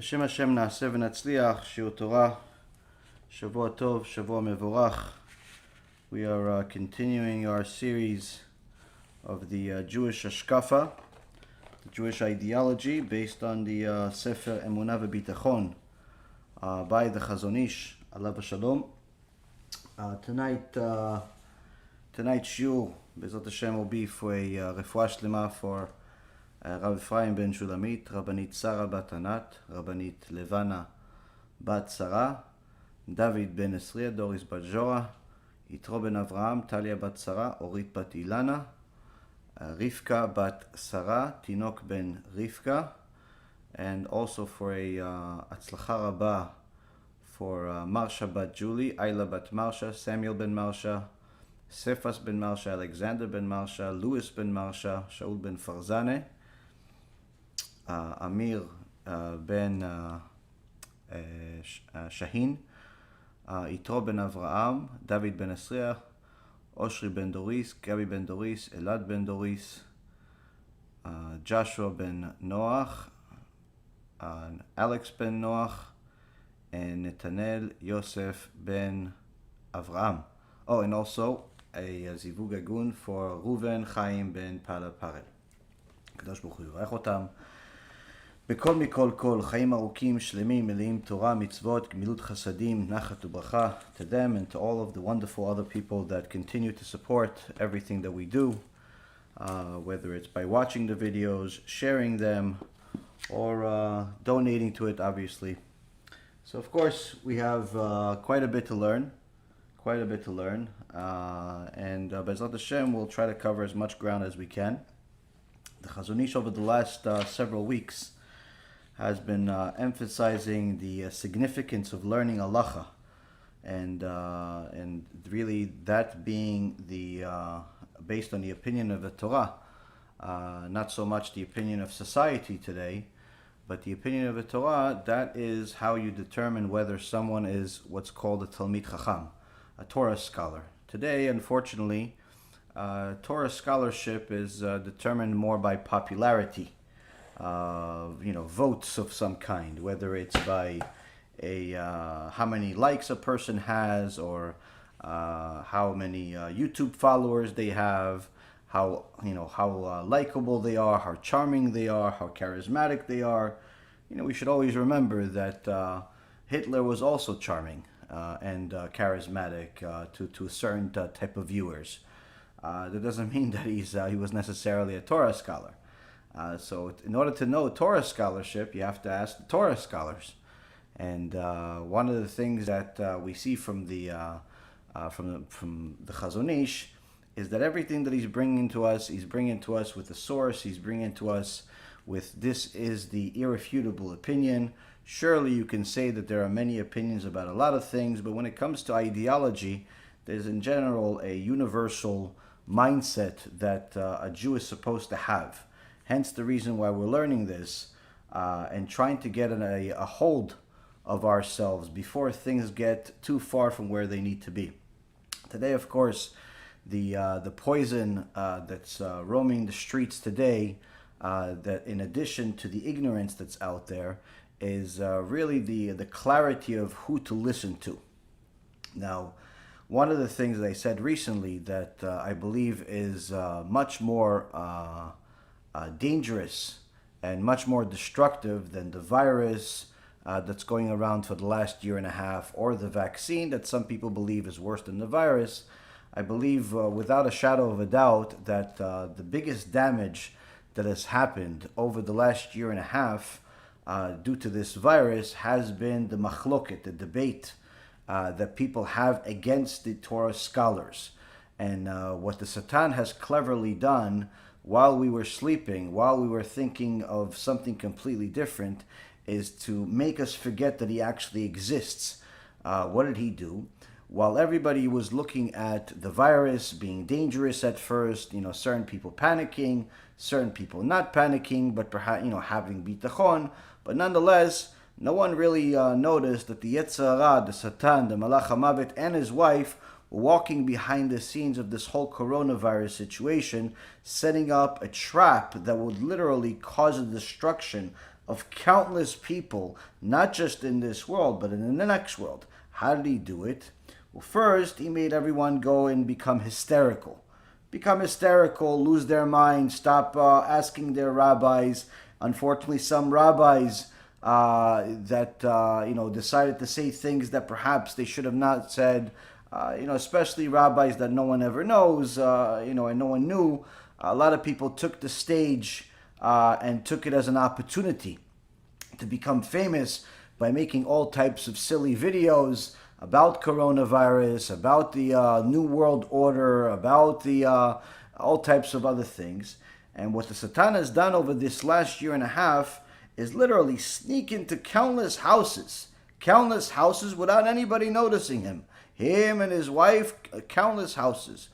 בשם השם נעשה ונצליח, שיעור תורה, שבוע טוב, שבוע מבורך. We are continuing our series of the Jewish HaShkafa, the Jewish ideology based on the Sefer Emunah v'Bitachon by the Chazon Ish, Alav Shalom. Tonight's shiur, BeEzrat HaShem, will be for a refuah shlema for Rabbi Ephraim ben Shulamit, Rabbanit Sarah bat Anat, Rabbanit Levana bat Sarah, David ben Esriya, Doris bat Jorah, Yitro ben Avraham, Talia bat Sarah, Orit bat Ilana, Rivka bat Sarah, Tinok ben Rivka, and also for a Atzlacha Rabba for Marsha bat Julie, Ayla bat Marsha, Samuel ben Marsha, Cephas ben Marsha, Alexander ben Marsha, Louis ben Marsha, Shaul ben Farzane, Amir ben Shahin, Yitro ben Avraham, David ben Esriya, Oshri ben Doris, Gabi ben Doris, Elad ben Doris, Joshua ben Noach, Alex ben Noach, and Netanel Yosef ben Avraham. Oh, and also a zivug agun for Reuven Chaim ben Pala Parel. הקדוש ברוך הוא יברך אותם בכל מכל כל, חיים ארוכים, שלמים, מלאים תורה, מצוות, גמילות חסדים, נחת וברכה, to them and to all of the wonderful other people that continue to support everything that we do, whether it's by watching the videos, sharing them, or donating to it, obviously. So of course we have quite a bit to learn, and BeEzrat HaShem will try to cover as much ground as we can. The Chazon Ish over the last several weeks has been emphasizing the significance of learning halacha, and really that being the based on the opinion of the Torah, not so much the opinion of society today, but the opinion of the Torah. That is how you determine whether someone is what's called a Talmid Chacham, a Torah scholar. Today, unfortunately, Torah scholarship is determined more by popularity, votes of some kind, whether it's by how many likes a person has, or how many YouTube followers they have, how likable they are, how charming they are, how charismatic they are. We should always remember that Hitler was also charming and charismatic to a certain type of viewers. That doesn't mean that he was necessarily a Torah scholar. So in order to know Torah scholarship, you have to ask the Torah scholars. And one of the things that we see from the Chazon Ish is that everything that he's bringing to us with a source. He's bringing to us with, this is the irrefutable opinion. Surely you can say that there are many opinions about a lot of things, but when it comes to ideology, there's in general a universal mindset that a Jew is supposed to have. Hence the reason why we're learning this and trying to get a hold of ourselves before things get too far from where they need to be. Today, of course, the poison that's roaming the streets today, that in addition to the ignorance that's out there, is really the clarity of who to listen to. Now, one of the things that I said recently that I believe is much more dangerous and much more destructive than the virus that's going around for the last year and a half, or the vaccine that some people believe is worse than the virus, I believe without a shadow of a doubt that the biggest damage that has happened over the last year and a half due to this virus has been the machloket, the debate that people have against the Torah scholars. And what the Satan has cleverly done while we were sleeping, while we were thinking of something completely different, is to make us forget that he actually exists. What did he do? While everybody was looking at the virus being dangerous at first, certain people panicking, certain people not panicking, but perhaps, having bitachon, but nonetheless, no one really noticed that the Yetzer Hara, the Satan, the Malach HaMavet, and his wife were walking behind the scenes of this whole coronavirus situation, setting up a trap that would literally cause the destruction of countless people, not just in this world, but in the next world. How did he do it? Well, first, he made everyone go and become hysterical. Lose their mind, stop asking their rabbis. Unfortunately, some rabbis decided to say things that perhaps they should have not said. Especially rabbis that no one ever knows, and no one knew. A lot of people took the stage and took it as an opportunity to become famous by making all types of silly videos about coronavirus, about the New World Order, about the all types of other things. And what the Satan has done over this last year and a half is literally sneak into countless houses without anybody noticing him. Him and his wife, countless houses.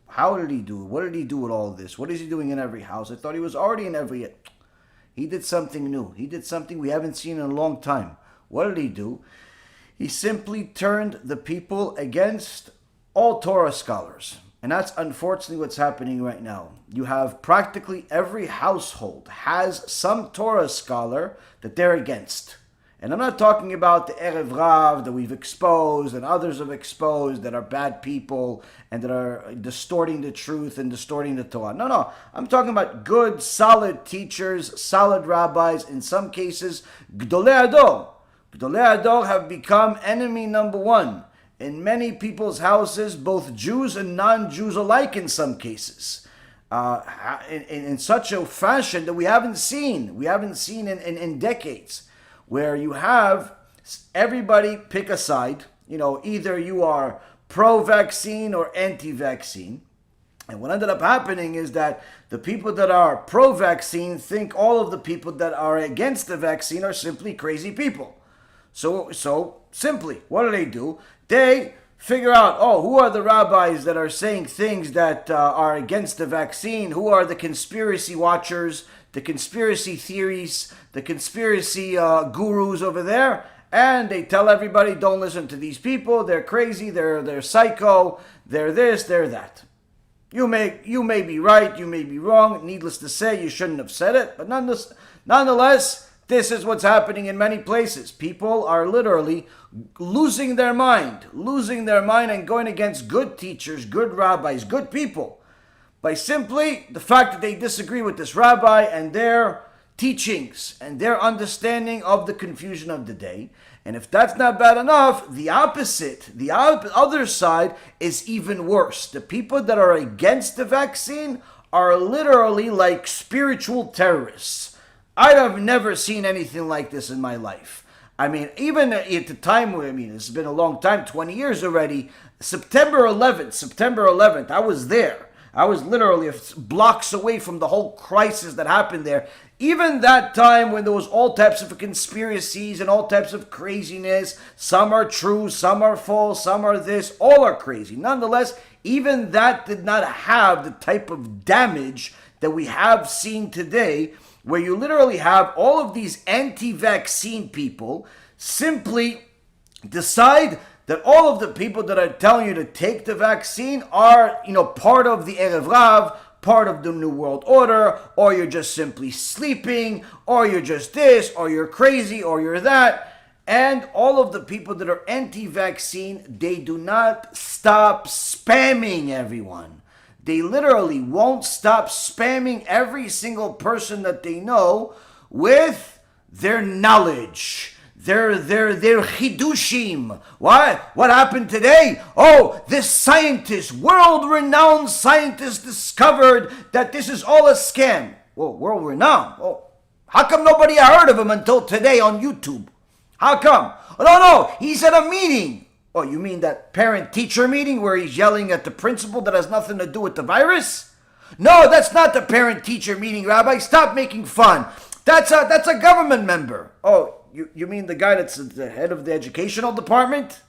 How did he do it? What did he do with all of this? What is he doing in every house? I thought he was already in every... He did something new. He did something we haven't seen in a long time. What did he do? He simply turned the people against all Torah scholars. And that's unfortunately what's happening right now. You have practically every household has some Torah scholar that they're against. And I'm not talking about the Erev Rav that we've exposed and others have exposed that are bad people and that are distorting the truth and distorting the Torah. No. I'm talking about good, solid teachers, solid rabbis, in some cases, Gdolei Ador. Gdolei Ador have become enemy number one in many people's houses, both Jews and non-Jews alike in some cases. In such a fashion that we haven't seen in decades. Where you have everybody pick a side, either you are pro-vaccine or anti-vaccine. And what ended up happening is that the people that are pro-vaccine think all of the people that are against the vaccine are simply crazy people. So simply, what do? They figure out, who are the rabbis that are saying things that are against the vaccine? Who are the conspiracy watchers, the conspiracy theories, the conspiracy gurus over there? And they tell everybody, don't listen to these people. They're crazy. They're psycho. They're this. They're that. You may be right. You may be wrong. Needless to say, you shouldn't have said it. But nonetheless, this is what's happening in many places. People are literally losing their mind and going against good teachers, good rabbis, good people, by simply the fact that they disagree with this rabbi and their teachings and their understanding of the confusion of the day. And if that's not bad enough, the other side is even worse. The people that are against the vaccine are literally like spiritual terrorists. I have never seen anything like this in my life. I mean, even at the time, it's been a long time, 20 years already, September 11th, I was there. I was literally blocks away from the whole crisis that happened there. Even that time when there was all types of conspiracies and all types of craziness, some are true, some are false, some are this, all are crazy. Nonetheless, even that did not have the type of damage that we have seen today, where you literally have all of these anti-vaccine people simply decide that all of the people that are telling you to take the vaccine are, part of the Erev Rav, part of the New World Order, or you're just simply sleeping, or you're just this, or you're crazy, or you're that. And all of the people that are anti-vaccine, they do not stop spamming everyone. They literally won't stop spamming every single person that they know with their knowledge. Their chidushim. What happened today? This scientist, world-renowned scientist, discovered that this is all a scam. Well, world-renowned? How come nobody heard of him until today on YouTube? How come? No, he's at a meeting. You mean that parent-teacher meeting where he's yelling at the principal that has nothing to do with the virus? No, that's not the parent-teacher meeting, Rabbi. Stop making fun. That's a government member. You mean the guy that's the head of the educational department?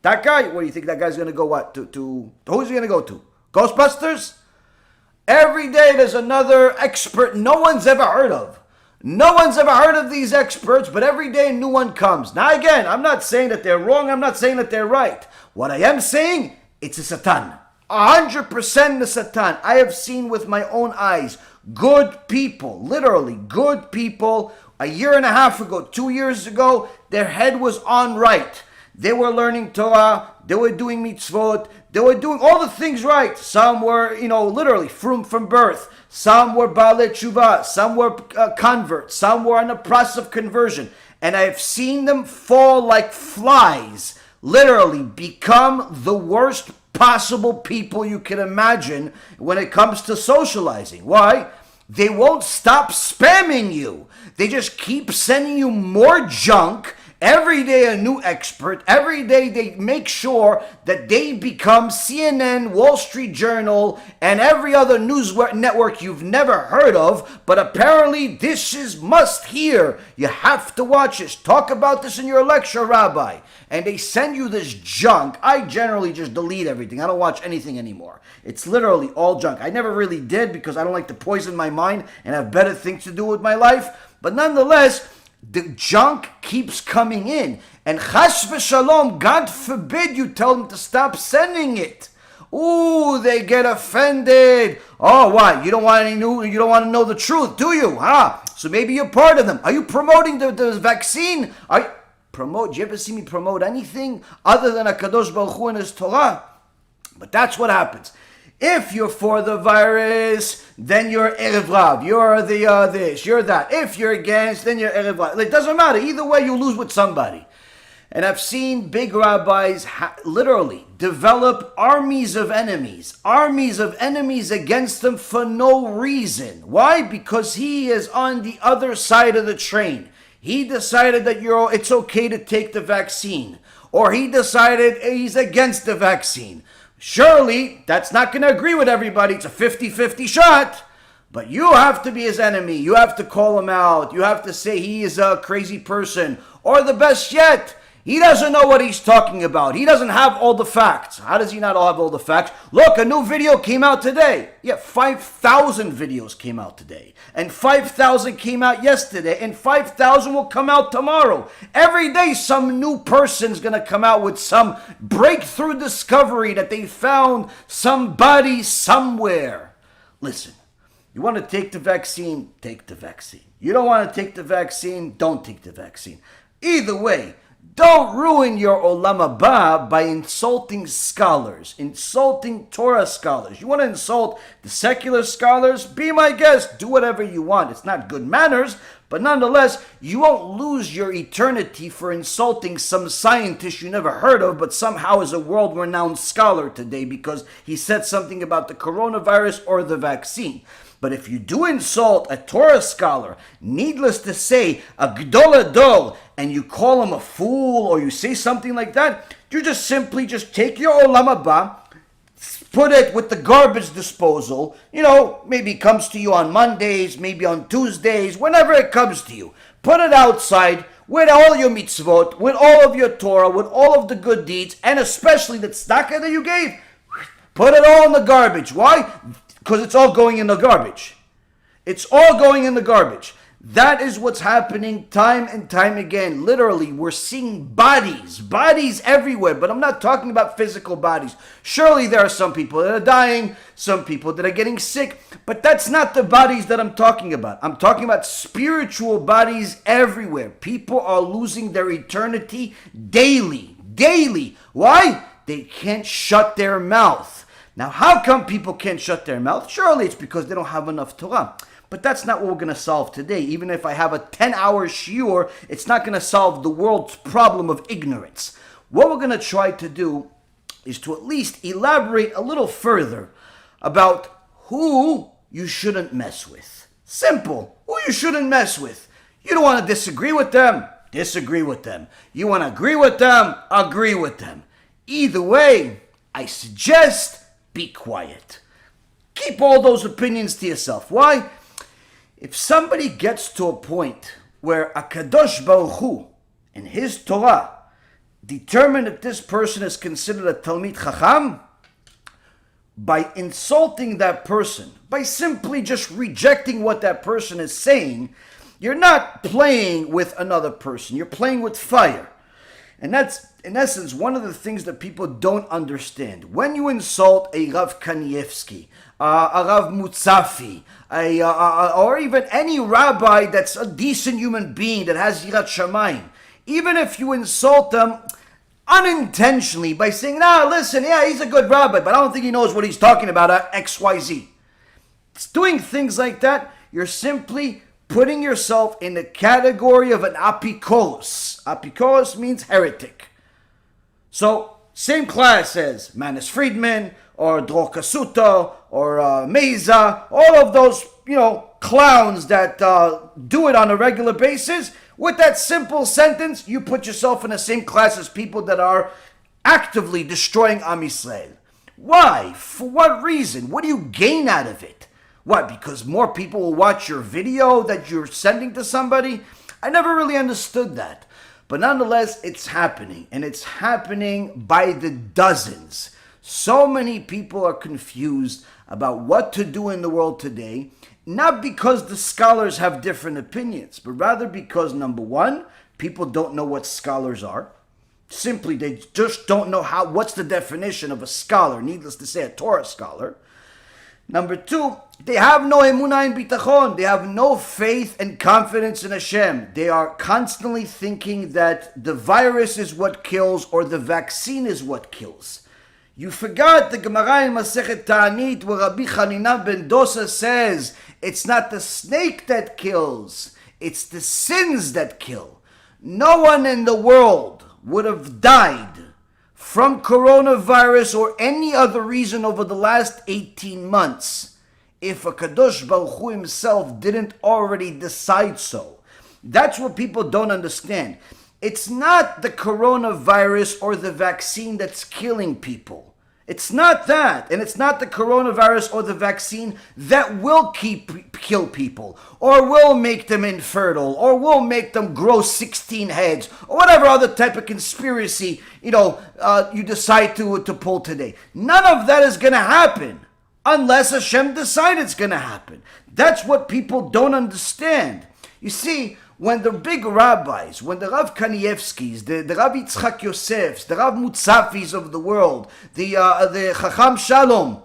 That guy? What do you think that guy's going to go what? To who's he going to go to? Ghostbusters? Every day there's another expert no one's ever heard of. No one's ever heard of these experts, but every day a new one comes. Now again, I'm not saying that they're wrong. I'm not saying that they're right. What I am saying, it's a Satan. 100% the Satan. I have seen with my own eyes good people, literally good people, a year and a half ago, 2 years ago, their head was on right. They were learning Torah, they were doing mitzvot, they were doing all the things right. Some were, literally from birth. Some were Baalei Tshuva, some were converts, some were in the process of conversion. And I've seen them fall like flies, literally become the worst possible people you can imagine when it comes to socializing. Why? They won't stop spamming you. They just keep sending you more junk. Every day a new expert. Every day they make sure that they become CNN, Wall Street Journal, and every other news network you've never heard of. But apparently this is must hear. You have to watch this. Talk about this in your lecture, Rabbi. And they send you this junk. I generally just delete everything. I don't watch anything anymore. It's literally all junk. I never really did because I don't like to poison my mind and have better things to do with my life. But nonetheless, the junk keeps coming in. And chas v'shalom, God forbid you tell them to stop sending it. Ooh, they get offended. Oh, why? You don't want any new? You don't want to know the truth, do you? So maybe you're part of them. Are you promoting the vaccine? Do you ever see me promote anything other than HaKadosh Baruch Hu and His Torah? But that's what happens. If you're for the virus, then you're Erev Rav. You're the this, you're that. If you're against, then you're Erev Rav. It doesn't matter. Either way, you lose with somebody. And I've seen big rabbis literally develop armies of enemies against them for no reason. Why? Because he is on the other side of the train. He decided that it's okay to take the vaccine. Or he decided he's against the vaccine. Surely, that's not going to agree with everybody. It's a 50-50 shot. But you have to be his enemy. You have to call him out. You have to say he is a crazy person. Or the best yet, he doesn't know what he's talking about. He doesn't have all the facts. How does he not have all the facts? Look, a new video came out today. Yeah, 5,000 videos came out today. And 5,000 came out yesterday. And 5,000 will come out tomorrow. Every day some new person's going to come out with some breakthrough discovery that they found somebody somewhere. Listen, you want to take the vaccine? Take the vaccine. You don't want to take the vaccine? Don't take the vaccine. Either way, don't ruin your olam haba by insulting scholars, insulting Torah scholars. You want to insult the secular scholars? Be my guest. Do whatever you want. It's not good manners, but nonetheless, you won't lose your eternity for insulting some scientist you never heard of, but somehow is a world-renowned scholar today because he said something about the coronavirus or the vaccine. But if you do insult a Torah scholar, needless to say, a Gdol Adol, and you call him a fool or you say something like that, you just simply take your olam haba, put it with the garbage disposal. Maybe it comes to you on Mondays, maybe on Tuesdays, whenever it comes to you. Put it outside with all your mitzvot, with all of your Torah, with all of the good deeds, and especially the tzedakah that you gave. Put it all in the garbage. Why? Because it's all going in the garbage. It's all going in the garbage. That is what's happening time and time again. Literally, we're seeing bodies everywhere. But I'm not talking about physical bodies. Surely there are some people that are dying, some people that are getting sick. But that's not the bodies that I'm talking about. I'm talking about spiritual bodies everywhere. People are losing their eternity daily. Why? They can't shut their mouth. Now, how come people can't shut their mouth? Surely it's because they don't have enough Torah. But that's not what we're going to solve today. Even if I have a 10-hour shiur, it's not going to solve the world's problem of ignorance. What we're going to try to do is to at least elaborate a little further about who you shouldn't mess with. Simple. Who you shouldn't mess with. You don't want to disagree with them? Disagree with them. You want to agree with them? Agree with them. Either way, I suggest be quiet. Keep all those opinions to yourself. Why? If somebody gets to a point where HaKadosh Baruch Hu and His Torah determine that this person is considered a Talmid Chacham, by insulting that person, by simply just rejecting what that person is saying, you're not playing with another person. You're playing with fire. And that's, in essence, one of the things that people don't understand. When you insult a Rav Kanievsky, a Rav Mutzafi, or even any rabbi that's a decent human being that has Yirat Shamayim, even if you insult them unintentionally by saying, listen, yeah, he's a good rabbi, but I don't think he knows what he's talking about, XYZ. It's doing things like that, you're simply putting yourself in the category of an apikoros. Apikoros means heretic. So, same class as Manis Friedman, or Dror Kasuto, or Meza, all of those, clowns that do it on a regular basis. With that simple sentence, you put yourself in the same class as people that are actively destroying Am Yisrael. Why? For what reason? What do you gain out of it? What, because more people will watch your video that you're sending to somebody? I never really understood that. But nonetheless, it's happening. And it's happening by the dozens. So many people are confused about what to do in the world today, not because the scholars have different opinions, but rather because, number one, people don't know what scholars are. Simply, they just don't know what's the definition of a scholar, needless to say, a Torah scholar. Number two, they have no emunah and bitachon. They have no faith and confidence in Hashem. They are constantly thinking that the virus is what kills or the vaccine is what kills. You forgot the Gemara in Masechet Ta'anit where Rabbi Chanina ben Dosa says, it's not the snake that kills, it's the sins that kill. No one in the world would have died from coronavirus or any other reason over the last 18 months if a Kadosh Baruch Hu himself didn't already decide so. That's what people don't understand. It's not the coronavirus or the vaccine that's killing people. It's not that, and it's not the coronavirus or the vaccine that will kill people, or will make them infertile, or will make them grow 16 heads, or whatever other type of conspiracy, you decide to pull today. None of that is going to happen unless Hashem decides it's going to happen. That's what people don't understand. You see, when the big rabbis, when the Rav Kanievskis, the Rav Yitzchak Yosefs, the Rav Mutzafis of the world, the Chacham Shalom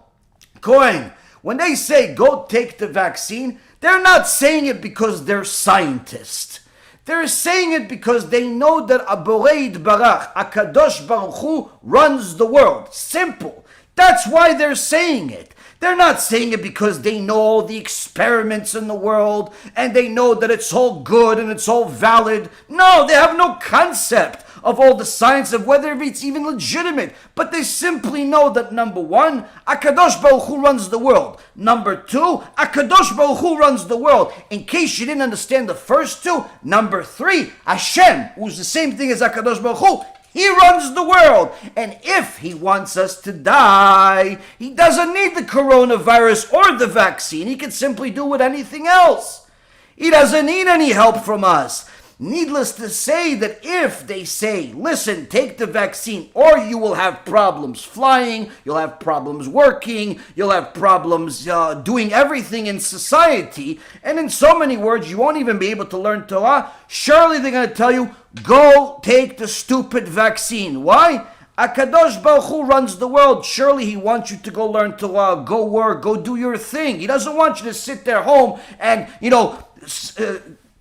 Cohen, when they say go take the vaccine, they're not saying it because they're scientists. They're saying it because they know that Aborei Yitbarach, HaKadosh Baruch Hu, runs the world. Simple. That's why they're saying it. They're not saying it because they know all the experiments in the world and they know that it's all good and it's all valid. No, they have no concept of all the science of whether it's even legitimate. But they simply know that, number one, HaKadosh Baruch Hu runs the world. Number two, HaKadosh Baruch Hu runs the world. In case you didn't understand the first two, number three, HaShem, who's the same thing as HaKadosh Baruch Hu, he runs the world. And if he wants us to die, he doesn't need the coronavirus or the vaccine. He can simply do with anything else. He doesn't need any help from us. Needless to say that if they say, listen, take the vaccine or you will have problems flying, you'll have problems working, you'll have problems doing everything in society, and in so many words, you won't even be able to learn Torah, surely they're going to tell you, go take the stupid vaccine. Why? HaKadosh Baruch Hu runs the world. Surely he wants you to go learn Torah, go work, go do your thing. He doesn't want you to sit there home and,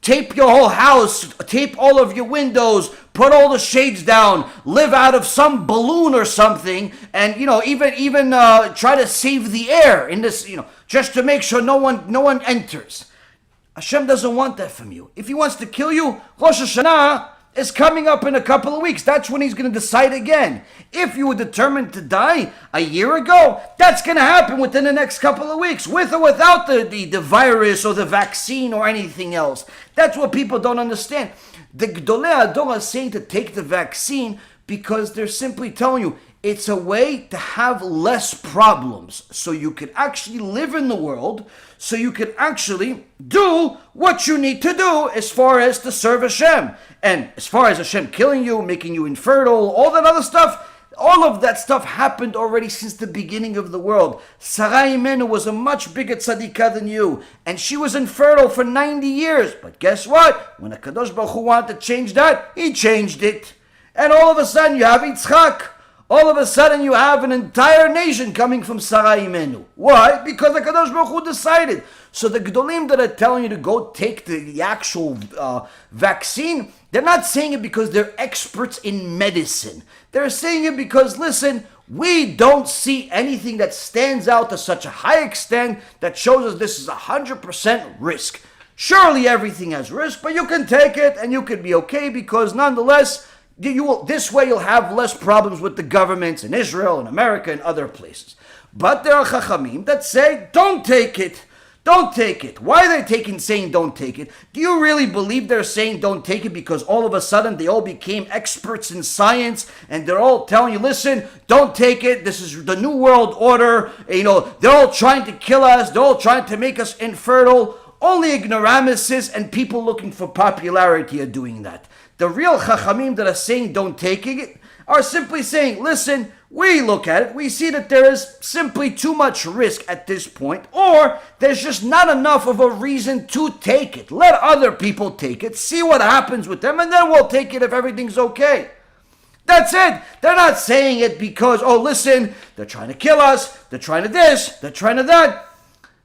tape your whole house, tape all of your windows, put all the shades down, live out of some balloon or something, and even try to save the air in this, just to make sure no one enters. Hashem doesn't want that from you. If he wants to kill you, Rosh Hashanah is coming up in a couple of weeks. That's when he's going to decide again. If you were determined to die a year ago, that's going to happen within the next couple of weeks, with or without the virus or the vaccine or anything else. That's what people don't understand. The Gdolei Ador are saying to take the vaccine because they're simply telling you it's a way to have less problems so you can actually live in the world, so you can actually do what you need to do as far as to serve Hashem. And as far as Hashem killing you, making you infertile, all that other stuff, all of that stuff happened already since the beginning of the world. Sarai Imenu was a much bigger tzadikah than you, and she was infertile for 90 years. But guess what? When HaKadosh Baruch Hu wanted to change that, he changed it. And all of a sudden you have Yitzchak. All of a sudden you have an entire nation coming from Sarah Imenu. Why? Because the Kadosh Baruch Hu decided. So the Gdolim that are telling you to go take the actual vaccine, they're not saying it because they're experts in medicine. They're saying it because, listen, we don't see anything that stands out to such a high extent that shows us this is 100% risk. Surely everything has risk, but you can take it and you can be okay because nonetheless, this way you'll have less problems with the governments in Israel and America and other places. But there are Chachamim that say, don't take it. Don't take it. Why are they saying don't take it? Do you really believe they're saying don't take it because all of a sudden they all became experts in science and they're all telling you, listen, don't take it. This is the new world order. They're all trying to kill us. They're all trying to make us infertile. Only ignoramuses and people looking for popularity are doing that. The real Chachamim that are saying don't take it are simply saying, listen, we look at it, we see that there is simply too much risk at this point, or there's just not enough of a reason to take it. Let other people take it, see what happens with them, and then we'll take it if everything's okay. That's it. They're not saying it because, oh, listen, they're trying to kill us, they're trying to this, they're trying to that.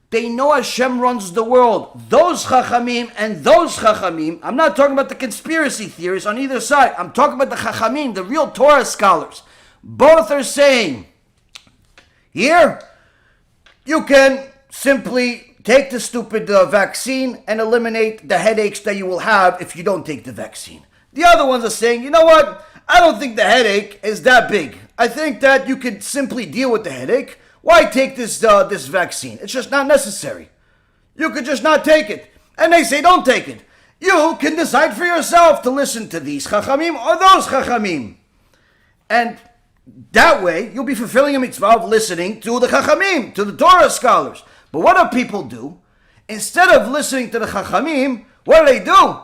They know Hashem runs the world. Those Chachamim and those Chachamim, I'm not talking about the conspiracy theories on either side. I'm talking about the Chachamim, the real Torah scholars. Both are saying, here, you can simply take the stupid vaccine and eliminate the headaches that you will have if you don't take the vaccine. The other ones are saying, you know what? I don't think the headache is that big. I think that you could simply deal with the headache. Why take this vaccine? It's just not necessary. You could just not take it. And they say don't take it. You can decide for yourself to listen to these Chachamim or those Chachamim. And that way, you'll be fulfilling a mitzvah of listening to the Chachamim, to the Torah scholars. But what do people do? Instead of listening to the Chachamim, what do?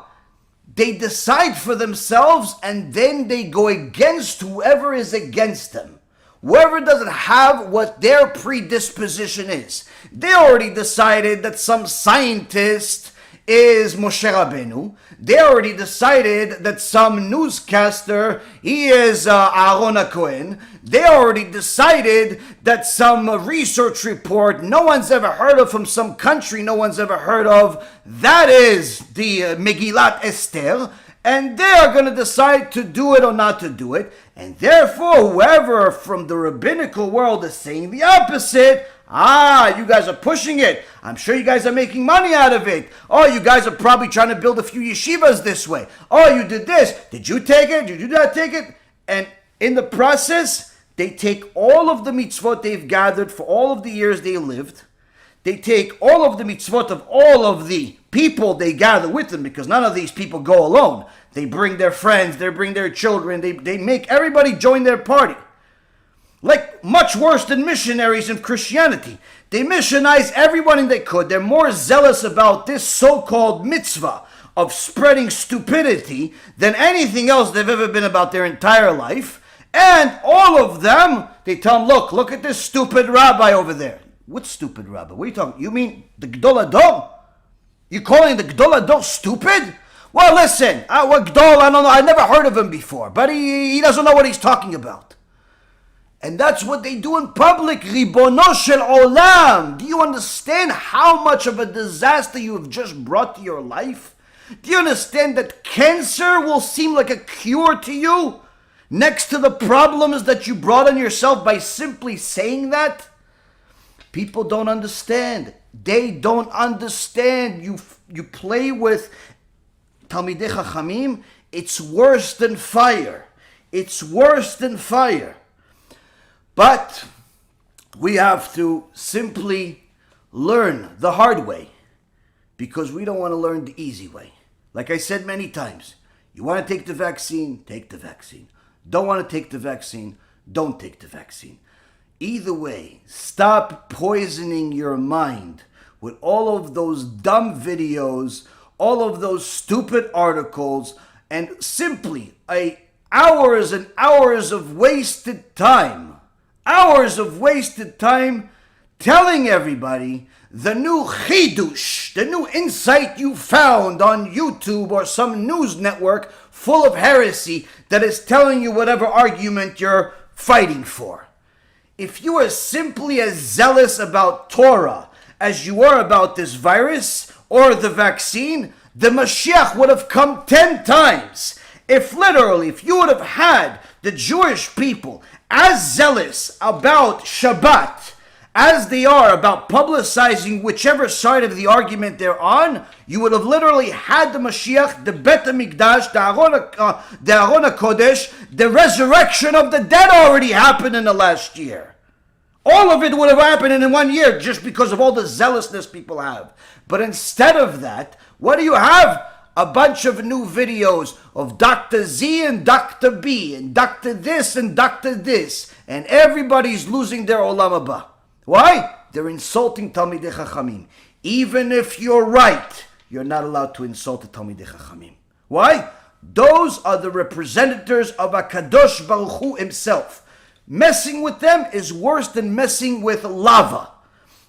They decide for themselves and then they go against whoever is against them. Whoever doesn't have what their predisposition is. They already decided that some scientist is Moshe Rabbeinu. They already decided that some newscaster, he is Aaron HaKohen. They already decided that some research report no one's ever heard of from some country no one's ever heard of, that is the Megillat Esther. And they are going to decide to do it or not to do it. And therefore, whoever from the rabbinical world is saying the opposite, you guys are pushing it. I'm sure you guys are making money out of it. Oh, you guys are probably trying to build a few yeshivas this way. Oh, you did this. Did you take it? Did you not take it? And in the process, they take all of the mitzvot they've gathered for all of the years they lived. They take all of the mitzvot of all of the people they gather with them, because none of these people go alone. They bring their friends, they bring their children, they make everybody join their party. Like much worse than missionaries in Christianity. They missionize everyone they could. They're more zealous about this so-called mitzvah of spreading stupidity than anything else they've ever been about their entire life. And all of them, they tell them, look at this stupid rabbi over there. What stupid rabbi? What are you talking? You mean the Gdol Ador? You calling the Gdol Ador stupid? Well, listen, what Gdol, I don't know, I never heard of him before, but he doesn't know what he's talking about. And that's what they do in public. Ribono shel olam. Do you understand how much of a disaster you have just brought to your life? Do you understand that cancer will seem like a cure to you next to the problems that you brought on yourself by simply saying that? People don't understand. They don't understand. You play with Talmidei Chachamim, it's worse than fire. It's worse than fire. But we have to simply learn the hard way because we don't want to learn the easy way. Like I said many times, you want to take the vaccine, take the vaccine. Don't want to take the vaccine, don't take the vaccine. Either way, stop poisoning your mind with all of those dumb videos, all of those stupid articles, and simply hours and hours of wasted time. Hours of wasted time telling everybody the new chidush, the new insight you found on YouTube or some news network full of heresy that is telling you whatever argument you're fighting for. If you are simply as zealous about Torah as you are about this virus or the vaccine, the Mashiach would have come 10 times. If you would have had the Jewish people as zealous about Shabbat as they are about publicizing whichever side of the argument they're on, you would have literally had the Mashiach, the Bet HaMikdash, the Aron HaKodesh, the resurrection of the dead already happened in the last year. All of it would have happened in 1 year just because of all the zealousness people have. But instead of that, what do you have? A bunch of new videos of Dr. Z and Dr. B and Dr. this and Dr. this. And everybody's losing their olam haba. Why? They're insulting Talmidei Chachamim. Even if you're right, you're not allowed to insult the Talmidei Chachamim. Why? Those are the representatives of HaKadosh Baruch Hu himself. Messing with them is worse than messing with lava.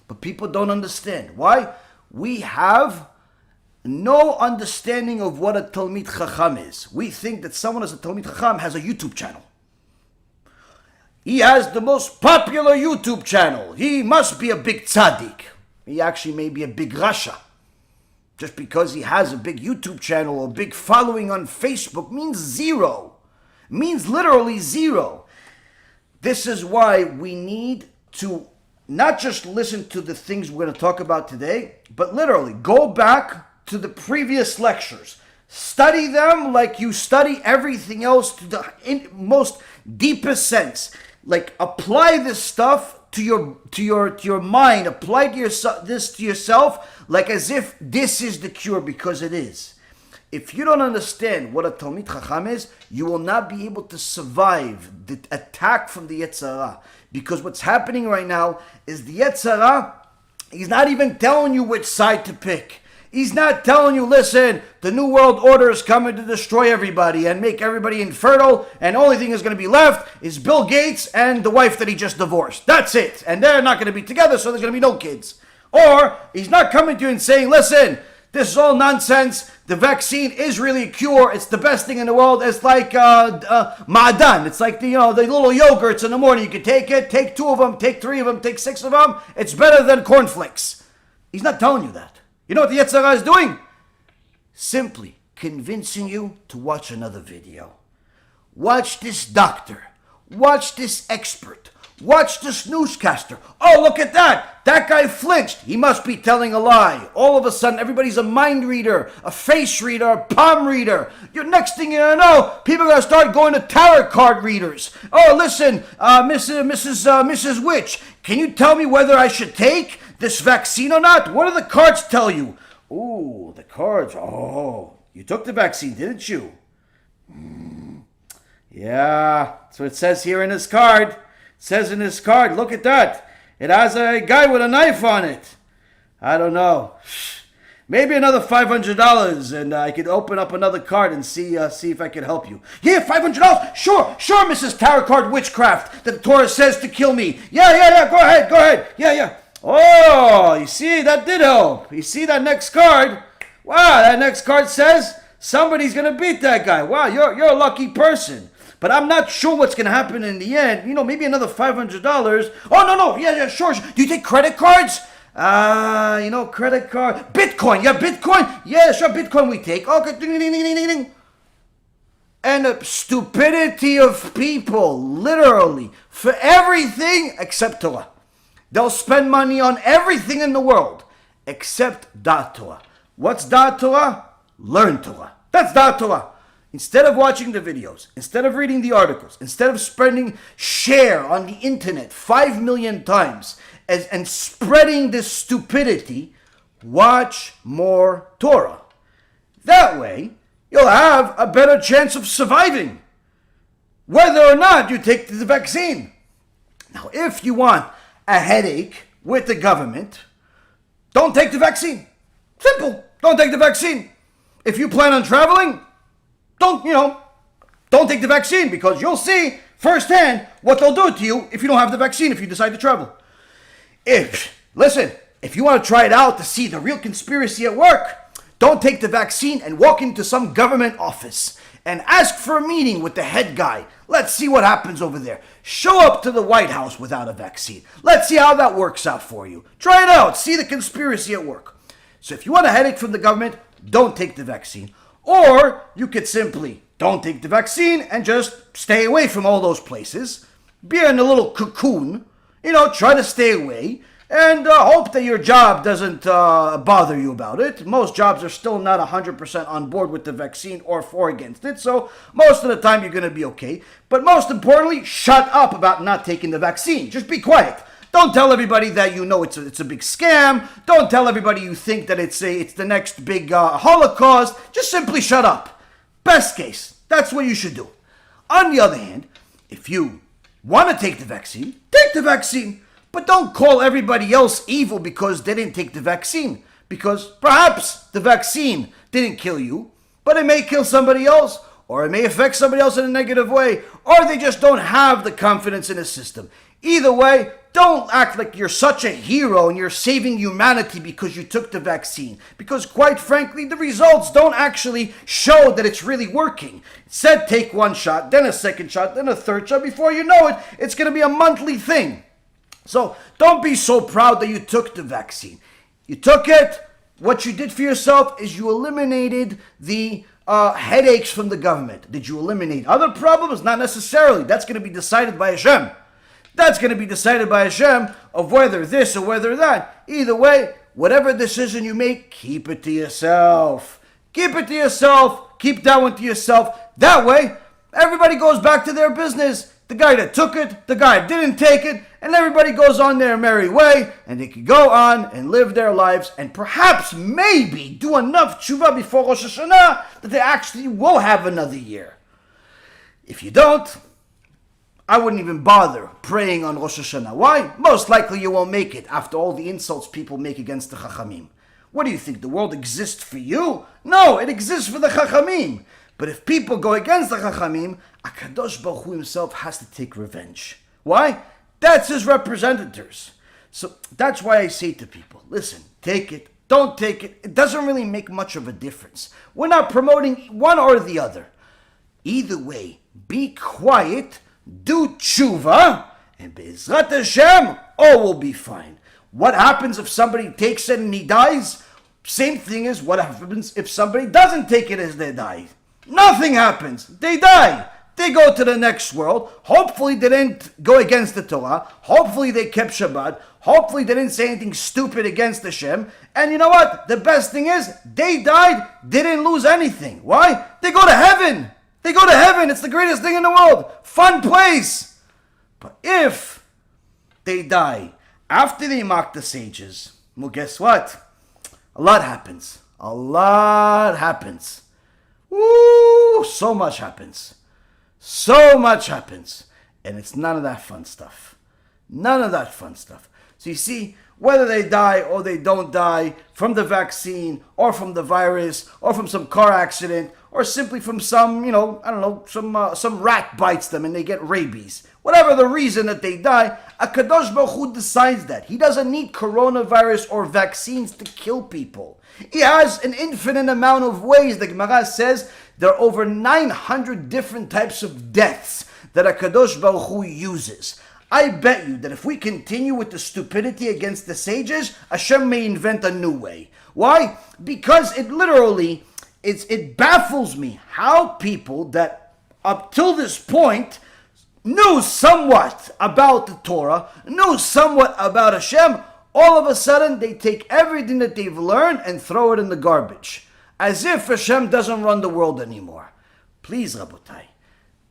But people don't understand. Why? We have no understanding of what a Talmid Chacham is. We think that someone as a Talmid Chacham has a YouTube channel. He has the most popular YouTube channel. He must be a big tzaddik. He actually may be a big rasha. Just because he has a big YouTube channel or a big following on Facebook means zero. Means literally zero. This is why we need to not just listen to the things we're going to talk about today, but literally go back to the previous lectures. Study them like you study everything else to the most deepest sense. Like apply this stuff to your mind. Apply this to yourself like as if this is the cure, because it is. If you don't understand what a Talmid Chacham is, you will not be able to survive the attack from the Yetzer Hara. Because what's happening right now is the Yetzer Hara, he's not even telling you which side to pick. He's not telling you, listen, the New World Order is coming to destroy everybody and make everybody infertile, and the only thing that's going to be left is Bill Gates and the wife that he just divorced. That's it. And they're not going to be together, so there's going to be no kids. Or he's not coming to you and saying, listen, this is all nonsense. The vaccine is really a cure. It's the best thing in the world. It's like ma'adan. It's like the little yogurts in the morning. You can take it, take 2 of them, take 3 of them, take 6 of them. It's better than cornflakes. He's not telling you that. You know what the Yetzer Hara is doing? Simply convincing you to watch another video. Watch this doctor. Watch this expert. Watch this newscaster. Oh, look at that. That guy flinched. He must be telling a lie. All of a sudden, everybody's a mind reader, a face reader, a palm reader. Your next thing you know, people are going to start going to tarot card readers. Oh, listen, Mrs. Witch, can you tell me whether I should take this vaccine or not? What do the cards tell you? Ooh, the cards. Oh, you took the vaccine, didn't you? Yeah, that's what it says here in his card. It says in his card, look at that. It has a guy with a knife on it. I don't know. Maybe another $500 and I could open up another card and see if I can help you. Yeah, $500? Sure, Mrs. Tarot Card Witchcraft. The Torah says to kill me. Yeah, go ahead. Yeah. Oh, you see, that did help. You see that next card? Wow, that next card says somebody's going to beat that guy. Wow, you're a lucky person. But I'm not sure what's going to happen in the end. You know, maybe another $500. Oh, no. Yeah, sure. Do you take credit cards? Credit card. Bitcoin. Yeah, Bitcoin. Yeah, sure, Bitcoin we take. Okay, ding. And the stupidity of people, literally, for everything except Torah. They'll spend money on everything in the world except Da'at Torah. What's Da'at Torah? Learn Torah. That's Da'at Torah. Instead of watching the videos, instead of reading the articles, instead of share on the internet 5 million times and spreading this stupidity, watch more Torah. That way, you'll have a better chance of surviving, whether or not you take the vaccine. Now, if you want a headache with the government, don't take the vaccine. Simple. Don't take the vaccine. If you plan on traveling, don't take the vaccine, because you'll see firsthand what they'll do to you if you don't have the vaccine, if you decide to travel. Listen, if you want to try it out to see the real conspiracy at work, don't take the vaccine and walk into some government office and ask for a meeting with the head guy. Let's see what happens over there. Show up to the White House without a vaccine. Let's see how that works out for you. Try it out. See the conspiracy at work. So if you want a headache from the government, don't take the vaccine. Or you could simply don't take the vaccine and just stay away from all those places. Be in a little cocoon. Try to stay away. And hope that your job doesn't bother you about it. Most jobs are still not 100% on board with the vaccine or for against it. So most of the time you're going to be okay. But most importantly, shut up about not taking the vaccine. Just be quiet. Don't tell everybody that it's a big scam. Don't tell everybody you think that it's the next big Holocaust. Just simply shut up. Best case, that's what you should do. On the other hand, if you want to take the vaccine, take the vaccine. But don't call everybody else evil because they didn't take the vaccine. Because perhaps the vaccine didn't kill you, but it may kill somebody else, or it may affect somebody else in a negative way, or they just don't have the confidence in the system. Either way, don't act like you're such a hero and you're saving humanity because you took the vaccine. Because quite frankly, the results don't actually show that it's really working. It said take one shot, then a second shot, then a third shot. Before you know it, it's going to be a monthly thing. So don't be so proud that you took the vaccine. You took it. What you did for yourself is you eliminated the headaches from the government. Did you eliminate other problems? Not necessarily. That's going to be decided by HaShem. That's going to be decided by HaShem of whether this or whether that. Either way, whatever decision you make, keep it to yourself. Keep it to yourself. Keep that one to yourself. That way, everybody goes back to their business. The guy that took it, the guy that didn't take it, and everybody goes on their merry way, and they can go on and live their lives, and perhaps, maybe, do enough tshuva before Rosh Hashanah that they actually will have another year. If you don't, I wouldn't even bother praying on Rosh Hashanah. Why? Most likely you won't make it after all the insults people make against the Chachamim. What do you think, the world exists for you? No, it exists for the Chachamim. But if people go against the Chachamim, HaKadosh Baruch Hu himself has to take revenge. Why? That's his representatives. So that's why I say to people, listen, take it, don't take it. It doesn't really make much of a difference. We're not promoting one or the other. Either way, be quiet, do tshuva, and BeEzrat HaShem, all will be fine. What happens if somebody takes it and he dies? Same thing as what happens if somebody doesn't take it as they die. Nothing happens. They die. They go to the next world. Hopefully they didn't go against the Torah. Hopefully they kept Shabbat. Hopefully they didn't say anything stupid against Hashem. And you know what? The best thing is, they died, they didn't lose anything. Why? They go to heaven. They go to heaven. It's the greatest thing in the world. Fun place. But if they die after they mock the sages, well, guess what? A lot happens. A lot happens. Woo! So much happens. So much happens. And it's none of that fun stuff. None of that fun stuff. So you see, whether they die or they don't die from the vaccine or from the virus or from some car accident or simply from some, some rat bites them and they get rabies. Whatever the reason that they die, HaKadosh Baruch Hu decides that. He doesn't need coronavirus or vaccines to kill people. He has an infinite amount of ways. The Gemara says there are over 900 different types of deaths that HaKadosh Baruch Hu uses. I bet you that if we continue with the stupidity against the sages, Hashem may invent a new way. Why? Because it baffles me how people that up till this point knew somewhat about the Torah, knew somewhat about Hashem, all of a sudden they take everything that they've learned and throw it in the garbage. As if Hashem doesn't run the world anymore. Please, Rabotai,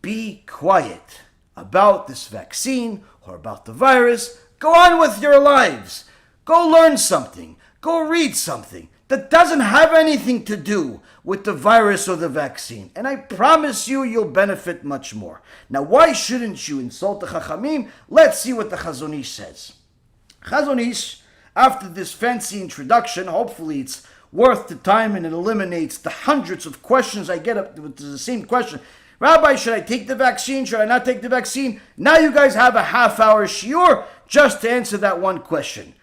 be quiet about this vaccine or about the virus. Go on with your lives. Go learn something. Go read something that doesn't have anything to do with the virus or the vaccine. And I promise you, you'll benefit much more. Now, why shouldn't you insult the Chachamim? Let's see what the Chazon Ish says. Chazon Ish, after this fancy introduction, hopefully it's worth the time and it eliminates the hundreds of questions I get up with the same question. Rabbi, should I take the vaccine? Should I not take the vaccine? Now you guys have a half-hour shiur just to answer that one question.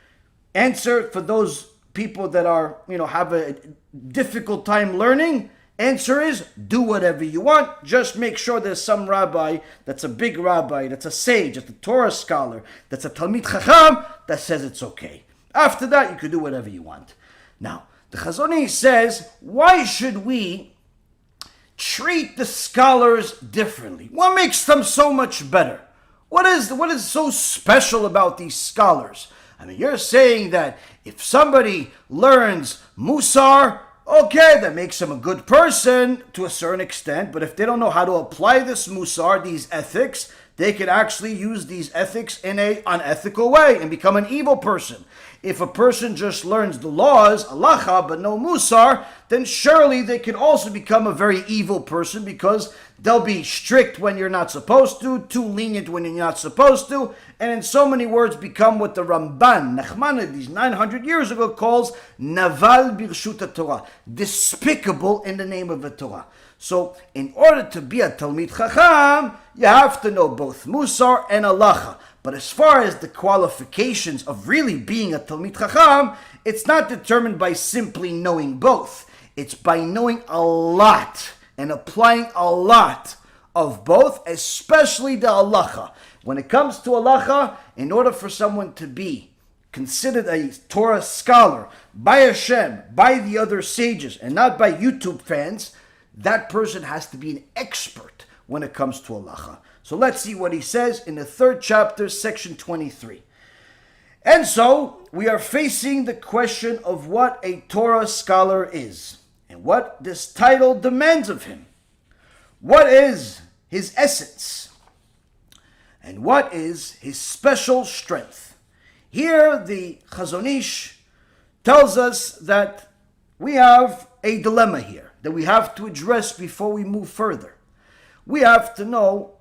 Answer for those people that are, have a difficult time learning. Answer is, do whatever you want. Just make sure there's some rabbi that's a big rabbi, that's a sage, that's a Torah scholar, that's a Talmid Chacham, that says it's okay. After that, you can do whatever you want. Now, the Chazon Ish says, why should we treat the scholars differently? What makes them so much better? What is so special about these scholars? I mean, you're saying that if somebody learns musar, okay, that makes them a good person to a certain extent, but if they don't know how to apply this musar, these ethics, they could actually use these ethics in an unethical way and become an evil person. If a person just learns the laws, halacha, but no musar, then surely they can also become a very evil person because they'll be strict when you're not supposed to, too lenient when you're not supposed to, and in so many words become what the Ramban, Nachmanides, 900 years ago calls naval birshut Torah, despicable in the name of the Torah. So in order to be a Talmid Chacham, you have to know both musar and halacha. But as far as the qualifications of really being a Talmid Chacham, it's not determined by simply knowing both. It's by knowing a lot and applying a lot of both, especially the halacha. When it comes to halacha, in order for someone to be considered a Torah scholar by HaShem, by the other sages, and not by YouTube fans, that person has to be an expert when it comes to halacha. So let's see what he says in the 3rd chapter, section 23. And so we are facing the question of what a Torah scholar is and what this title demands of him. What is his essence? And what is his special strength? Here the Chazon Ish tells us that we have a dilemma here that we have to address before we move further. We have to know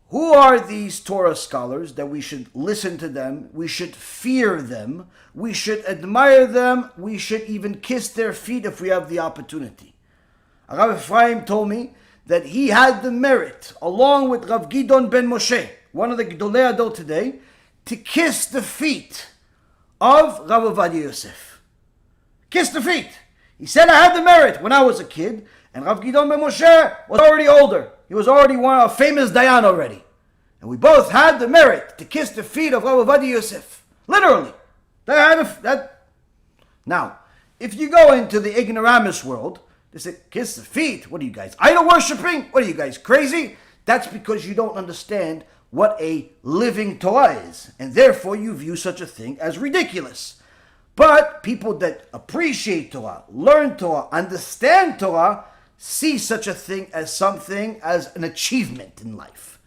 who are these Torah scholars that we should listen to them, we should fear them, we should admire them, we should even kiss their feet if we have the opportunity. Rav Ephraim told me that he had the merit, along with Rav Gidon ben Moshe, one of the Gedolei Ador today, to kiss the feet of Rav Ovadia Yosef. Kiss the feet. He said, I had the merit when I was a kid, and Rav Gidon ben Moshe was already older. He was already a famous Dayan already. And we both had the merit to kiss the feet of Rav Ovadia Yosef. Literally. Now, if you go into the ignoramus world, they say, kiss the feet? What are you guys, idol worshipping? What are you guys, crazy? That's because you don't understand what a living Torah is. And therefore you view such a thing as ridiculous. But people that appreciate Torah, learn Torah, understand Torah, see such a thing as something, as an achievement in life.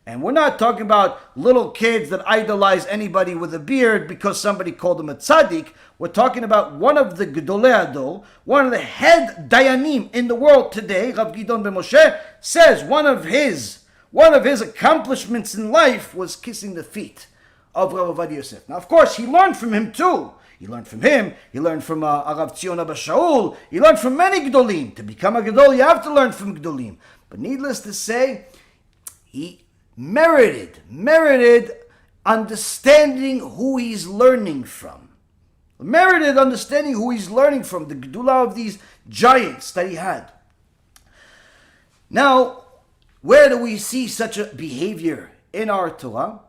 And we're not talking about little kids that idolize anybody with a beard because somebody called him a tzaddik. We're talking about one of the Gedolei Ador, one of the head dayanim in the world today, Rav Gidon ben Moshe, says one of his accomplishments in life was kissing the feet of Rav Ovadia Yosef. Now, of course, he learned from him too. He learned from him, he learned from Arav Tzion Abba Shaul, he learned from many Gedolim. To become a Gedol, you have to learn from Gedolim. But needless to say, he merited understanding who he's learning from. Merited understanding who he's learning from, the Gedulah of these giants that he had. Now, where do we see such a behavior in our Torah?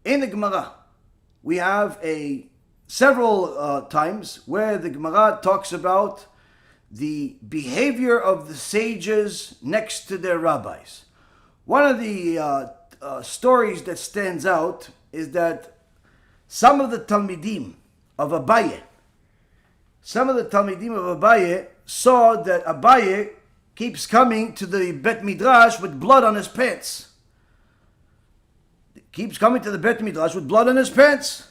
In the Gemara, we have several times where the Gemara talks about the behavior of the sages next to their rabbis. One of the stories that stands out is that some of the Talmidim of Abaye saw that Abaye keeps coming to the Bet Midrash with blood on his pants. Keeps coming to the Bet Midrash with blood on his pants.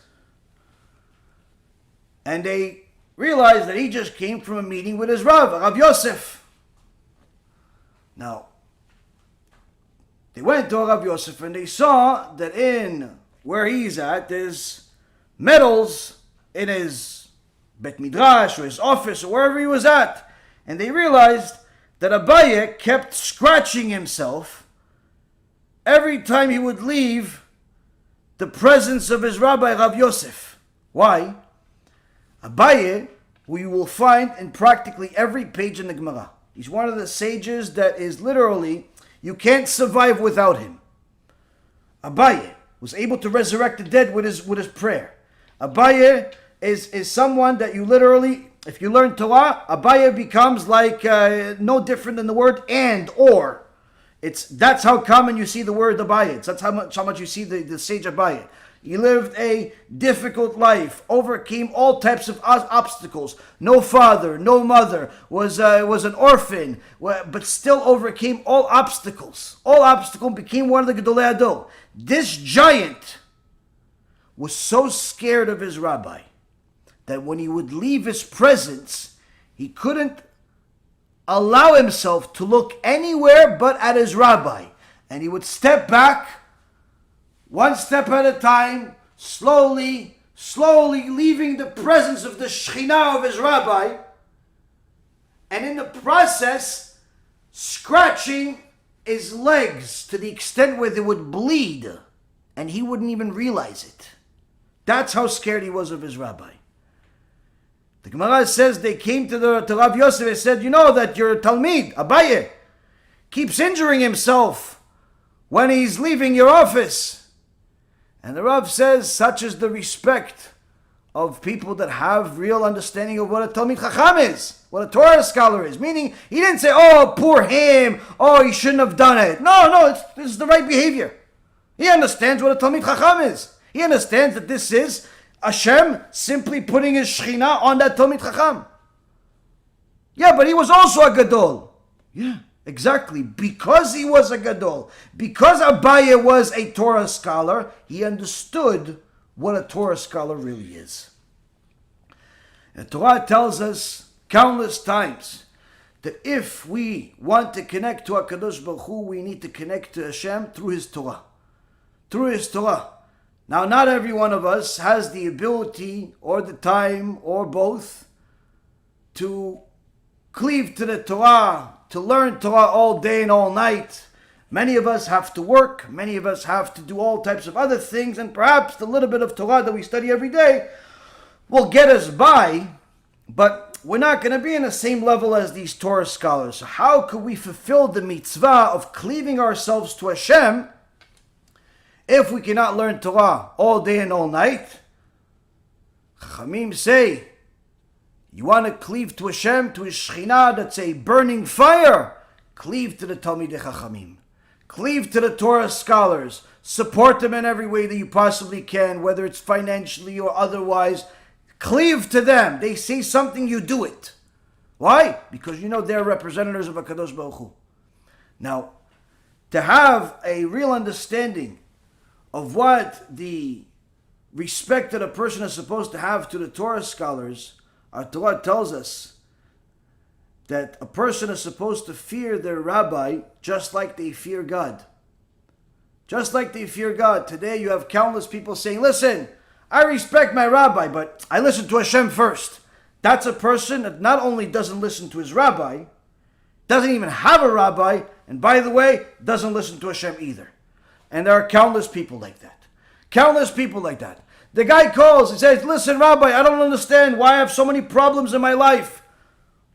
And they realized that he just came from a meeting with his Rav Yosef. Now, they went to Rav Yosef and they saw that in where he's at, there's medals in his Bet Midrash or his office or wherever he was at. And they realized that Abaye kept scratching himself every time he would leave the presence of his rabbi Rav Yosef. Why? Abaye, who you will find in practically every page in the Gemara. He's one of the sages that is literally, you can't survive without him. Abaye was able to resurrect the dead with his prayer. Abaye is someone that you literally, if you learn Torah, Abaye becomes like no different than the word and or. That's how common you see the word Abaye. That's how much you see the sage Abaye. He lived a difficult life, overcame all types of obstacles. No father, no mother, was an orphan, but still overcame all obstacles. All obstacles, became one of the Gedolei Hador. This giant was so scared of his rabbi that when he would leave his presence, he couldn't allow himself to look anywhere but at his rabbi. And he would step back, one step at a time, slowly leaving the presence of the Shekhinah of his rabbi, and in the process, scratching his legs to the extent where they would bleed, and he wouldn't even realize it. That's how scared he was of his rabbi. The Gemara says they came to Rav Yosef and said, you know that your Talmid, Abaye, keeps injuring himself when he's leaving your office. And the Rav says, such is the respect of people that have real understanding of what a Talmid Chacham is, what a Torah scholar is. Meaning, he didn't say, oh, poor him, oh, he shouldn't have done it. No, this is the right behavior. He understands what a Talmid Chacham is. He understands that this is HaShem simply putting his Shekhinah on that Talmid Chacham. Yeah, but he was also a Gadol. Yeah. Exactly, because he was a Gadol, because Abaye was a Torah scholar, he understood what a Torah scholar really is. The Torah tells us countless times that if we want to connect to HaKadosh Baruch Hu, we need to connect to Hashem through His Torah. Through His Torah. Now, not every one of us has the ability or the time or both to cleave to the Torah, to learn Torah all day and all night. Many of us have to work. Many of us have to do all types of other things. And perhaps the little bit of Torah that we study every day will get us by. But we're not going to be in the same level as these Torah scholars. So how could we fulfill the mitzvah of cleaving ourselves to Hashem if we cannot learn Torah all day and all night? Chachamim say, you want to cleave to Hashem, to His Shekhinah, that's a burning fire. Cleave to the Talmidei Chachamim. Cleave to the Torah scholars. Support them in every way that you possibly can, whether it's financially or otherwise. Cleave to them. They say something, you do it. Why? Because you know they're representatives of HaKadosh Baruch Hu. Now, to have a real understanding of what the respect that a person is supposed to have to the Torah scholars, our Torah tells us that a person is supposed to fear their rabbi just like they fear God. Just like they fear God. Today you have countless people saying, listen, I respect my rabbi, but I listen to Hashem first. That's a person that not only doesn't listen to his rabbi, doesn't even have a rabbi, and by the way, doesn't listen to Hashem either. And there are countless people like that. Countless people like that. The guy calls and says, listen, Rabbi, I don't understand why I have so many problems in my life.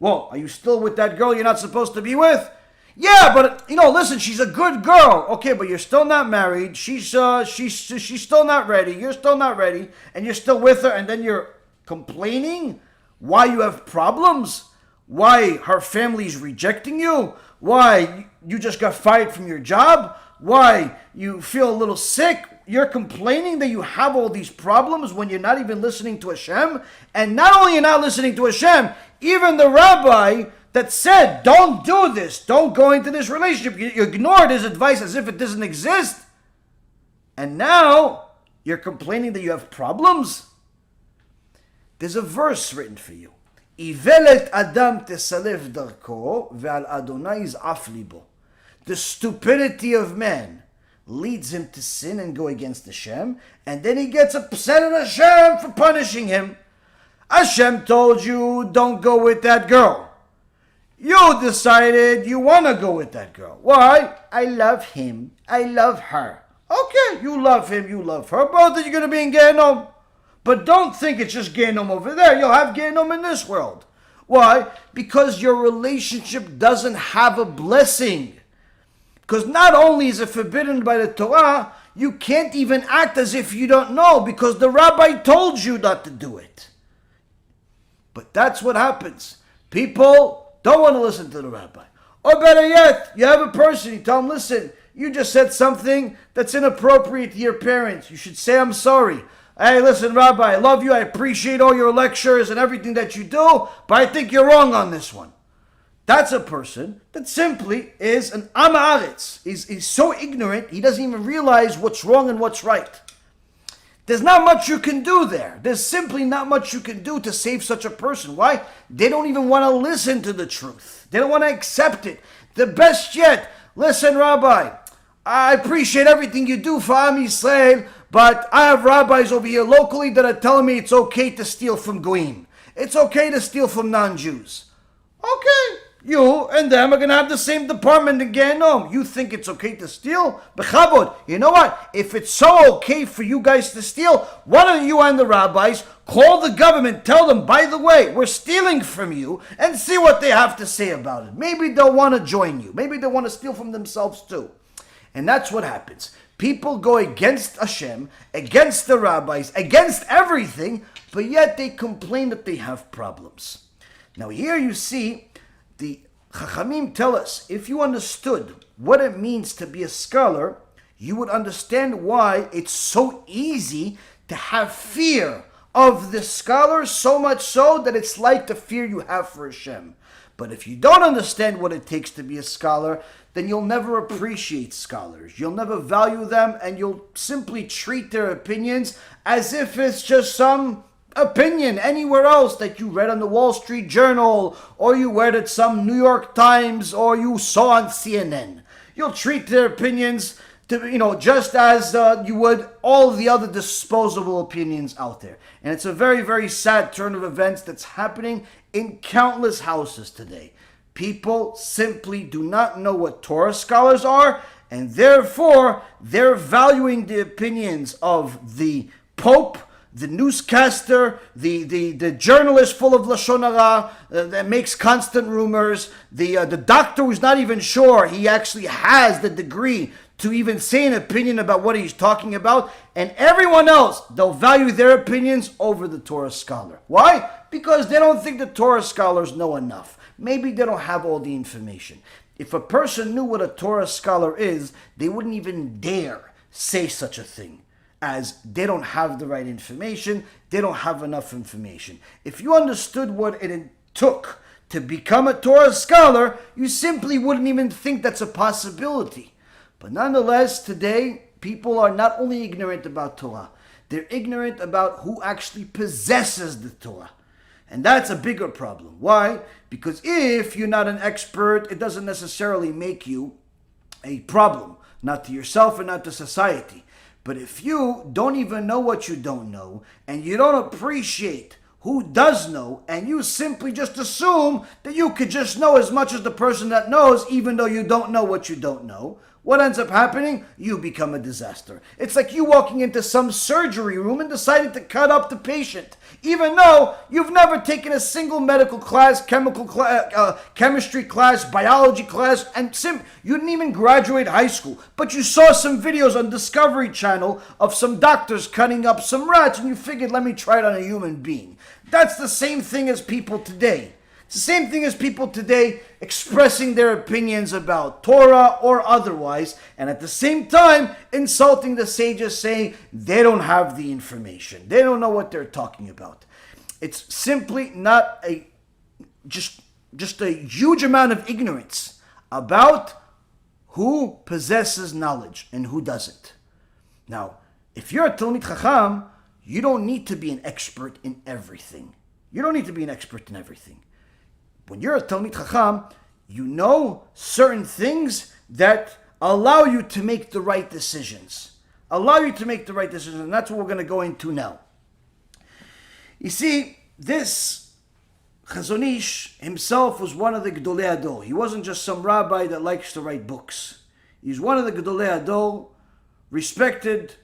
Well, are you still with that girl you're not supposed to be with? Yeah, but, listen, she's a good girl. Okay, but you're still not married. She's still not ready. You're still not ready. And you're still with her. And then you're complaining why you have problems? Why her family's rejecting you? Why you just got fired from your job? Why you feel a little sick? You're complaining that you have all these problems when you're not even listening to Hashem. And not only you're not listening to Hashem, even the rabbi that said, don't do this, don't go into this relationship, you ignored his advice as if it doesn't exist. And now you're complaining that you have problems? There's a verse written for you. Ivelet Adam tesalef darko ve'al Adonai yiz'af libo. The stupidity of man leads him to sin and go against Hashem, and then he gets upset at Hashem for punishing him. Hashem told you, don't go with that girl. You decided you want to go with that girl. Why? I love him. I love her. Okay, you love him, you love her. Both of you going to be in Gehenom. But don't think it's just Gehinnom over there. You'll have Gehinnom in this world. Why? Because your relationship doesn't have a blessing. Because not only is it forbidden by the Torah, you can't even act as if you don't know because the rabbi told you not to do it. But that's what happens. People don't want to listen to the rabbi. Or better yet, you have a person, you tell him, listen, you just said something that's inappropriate to your parents. You should say, I'm sorry. Hey, listen, Rabbi, I love you. I appreciate all your lectures and everything that you do, but I think you're wrong on this one. That's a person that simply is an Am Haaretz. He's so ignorant, he doesn't even realize what's wrong and what's right. There's not much you can do there. There's simply not much you can do to save such a person. Why? They don't even want to listen to the truth. They don't want to accept it. The best yet, listen, Rabbi, I appreciate everything you do for Am Yisrael, but I have rabbis over here locally that are telling me it's okay to steal from Goyim. It's okay to steal from non-Jews. Okay, you and them are going to have the same department in Gehinnom. You think it's okay to steal? Bechavod. You know what? If it's so okay for you guys to steal, why don't you and the rabbis call the government, tell them, by the way, we're stealing from you, and see what they have to say about it. Maybe they'll want to join you. Maybe they'll want to steal from themselves too. And that's what happens. People go against HaShem, against the rabbis, against everything, but yet they complain that they have problems. Now here you see, the Chachamim tell us, if you understood what it means to be a scholar, you would understand why it's so easy to have fear of the scholar, so much so that it's like the fear you have for Hashem. But if you don't understand what it takes to be a scholar, then you'll never appreciate scholars. You'll never value them, and you'll simply treat their opinions as if it's just some opinion anywhere else that you read on the Wall Street Journal, or you read at some New York Times, or you saw on CNN. You'll treat their opinions to, just as you would all the other disposable opinions out there. And it's a very, very sad turn of events that's happening in countless houses today. People simply do not know what Torah scholars are, and therefore they're valuing the opinions of the Pope, the newscaster, the journalist full of Lashon Hara that makes constant rumors, the doctor who's not even sure he actually has the degree to even say an opinion about what he's talking about, and everyone else, they'll value their opinions over the Torah scholar. Why? Because they don't think the Torah scholars know enough. Maybe they don't have all the information. If a person knew what a Torah scholar is, they wouldn't even dare say such a thing, as they don't have the right information, they don't have enough information. If you understood what it took to become a Torah scholar, you simply wouldn't even think that's a possibility. But nonetheless, today, people are not only ignorant about Torah, they're ignorant about who actually possesses the Torah. And that's a bigger problem. Why? Because if you're not an expert, it doesn't necessarily make you a problem, not to yourself and not to society. But if you don't even know what you don't know, and you don't appreciate who does know, and you simply just assume that you could just know as much as the person that knows, even though you don't know what you don't know, what ends up happening? You become a disaster. It's like you walking into some surgery room and deciding to cut up the patient, even though you've never taken a single medical class, chemistry class, biology class, and you didn't even graduate high school, but you saw some videos on Discovery Channel of some doctors cutting up some rats, and you figured, let me try it on a human being. That's the same thing as people today. It's the same thing as people today expressing their opinions about Torah or otherwise, and at the same time insulting the sages, saying they don't have the information. They don't know what they're talking about. It's simply not just a huge amount of ignorance about who possesses knowledge and who doesn't. Now, if you're a Talmid Chacham, you don't need to be an expert in everything. You don't need to be an expert in everything. When you're a Talmid Chacham, you know certain things that allow you to make the right decisions. And that's what we're going to go into now. You see, this Chazon Ish himself was one of the Gedolei Hador. He wasn't just some rabbi that likes to write books. He's one of the Gedolei Hador, respected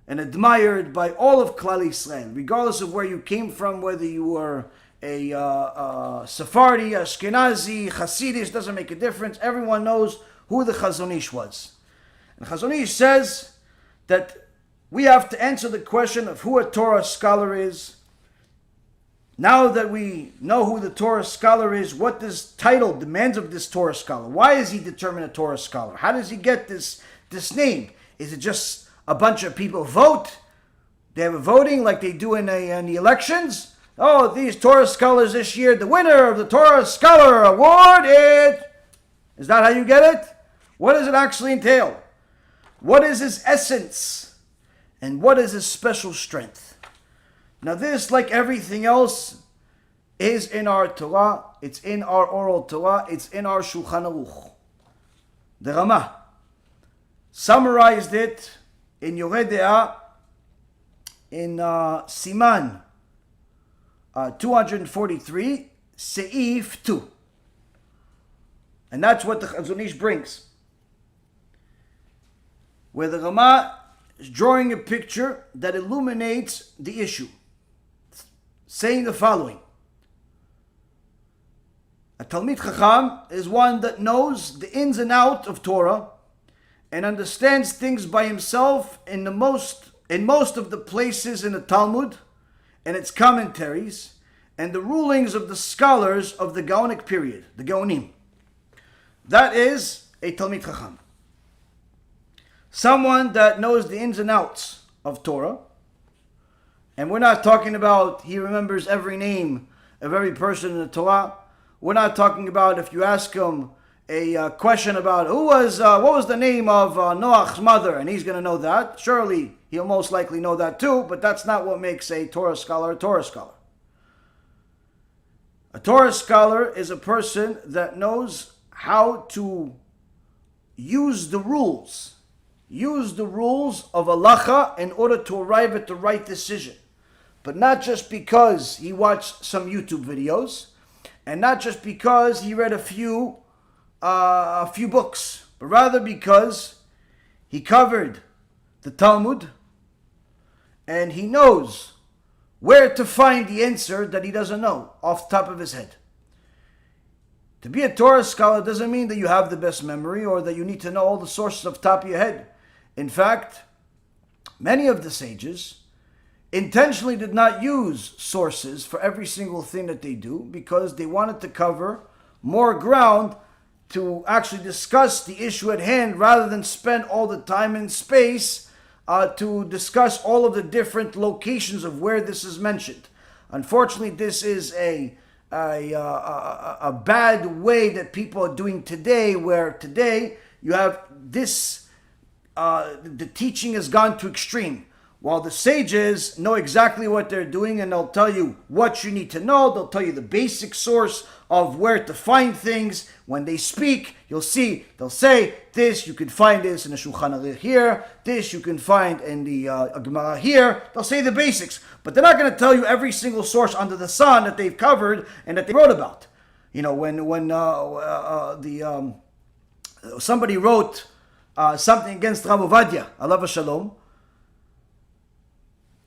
and admired by all of Klal Yisrael, regardless of where you came from, whether you were a Sephardi, Ashkenazi, Hasidish, doesn't make a difference. Everyone knows who the Chazon Ish was. And Chazon Ish says that we have to answer the question of who a Torah scholar is. Now that we know who the Torah scholar is, what this title demands of this Torah scholar. Why is he determined a Torah scholar? How does he get this name? Is it just a bunch of people vote? They have a voting like they do in the elections? Oh, these Torah scholars this year, the winner of the Torah Scholar Award is that how you get it? What does it actually entail? What is his essence? And what is his special strength? Now this, like everything else, is in our Torah, it's in our oral Torah, it's in our Shulchan Aruch. The Ramah summarized it in Yoreh De'ah in Siman 243, Seif 2. And that's what the Chazon Ish brings. Where the Ramah is drawing a picture that illuminates the issue, saying the following. A Talmid Chacham is one that knows the ins and outs of Torah and understands things by himself in most of the places in the Talmud and its commentaries and the rulings of the scholars of the Gaonic period, the Gaonim. That is a Talmid Chacham. Someone that knows the ins and outs of Torah. And we're not talking about he remembers every name of every person in the Torah. We're not talking about if you ask him a question about what was the name of Noach's mother, and he's going to know that. Surely he'll most likely know that too, but that's not what makes a Torah scholar a Torah scholar. A Torah scholar is a person that knows how to use the rules of halacha in order to arrive at the right decision. But not just because he watched some YouTube videos, and not just because he read a few books, but rather because he covered the Talmud, and he knows where to find the answer that he doesn't know off the top of his head. To be a Torah scholar doesn't mean that you have the best memory or that you need to know all the sources off the top of your head. In fact, many of the sages intentionally did not use sources for every single thing that they do because they wanted to cover more ground to actually discuss the issue at hand rather than spend all the time and space to discuss all of the different locations of where this is mentioned. Unfortunately, this is a bad way that people are doing today, where today you have this, the teaching has gone to extreme. While the sages know exactly what they're doing and they'll tell you what you need to know, they'll tell you the basic source of where to find things. When they speak, you'll see, they'll say, this, you can find this in the Shulchan Aruch here, this you can find in the Gemara here. They'll say the basics, but they're not going to tell you every single source under the sun that they've covered and that they wrote about. You know, when somebody wrote something against Rav Ovadia, alav shalom,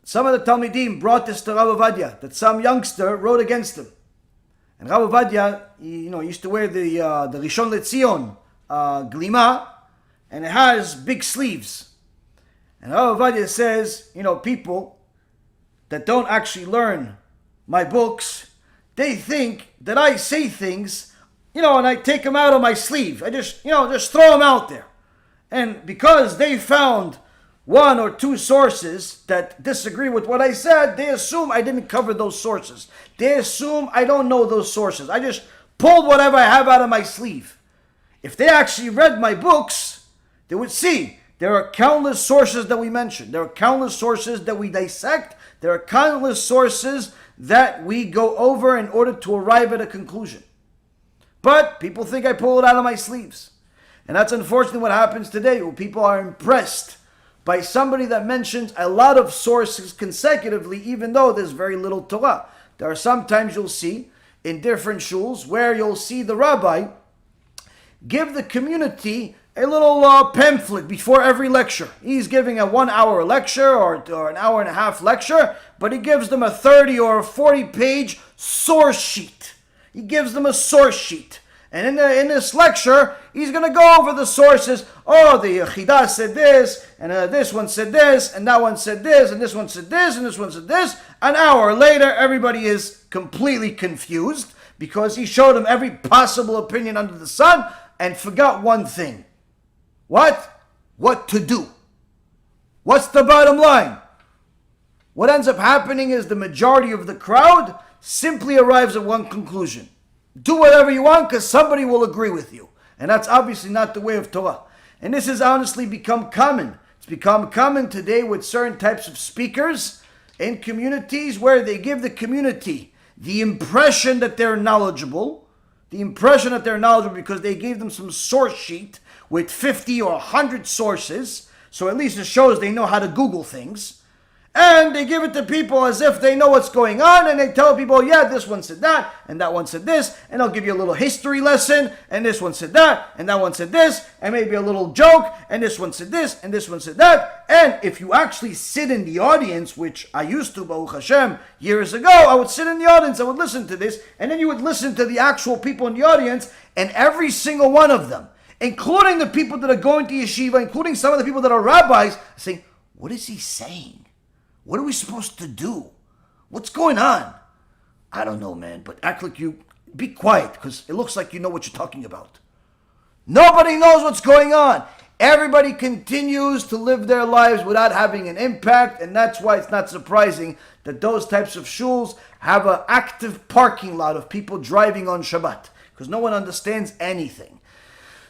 some of the Talmidim brought this to Rav Ovadia, that some youngster wrote against him. And Rav Ovadia, he used to wear the Rishon LeZion glima, and it has big sleeves. And Rav Ovadia says, people that don't actually learn my books, they think that I say things, and I take them out of my sleeve. I just throw them out there. And because they found one or two sources that disagree with what I said, they assume I didn't cover those sources. They assume I don't know those sources. I just pulled whatever I have out of my sleeve. If they actually read my books, they would see there are countless sources that we mention. There are countless sources that we dissect. There are countless sources that we go over in order to arrive at a conclusion. But people think I pull it out of my sleeves. And that's unfortunately what happens today, where people are impressed by somebody that mentions a lot of sources consecutively, even though there's very little Torah. There are sometimes you'll see in different shuls where you'll see the rabbi give the community a little pamphlet before every lecture. He's giving a 1 hour lecture or an hour and a half lecture, but he gives them a 30 or a 40 page source sheet. He gives them a source sheet. And in this lecture, he's going to go over the sources. Oh, the Yechidah said this, and this one said this, and that one said this, and this one said this, and this one said this. An hour later, everybody is completely confused because he showed them every possible opinion under the sun and forgot one thing. What? What to do. What's the bottom line? What ends up happening is the majority of the crowd simply arrives at one conclusion. Do whatever you want because somebody will agree with you. And that's obviously not the way of Torah. And this has honestly become common. It's become common today with certain types of speakers in communities where they give the community the impression that they're knowledgeable. The impression that they're knowledgeable because they gave them some source sheet with 50 or 100 sources. So at least it shows they know how to Google things. And they give it to people as if they know what's going on, and they tell people, yeah, this one said that, and that one said this, and they'll give you a little history lesson, and this one said that, and that one said this, and maybe a little joke, and this one said this, and this one said that. And if you actually sit in the audience, which I used to, Baruch Hashem, years ago, I would sit in the audience, I would listen to this, and then you would listen to the actual people in the audience, and every single one of them, including the people that are going to yeshiva, including some of the people that are rabbis, saying, what is he saying? What are we supposed to do? What's going on? I don't know, man, but act like you... Be quiet, because it looks like you know what you're talking about. Nobody knows what's going on. Everybody continues to live their lives without having an impact, and that's why it's not surprising that those types of shuls have an active parking lot of people driving on Shabbat, because no one understands anything.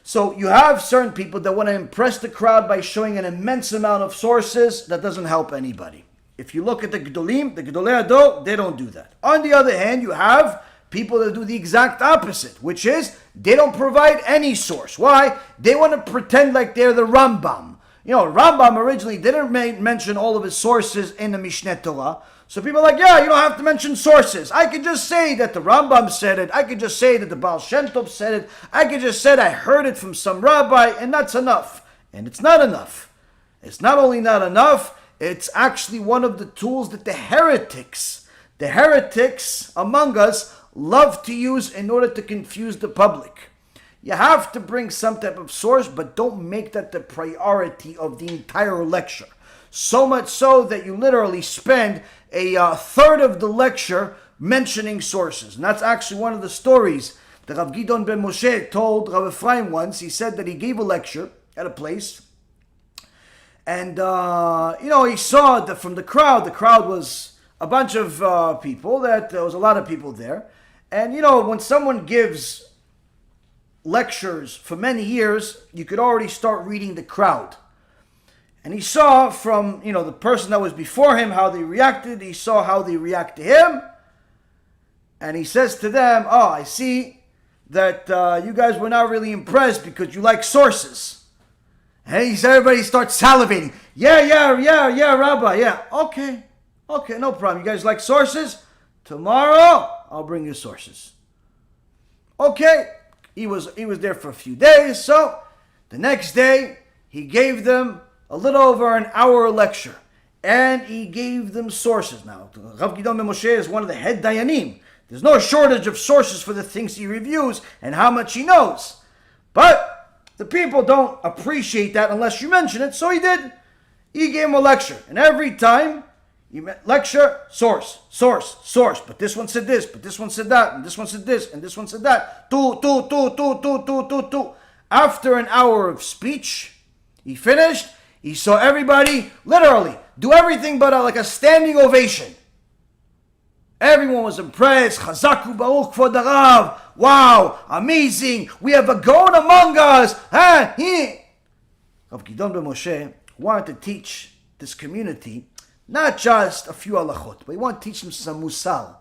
So you have certain people that want to impress the crowd by showing an immense amount of sources. That doesn't help anybody. If you look at the Gedolim, the Gedolei Ador, they don't do that. On the other hand, you have people that do the exact opposite, which is they don't provide any source. Why? They want to pretend like they're the Rambam. You know, Rambam originally didn't mention all of his sources in the Mishneh Torah. So people are like, yeah, you don't have to mention sources. I could just say that the Rambam said it. I could just say that the Baal Shem Tov said it. I could just say I heard it from some rabbi, and that's enough. And it's not enough. It's not only not enough, it's actually one of the tools that the heretics among us love to use in order to confuse the public. You have to bring some type of source, but don't make that the priority of the entire lecture. So much so that you literally spend a third of the lecture mentioning sources. And that's actually one of the stories that Rav Gidon ben Moshe told Rav Ephraim once. He said that he gave a lecture at a place. And, he saw that from the crowd was a bunch of people, that there was a lot of people there. And, when someone gives lectures for many years, you could already start reading the crowd. And he saw from, the person that was before him, how they reacted. He saw how they react to him. And he says to them, oh, I see that you guys were not really impressed because you like sources. And everybody starts salivating. Yeah, Rabbi, yeah. Okay, no problem. You guys like sources? Tomorrow, I'll bring you sources. Okay. He was there for a few days, so the next day, he gave them a little over an hour lecture. And he gave them sources. Now, Rav Gidon ben Moshe is one of the head dayanim. There's no shortage of sources for the things he reviews and how much he knows. But the people don't appreciate that unless you mention it, so he did. He gave him a lecture, and every time he lecture, source. But this one said this, but this one said that, and this one said this, and this one said that. Two. After an hour of speech, he finished. He saw everybody literally do everything but like a standing ovation. Everyone was impressed. Chazaku Baruch Kvod Harav. Wow, amazing. We have a Gaon among us. Rav Gidon ben Moshe wanted to teach this community not just a few halachot, but he wanted to teach them some musar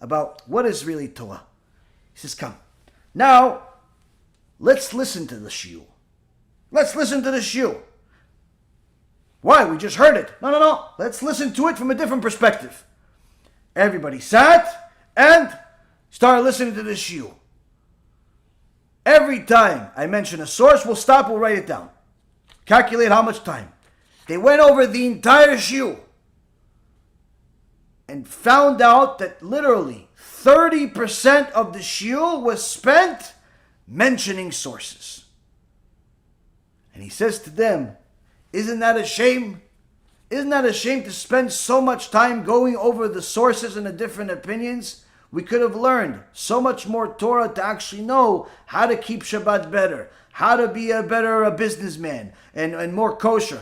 about what is really Torah. He says, come. Now, let's listen to the shiur. Why? We just heard it. No. Let's listen to it from a different perspective. Everybody sat and started listening to the shiur. Every time I mention a source, we'll stop, we'll write it down. Calculate how much time. They went over the entire shiur and found out that literally 30% of the shiur was spent mentioning sources. And he says to them, isn't that a shame? Isn't that a shame to spend so much time going over the sources and the different opinions? We could have learned so much more Torah to actually know how to keep Shabbat better, how to be a better businessman and more kosher.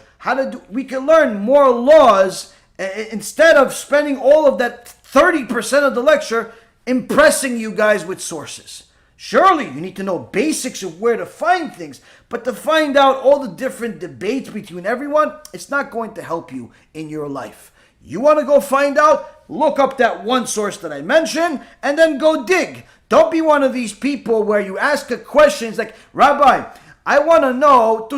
We can learn more laws instead of spending all of that 30% of the lecture impressing you guys with sources. Surely you need to know basics of where to find things, but to find out all the different debates between everyone, it's not going to help you in your life. You want to go find out? Look up that one source that I mentioned and then go dig. Don't be one of these people where you ask a question, it's like, Rabbi, I want to know,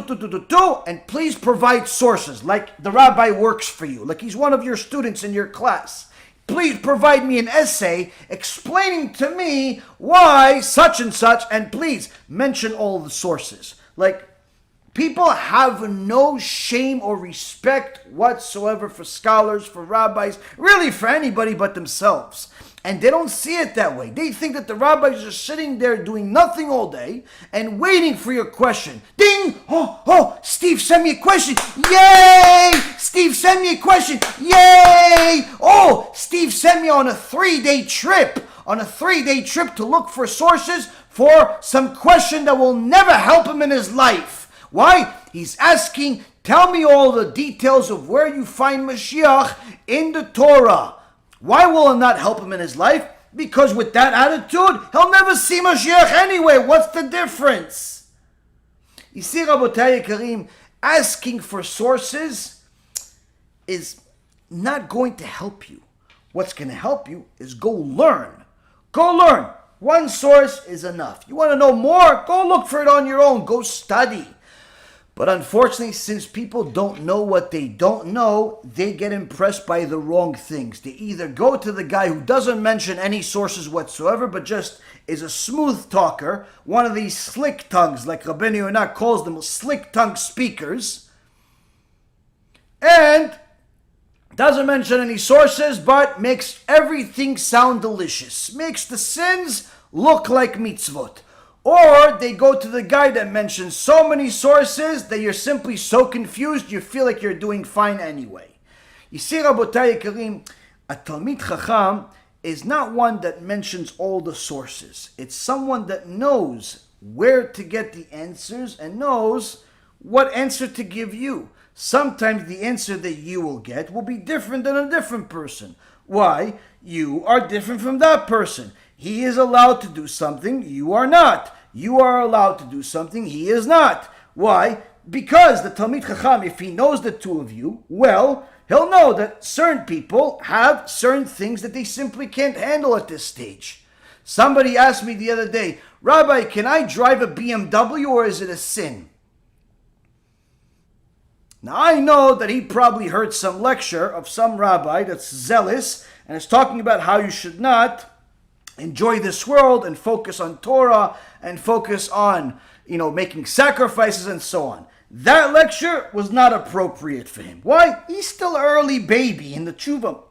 and please provide sources, like the rabbi works for you, like he's one of your students in your class. Please provide me an essay explaining to me why such and such, and please mention all the sources. Like, people have no shame or respect whatsoever for scholars, for rabbis, really for anybody but themselves. And they don't see it that way. They think that the rabbis are sitting there doing nothing all day and waiting for your question. Ding! Oh, Steve sent me a question. Yay! Steve sent me a question. Yay! Oh, Steve sent me on a 3-day trip. On a 3-day trip to look for sources for some question that will never help him in his life. Why? He's asking, tell me all the details of where you find Mashiach in the Torah. Why will it not help him in his life? Because with that attitude, he'll never see Mashiach anyway. What's the difference? You see, Rabotai Karim, asking for sources is not going to help you. What's going to help you is go learn. Go learn. One source is enough. You want to know more? Go look for it on your own. Go study. But unfortunately, since people don't know what they don't know, they get impressed by the wrong things. They either go to the guy who doesn't mention any sources whatsoever, but just is a smooth talker, one of these slick tongues, like Rabbi Yaron calls them, slick tongue speakers, and doesn't mention any sources, but makes everything sound delicious, makes the sins look like mitzvot. Or they go to the guy that mentions so many sources that you're simply so confused you feel like you're doing fine anyway. You see, Rabotai Karim, a Talmid Chacham is not one that mentions all the sources. It's someone that knows where to get the answers and knows what answer to give you. Sometimes the answer that you will get will be different than a different person. Why? You are different from that person. He is allowed to do something, you are not. You are allowed to do something, he is not. Why? Because the Talmid Chacham, if he knows the two of you, well, he'll know that certain people have certain things that they simply can't handle at this stage. Somebody asked me the other day, Rabbi, can I drive a BMW or is it a sin? Now I know that he probably heard some lecture of some rabbi that's zealous and is talking about how you should not enjoy this world and focus on Torah and focus on, making sacrifices and so on. That lecture was not appropriate for him. Why? He's still an early baby in the tshuva.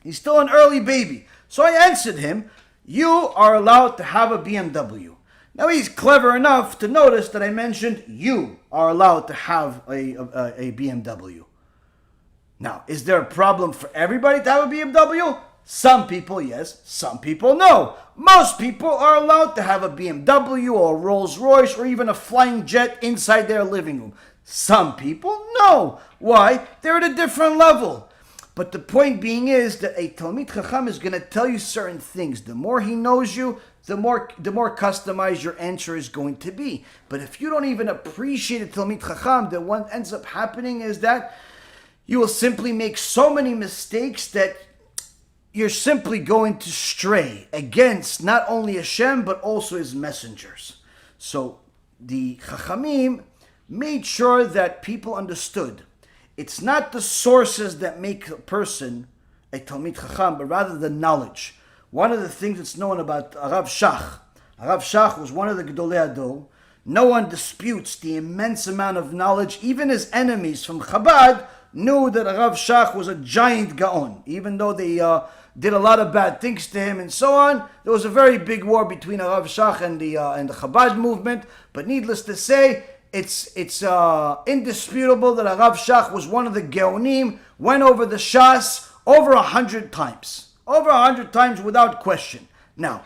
He's still an early baby. So I answered him, you are allowed to have a BMW. Now he's clever enough to notice that I mentioned you are allowed to have a BMW. Now, is there a problem for everybody to have a BMW? Some people, yes. Some people, no. Most people are allowed to have a BMW or a Rolls Royce or even a flying jet inside their living room. Some people, no. Why? They're at a different level. But the point being is that a Talmid Chacham is going to tell you certain things. The more he knows you, the more customized your answer is going to be. But if you don't even appreciate a Talmid Chacham, then what ends up happening is that you will simply make so many mistakes that you're simply going to stray against not only HaShem, but also his messengers. So the Chachamim made sure that people understood. It's not the sources that make a person a Talmid Chacham, but rather the knowledge. One of the things that's known about Rav Shach, Rav Shach was one of the Gedolei Hador. No one disputes the immense amount of knowledge. Even his enemies from Chabad knew that Rav Shach was a giant Gaon. Even though they did a lot of bad things to him and so on, there was a very big war between Rav Shach and the Chabad movement. But needless to say, it's indisputable that Rav Shach was one of the Geonim, went over the Shas over 100 times. Over 100 times without question. Now,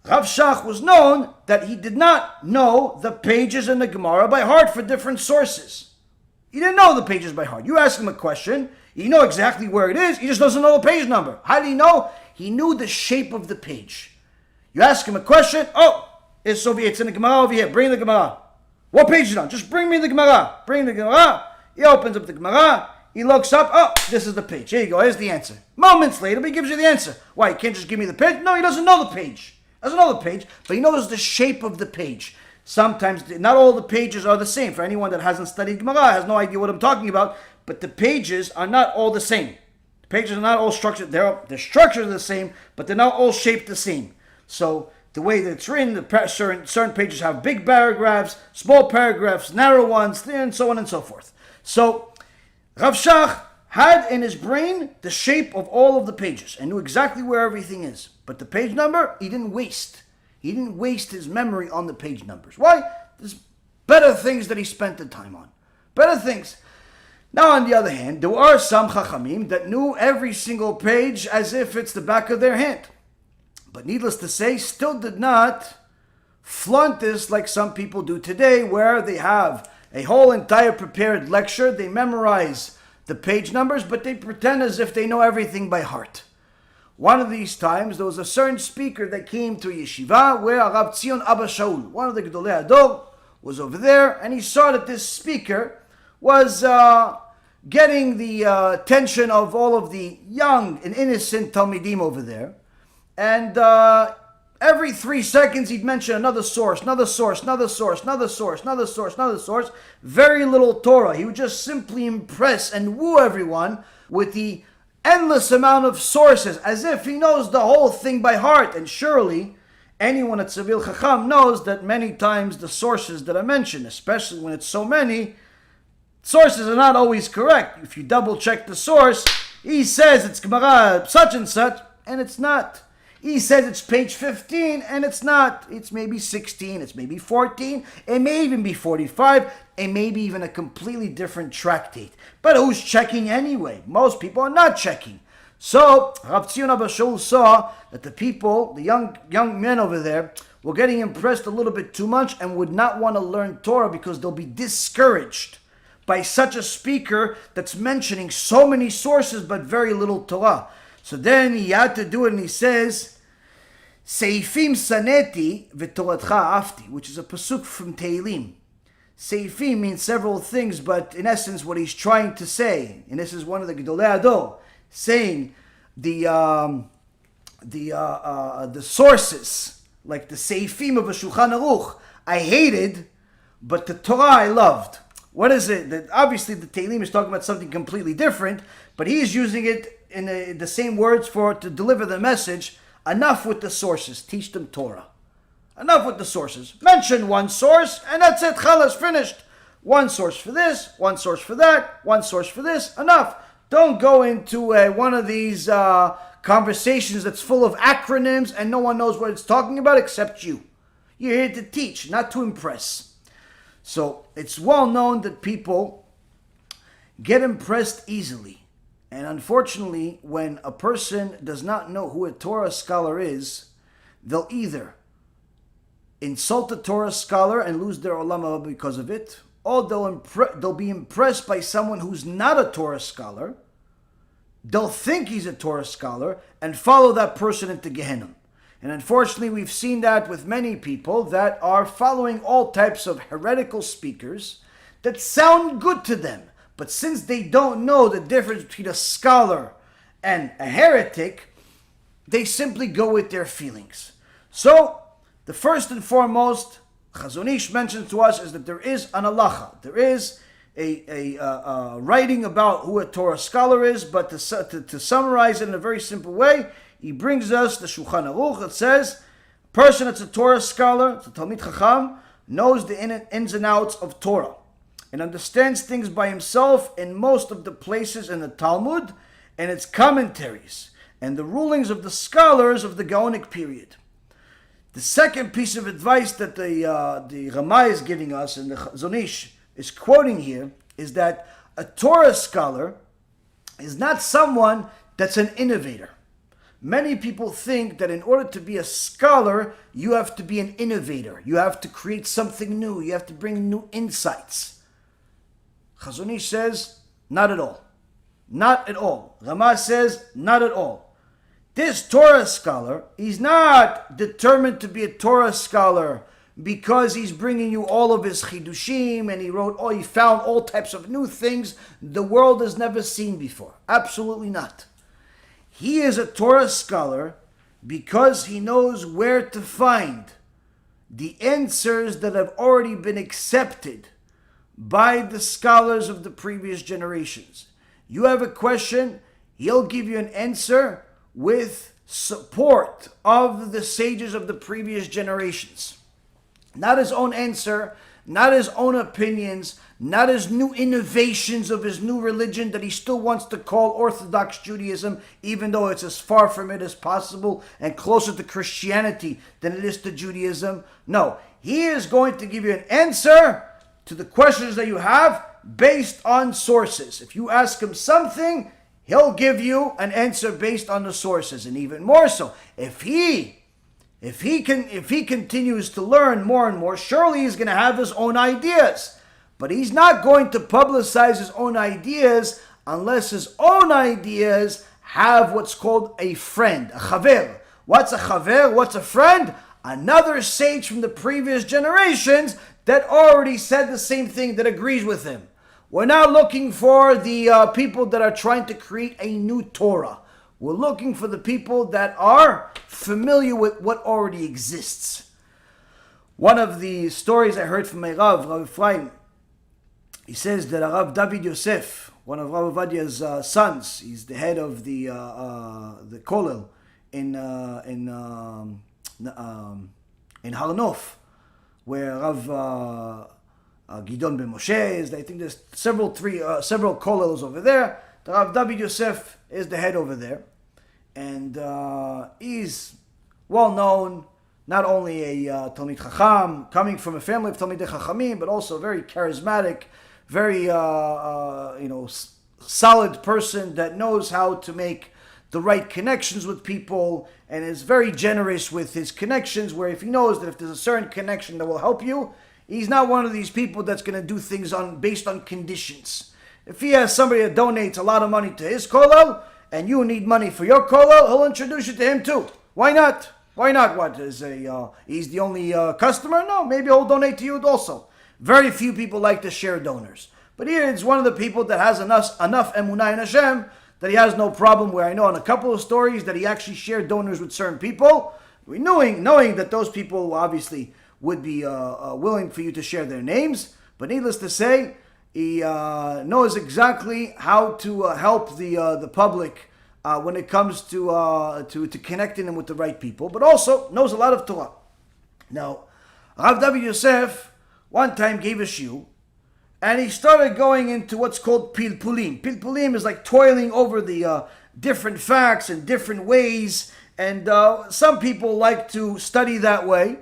Rav Shach was known that he did not know the pages in the Gemara by heart for different sources. He didn't know the pages by heart. You ask him a question, you know exactly where it is, he just doesn't know the page number. How did he know? He knew the shape of the page. You ask him a question, it's in the Gemara over here, bring the Gemara. What page is it on? Just bring me the Gemara. Bring the Gemara. He opens up the Gemara, he looks up, this is the page. Here you go, here's the answer. Moments later, he gives you the answer. Why, he can't just give me the page? No, he doesn't know the page. Doesn't know the page, but he knows the shape of the page. Sometimes, not all the pages are the same. For anyone that hasn't studied Gemara, has no idea what I'm talking about, but the pages are not all the same. The pages are not all structured. Their structures are the same, but they're not all shaped the same. So, the way that it's written, certain pages have big paragraphs, small paragraphs, narrow ones, and so on and so forth. So, Rav Shach had in his brain the shape of all of the pages and knew exactly where everything is. But the page number, he didn't waste. He didn't waste his memory on the page numbers. Why? There's better things that he spent the time on. Better things. Now, on the other hand, there are some Chachamim that knew every single page as if it's the back of their hand. But needless to say, still did not flaunt this like some people do today, where they have a whole entire prepared lecture, they memorize the page numbers, but they pretend as if they know everything by heart. One of these times, there was a certain speaker that came to YESHIVA where Rav Tzion Abba Shaul, one of the Gedolei Hador, was over there, and he saw that this speaker was getting the attention of all of the young and innocent Talmidim over there. And every 3 seconds he'd mention another source, another source, another source, another source, another source, another source. Very little Torah. He would just simply impress and woo everyone with the endless amount of sources, as if he knows the whole thing by heart. And surely, anyone at Seville Chacham knows that many times the sources that I mentioned, especially when it's so many, sources are not always correct. If you double check the source, he says it's Gemara such and such, and it's not. He says it's page 15, and it's not. It's maybe 16, it's maybe 14, it may even be 45, and maybe even a completely different tractate. But who's checking anyway? Most people are not checking. So, Rav Tzion Abba Shaul saw that the people, the young men over there, were getting impressed a little bit too much and would not want to learn Torah because they'll be discouraged by such a speaker that's mentioning so many sources but very little Torah. So then he had to do it, and he says, Seifim saneti v'toratcha afti, which is a pasuk from Tehillim. Seifim means several things, but in essence what he's trying to say, and this is one of the Gedolei Hador, saying the sources, like the Seifim of a Shulchan Aruch, I hated, but the Torah I loved. What is it? That obviously the Tehillim is talking about something completely different, but he's using it in the same words to deliver the message. Enough with the sources, teach them Torah. Enough with the sources. Mention one source, and that's it. Chalas, finished. One source for this, one source for that, one source for this. Enough. Don't go into one of these conversations that's full of acronyms and no one knows what it's talking about except you. You're here to teach, not to impress. So it's well known that people get impressed easily. And unfortunately, when a person does not know who a Torah scholar is, they'll either insult a Torah scholar and lose their olam haba because of it, or they'll be impressed by someone who's not a Torah scholar. They'll think he's a Torah scholar and follow that person into Gehenna. And unfortunately, we've seen that with many people that are following all types of heretical speakers that sound good to them. But since they don't know the difference between a scholar and a heretic, they simply go with their feelings. So, the first and foremost, Chazon Ish mentions to us is that there is an halacha. There is a writing about who a Torah scholar is, but to summarize it in a very simple way, he brings us the Shulchan Aruch. It says, a person that's a Torah scholar, it's a Talmid Chacham, knows the ins and outs of Torah and understands things by himself in most of the places in the Talmud and its commentaries and the rulings of the scholars of the Gaonic period. The second piece of advice that the Rabbi is giving us and the Zonish is quoting here is that a Torah scholar is not someone that's an innovator. Many people think that in order to be a scholar, you have to be an innovator. You have to create something new. You have to bring new insights. Chazonish says, not at all. Not at all. Rama says, not at all. This Torah scholar, he's not determined to be a Torah scholar because he's bringing you all of his chidushim and he found all types of new things the world has never seen before. Absolutely not. He is a Torah scholar because he knows where to find the answers that have already been accepted by the scholars of the previous generations. You have a question, he'll give you an answer with support of the sages of the previous generations. Not his own answer, not his own opinions, not his new innovations of his new religion that he still wants to call Orthodox Judaism, even though it's as far from it as possible and closer to Christianity than it is to Judaism. No, he is going to give you an answer to the questions that you have based on sources. If you ask him something, he'll give you an answer based on the sources. And even more so, if he continues to learn more and more, surely he's going to have his own ideas. But he's not going to publicize his own ideas unless his own ideas have what's called a friend, a chaver. What's a chaver? What's a friend? Another sage from the previous generations that already said the same thing, that agrees with him. We're not looking for the people that are trying to create a new Torah. We're looking for the people that are familiar with what already exists. One of the stories I heard from my Rav Ephraim, he says that Rav David Yosef, one of Rav Ovadiah's sons, he's the head of the Kollel in Harnof, where Rav Gidon ben Moshe is. I think there's several Kollels over there. The Rav David Yosef is the head over there, and he's well known. Not only a Talmid Chacham, coming from a family of Talmidei Chachamim, but also very charismatic, very solid person that knows how to make the right connections with people and is very generous with his connections, where if he knows that if there's a certain connection that will help you, he's not one of these people that's going to do things based on conditions. If he has somebody that donates a lot of money to his kollel and you need money for your kollel, he'll introduce you to him too. Why not? Why not? What is he's the only customer? No, maybe he'll donate to you also. Very few people like to share donors. But here it's one of the people that has enough emunah in HaShem that he has no problem, where I know in a couple of stories that he actually shared donors with certain people, knowing that those people obviously would be willing for you to share their names. But needless to say, he knows exactly how to help the public when it comes to connecting them with the right people, but also knows a lot of Torah. Now, Rav David Yosef one time gave a shiur, and he started going into what's called pilpulim. Pilpulim is like toiling over the different facts and different ways, and some people like to study that way,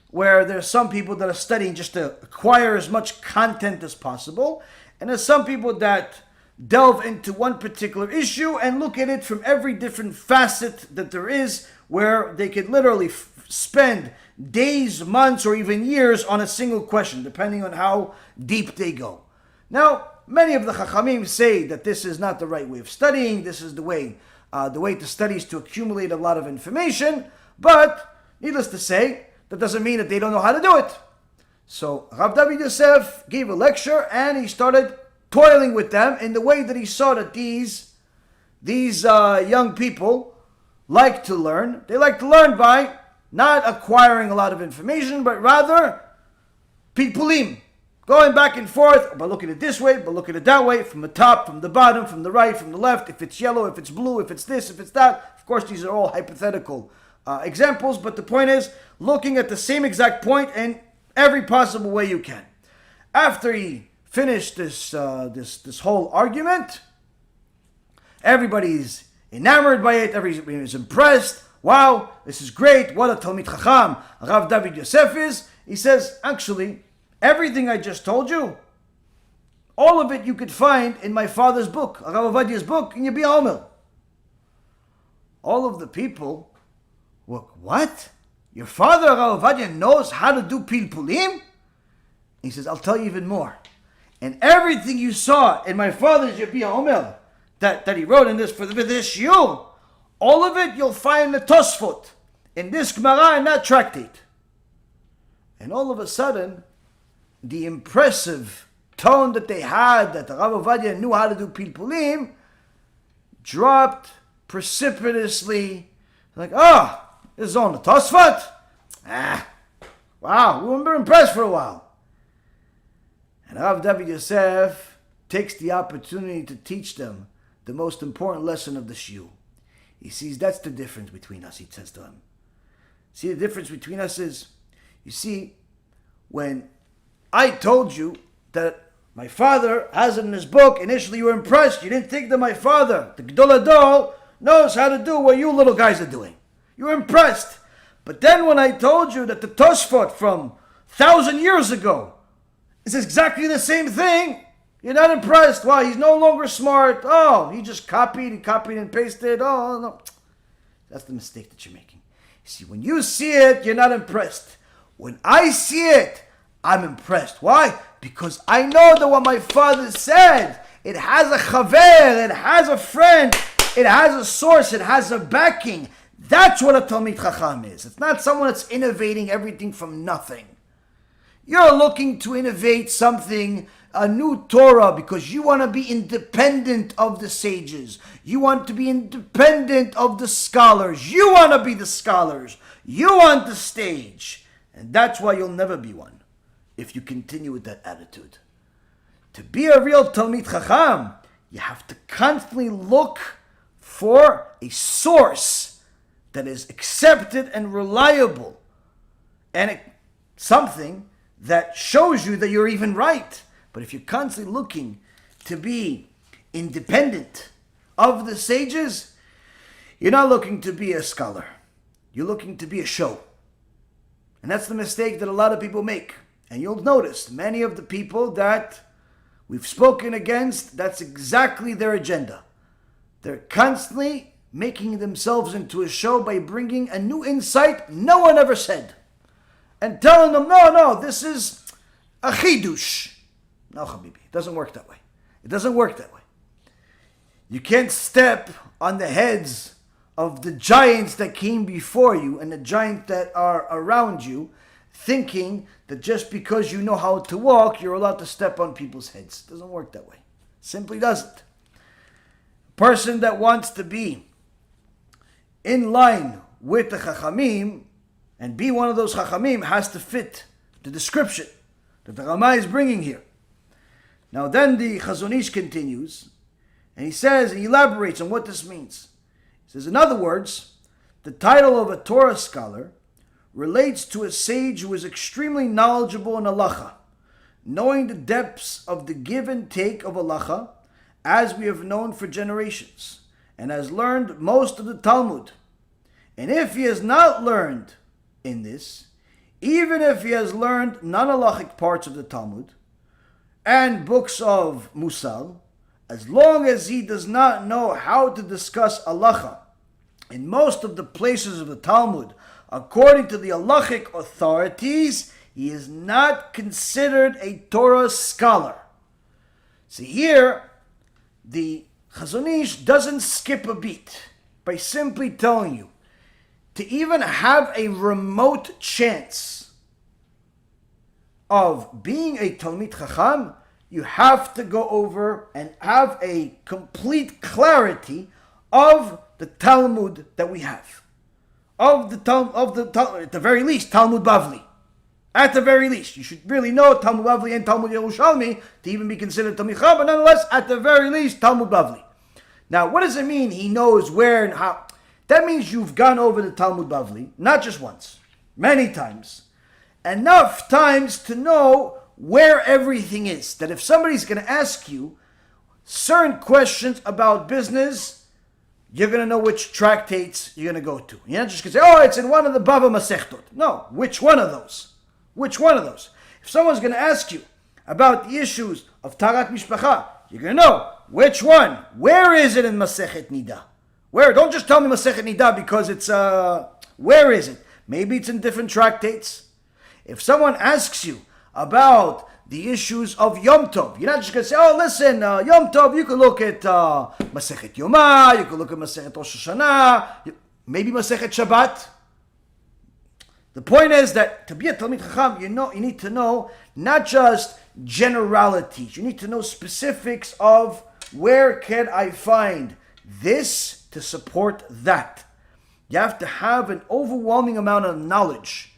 where there's some people that are studying just to acquire as much content as possible, and there's some people that delve into one particular issue and look at it from every different facet that there is, where they could literally spend days, months, or even years on a single question, depending on how deep they go. Now, many of the Chachamim say that this is not the right way of studying. This is the way to study is to accumulate a lot of information, but needless to say, that doesn't mean that they don't know how to do it. So Rav David Yosef gave a lecture and he started toiling with them in the way that he saw that these young people like to learn. They like to learn by not acquiring a lot of information, but rather pilpulim, going back and forth, but look at it this way, but look at it that way, from the top, from the bottom, from the right, from the left, if it's yellow, if it's blue, if it's this, if it's that. Of course, these are all hypothetical examples, but the point is looking at the same exact point in every possible way you can. After he finished this whole argument, everybody's enamored by it, everybody's impressed. Wow, this is great. What a Talmid Chacham Rav David Yosef is. He says, actually, everything I just told you, all of it you could find in my father's book, Rav Avadia's book, in Yabia Omer. All of the people, what? Your father, Rav Avadia, knows how to do pilpulim? He says, I'll tell you even more. And everything you saw in my father's Yabia Omer, that he wrote in this for this shiur, all of it you'll find in the Tosfot, in this Gemara and that tractate. And all of a sudden, the impressive tone that they had, that the Rav Avadia knew how to do pilpulim, dropped precipitously. Like, this is on the Tosfot? Wow, we were impressed for a while. And Rav David Yosef takes the opportunity to teach them the most important lesson of the shiur. He sees that's the difference between us, he says to him. See, the difference between us is, you see, when I told you that my father has it in his book, initially you were impressed. You didn't think that my father, the Gedol Hador, knows how to do what you little guys are doing. You were impressed. But then when I told you that the Tosfot from 1,000 years ago is exactly the same thing, you're not impressed. Why? He's no longer smart. He just copied and pasted. No. That's the mistake that you're making. You see, when you see it, you're not impressed. When I see it, I'm impressed. Why? Because I know that what my father said, it has a chaver, it has a friend, it has a source, it has a backing. That's what a Talmid Chacham is. It's not someone that's innovating everything from nothing. You're looking to innovate something, a new Torah, because you want to be independent of the sages. You want to be independent of the scholars. You want to be the scholars. You want the stage. And that's why you'll never be one, if you continue with that attitude. To be a real Talmid Chacham, you have to constantly look for a source that is accepted and reliable, and something that shows you that you're even right. But if you're constantly looking to be independent of the sages, you're not looking to be a scholar. You're looking to be a show. And that's the mistake that a lot of people make. And you'll notice many of the people that we've spoken against, that's exactly their agenda. They're constantly making themselves into a show by bringing a new insight no one ever said. And telling them, no, this is a chidush. No, Habibi, it doesn't work that way. It doesn't work that way. You can't step on the heads of the giants that came before you and the giants that are around you, thinking that just because you know how to walk, you're allowed to step on people's heads. It doesn't work that way. Simply doesn't. A person that wants to be in line with the Chachamim and be one of those Chachamim has to fit the description that the Rama is bringing here. Now then the Chazon Ish continues, and he says, and he elaborates on what this means. He says, in other words, the title of a Torah scholar relates to a sage who is extremely knowledgeable in halacha, knowing the depths of the give and take of halacha, as we have known for generations, and has learned most of the Talmud. And if he has not learned in this, even if he has learned non-halachic parts of the Talmud and books of musar, as long as he does not know how to discuss halacha in most of the places of the Talmud, according to the halachic authorities, he is not considered a Torah scholar. See here, the Chazon Ish doesn't skip a beat by simply telling you to even have a remote chance of being a Talmid Chacham, you have to go over and have a complete clarity of the Talmud that we have. At the very least, Talmud Bavli. At the very least, you should really know Talmud Bavli and Talmud Yerushalmi to even be considered Talmid Chacham, but nonetheless, at the very least, Talmud Bavli. Now, what does it mean he knows where and how? That means you've gone over the Talmud Bavli, not just once, many times. Enough times to know where everything is. That if somebody's going to ask you certain questions about business, you're going to know which tractates you're going to go to. You're not just going to say, oh, it's in one of the Bava Masechtot. No, which one of those? Which one of those? If someone's going to ask you about the issues of Tarat Mishpacha, you're going to know which one. Where is it in Masechet Nida? Where? Don't just tell me Masechet Nida because it's, where is it? Maybe it's in different tractates. If someone asks you about the issues of Yom Tov, you're not just going to say, oh, listen, Yom Tov, you can look at Masechet Yomah, you can look at Masechet Rosh Hashanah, maybe Masechet Shabbat. The point is that to be a Talmid Chacham, you need to know not just generalities. You need to know specifics of where can I find this to support that. You have to have an overwhelming amount of knowledge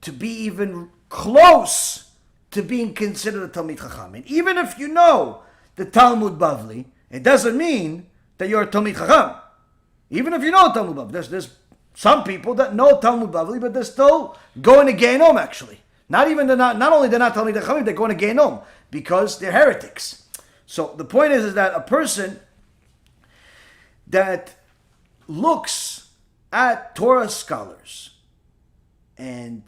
to be even close to being considered a Talmid Chacham. And even if you know the Talmud Bavli, it doesn't mean that you're a Talmid Chacham. Even if you know Talmud Bavli, there's some people that know Talmud Bavli, but they're still going to Gehinom actually. Not only they're not Talmid Chachamim, they're going to Gehinom because they're heretics. So the point is that a person that looks at Torah scholars and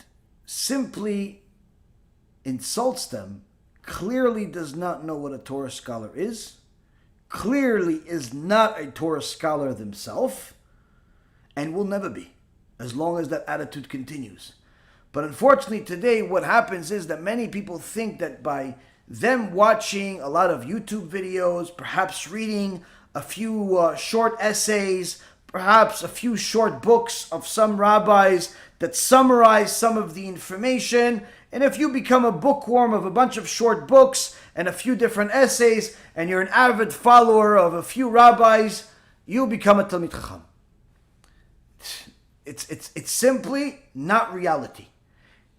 simply insults them clearly does not know what a Torah scholar is, clearly is not a Torah scholar themselves, and will never be, as long as that attitude continues. But unfortunately today what happens is that many people think that by them watching a lot of YouTube videos, perhaps reading a few short essays, perhaps a few short books of some rabbis that summarize some of the information, and if you become a bookworm of a bunch of short books and a few different essays, and you're an avid follower of a few rabbis, you become a Talmid Chacham. It's simply not reality.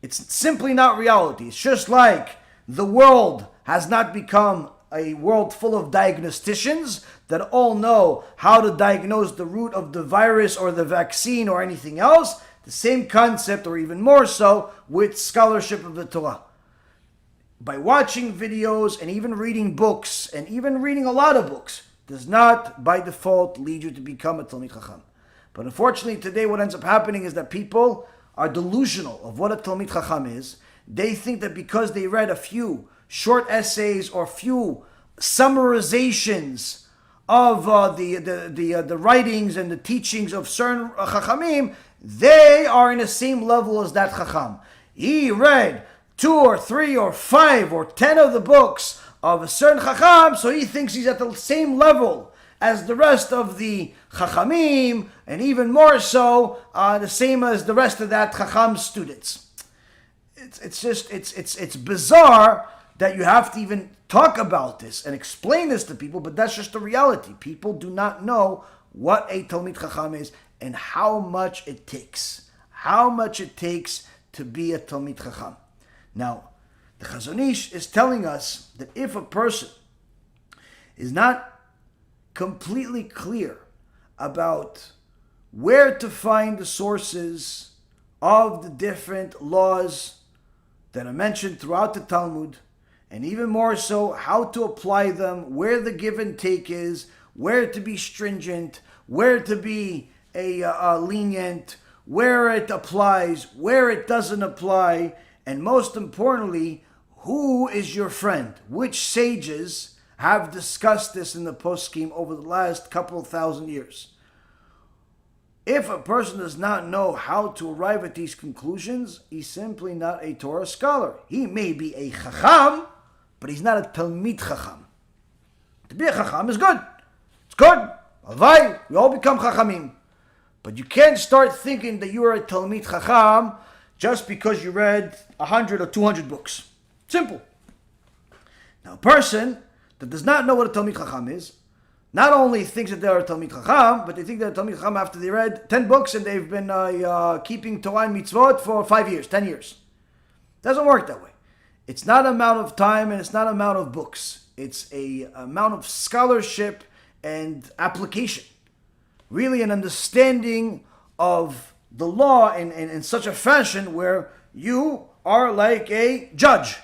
It's simply not reality. It's just like the world has not become a world full of diagnosticians that all know how to diagnose the root of the virus or the vaccine or anything else. The same concept, or even more so, with scholarship of the Torah. By watching videos and even reading books, and even reading a lot of books, does not by default lead you to become a Talmid Chacham. But unfortunately today what ends up happening is that people are delusional of what a Talmid Chacham is. They think that because they read a few short essays or few summarizations of the writings and the teachings of certain Chachamim, they are in the same level as that Chacham. He read 2 or 3 or 5 or 10 of the books of a certain Chacham, so he thinks he's at the same level as the rest of the Chachamim, and even more so, the same as the rest of that Chacham's students. It's bizarre that you have to even talk about this and explain this to people, but that's just the reality. People do not know what a Talmid Chacham is and how much it takes. How much it takes to be a Talmid Chacham. Now, the Chazon Ish is telling us that if a person is not completely clear about where to find the sources of the different laws that are mentioned throughout the Talmud, and even more so, how to apply them, where the give and take is, where to be stringent, where to be lenient, where it applies, where it doesn't apply, and most importantly, who is your friend? Which sages have discussed this in the poskim over the last couple of thousand years? If a person does not know how to arrive at these conclusions, he's simply not a Torah scholar. He may be a Chacham, but he's not a Talmid Chacham. To be a Chacham is good. It's good. Alvai, we all become Chachamim. But you can't start thinking that you are a Talmid Chacham just because you read 100 or 200 books. Simple. Now a person that does not know what a Talmid Chacham is, not only thinks that they are a Talmid Chacham, but they think they're a Talmid Chacham after they read 10 books and they've been keeping Torah and mitzvot for 5 years, 10 years. Doesn't work that way. It's not an amount of time and it's not an amount of books. It's a amount of scholarship and application. really an understanding of the law in such a fashion where you are like a judge.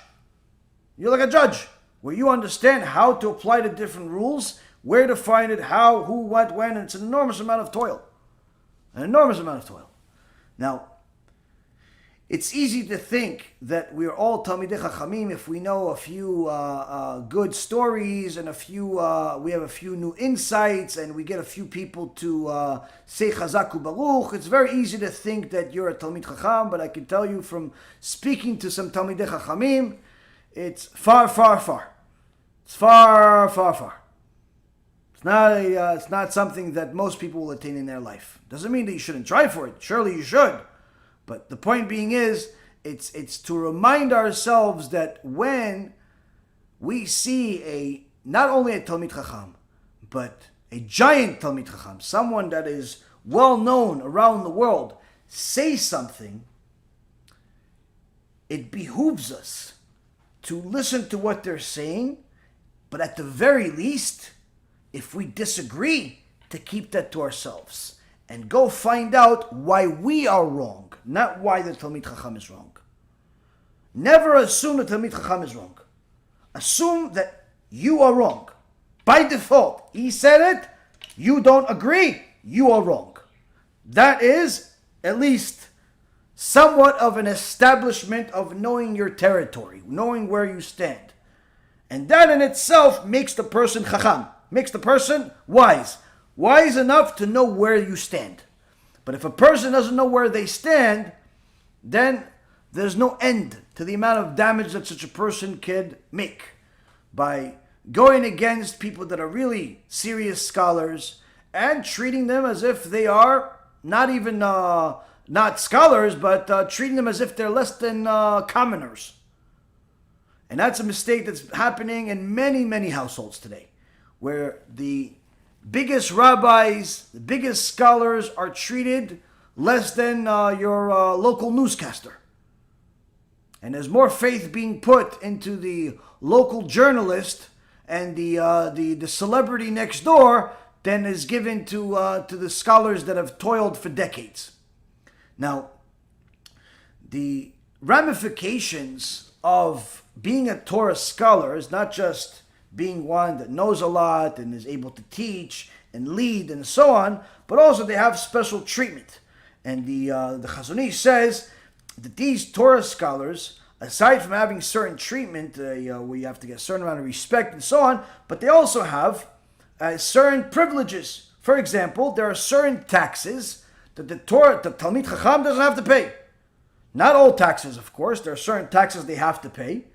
You're like a judge, where you understand how to apply the different rules, where to find it, how, who, what, when, and it's an enormous amount of toil. An enormous amount of toil. Now, it's easy to think that we're all Talmidei Chachamim if we know a few good stories and we have a few new insights and we get a few people to say Chazak u'Baruch. It's very easy to think that you're a Talmid Chacham, but I can tell you from speaking to some Talmidei Chachamim, it's far, far, far. It's far, far, far. It's not something that most people will attain in their life. Doesn't mean that you shouldn't try for it. Surely you should. But the point being is, it's to remind ourselves that when we see not only a Talmid Chacham, but a giant Talmid Chacham, someone that is well known around the world, say something, it behooves us to listen to what they're saying, but at the very least, if we disagree, to keep that to ourselves and go find out why we are wrong, not why the Talmid Chacham is wrong. Never assume the Talmid Chacham is wrong. Assume that you are wrong. By default, he said it, you don't agree, you are wrong. That is at least somewhat of an establishment of knowing your territory, knowing where you stand. And that in itself makes the person Chacham, makes the person wise. Wise enough to know where you stand. But if a person doesn't know where they stand, then there's no end to the amount of damage that such a person could make by going against people that are really serious scholars and treating them as if they are not even not scholars, but treating them as if they're less than commoners. And that's a mistake that's happening in many, many households today, where the biggest rabbis, the biggest scholars are treated less than your local newscaster. And there's more faith being put into the local journalist and the celebrity next door than is given to the scholars that have toiled for decades. Now, the ramifications of being a Torah scholar is not just being one that knows a lot and is able to teach and lead and so on, but also they have special treatment. And the Chazon Ish says that these Torah scholars, aside from having certain treatment, where you have to get a certain amount of respect and so on, but they also have certain privileges. For example, there are certain taxes that the Talmid Chacham doesn't have to pay. Not all taxes, of course. There are certain taxes they have to pay.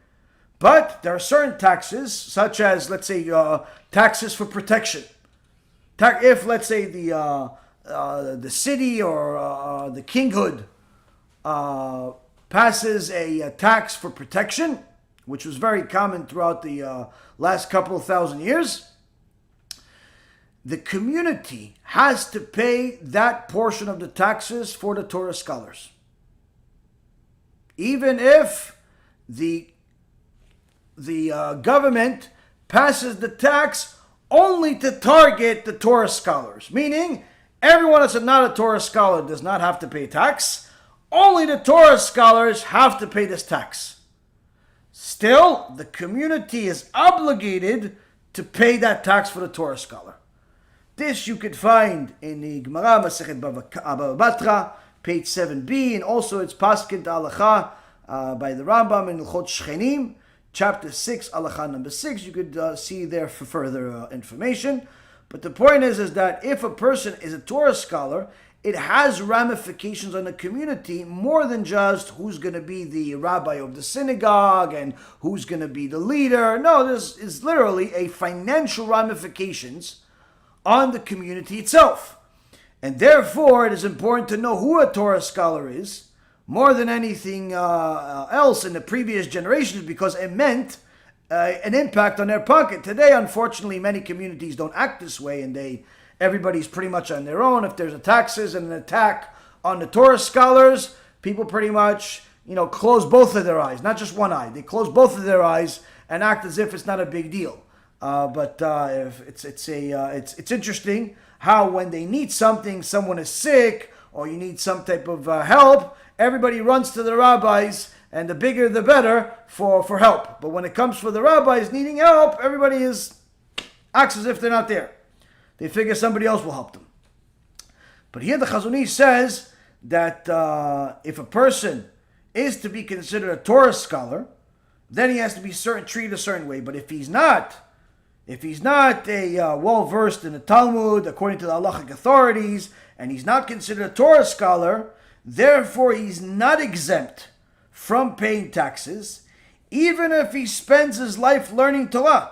But there are certain taxes, such as, let's say, taxes for protection. If, let's say, the city or the kinghood passes a tax for protection, which was very common throughout the last couple of thousand years, the community has to pay that portion of the taxes for the Torah scholars. Even if the government passes the tax only to target the Torah scholars, meaning everyone that's not a Torah scholar does not have to pay tax. Only the Torah scholars have to pay this tax. Still, the community is obligated to pay that tax for the Torah scholar. This you could find in the Gemara Masechet Bava Batra, page 7b, and also it's Paskin Halacha by the Rambam in Ilchot Shchenim, chapter 6, Halacha number 6. You could see there for further information. But the point is that if a person is a Torah scholar, it has ramifications on the community more than just who's going to be the rabbi of the synagogue and who's going to be the leader. No, this is literally a financial ramifications on the community itself. And therefore, it is important to know who a Torah scholar is more than anything else in the previous generations, because it meant an impact on their pocket. Today, unfortunately, many communities don't act this way, and everybody's pretty much on their own. If there's a taxes and an attack on the Torah scholars, people pretty much, close both of their eyes, not just one eye. They close both of their eyes and act as if it's not a big deal. It's interesting how when they need something, someone is sick, or you need some type of help, everybody runs to the rabbis, and the bigger the better for help. But when it comes for the rabbis needing help, everybody acts as if they're not there. They figure somebody else will help them. But here the Chazon Ish says that if a person is to be considered a Torah scholar, then he has to be treated a certain way. But if he's not well-versed in the Talmud, according to the halachic authorities, and he's not considered a Torah scholar, therefore he's not exempt from paying taxes, even if he spends his life learning Torah.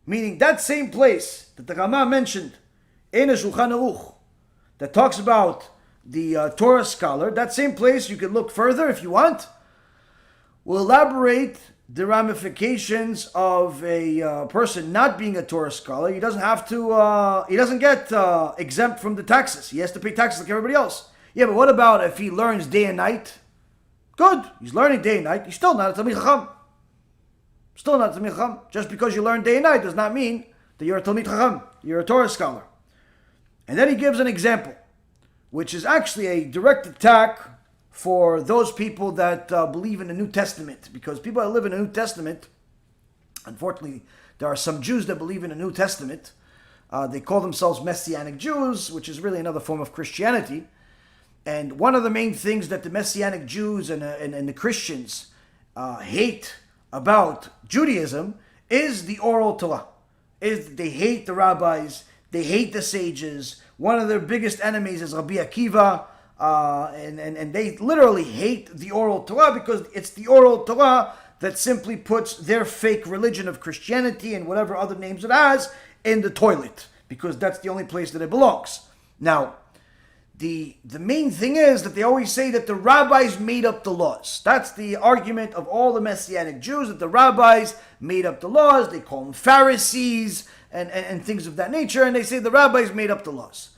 Meaning that same place that the Rama mentioned in the Shulchan Aruch, that talks about the Torah scholar, that same place, you can look further if you want, will elaborate the ramifications of a person not being a Torah scholar. He doesn't have to, he doesn't get exempt from the taxes. He has to pay taxes like everybody else. Yeah, but what about if he learns day and night? Good, he's learning day and night. He's still not a Talmid Chacham. Still not a Talmid Chacham. Just because you learn day and night does not mean that you're a Talmid Chacham. You're a Torah scholar. And then he gives an example, which is actually a direct attack for those people that believe in the New Testament. Because people that live in the New Testament, unfortunately, there are some Jews that believe in the New Testament. They call themselves Messianic Jews, which is really another form of Christianity. And one of the main things that the Messianic Jews and the Christians hate about Judaism is the oral Torah. They hate the rabbis, they hate the sages. One of their biggest enemies is Rabbi Akiva, and they literally hate the oral Torah because it's the oral Torah that simply puts their fake religion of Christianity and whatever other names it has in the toilet, because that's the only place that it belongs. Now, the main thing is that they always say that the rabbis made up the laws. That's the argument of all the Messianic Jews, that the rabbis made up the laws. They call them Pharisees and things of that nature, and they say the rabbis made up the laws.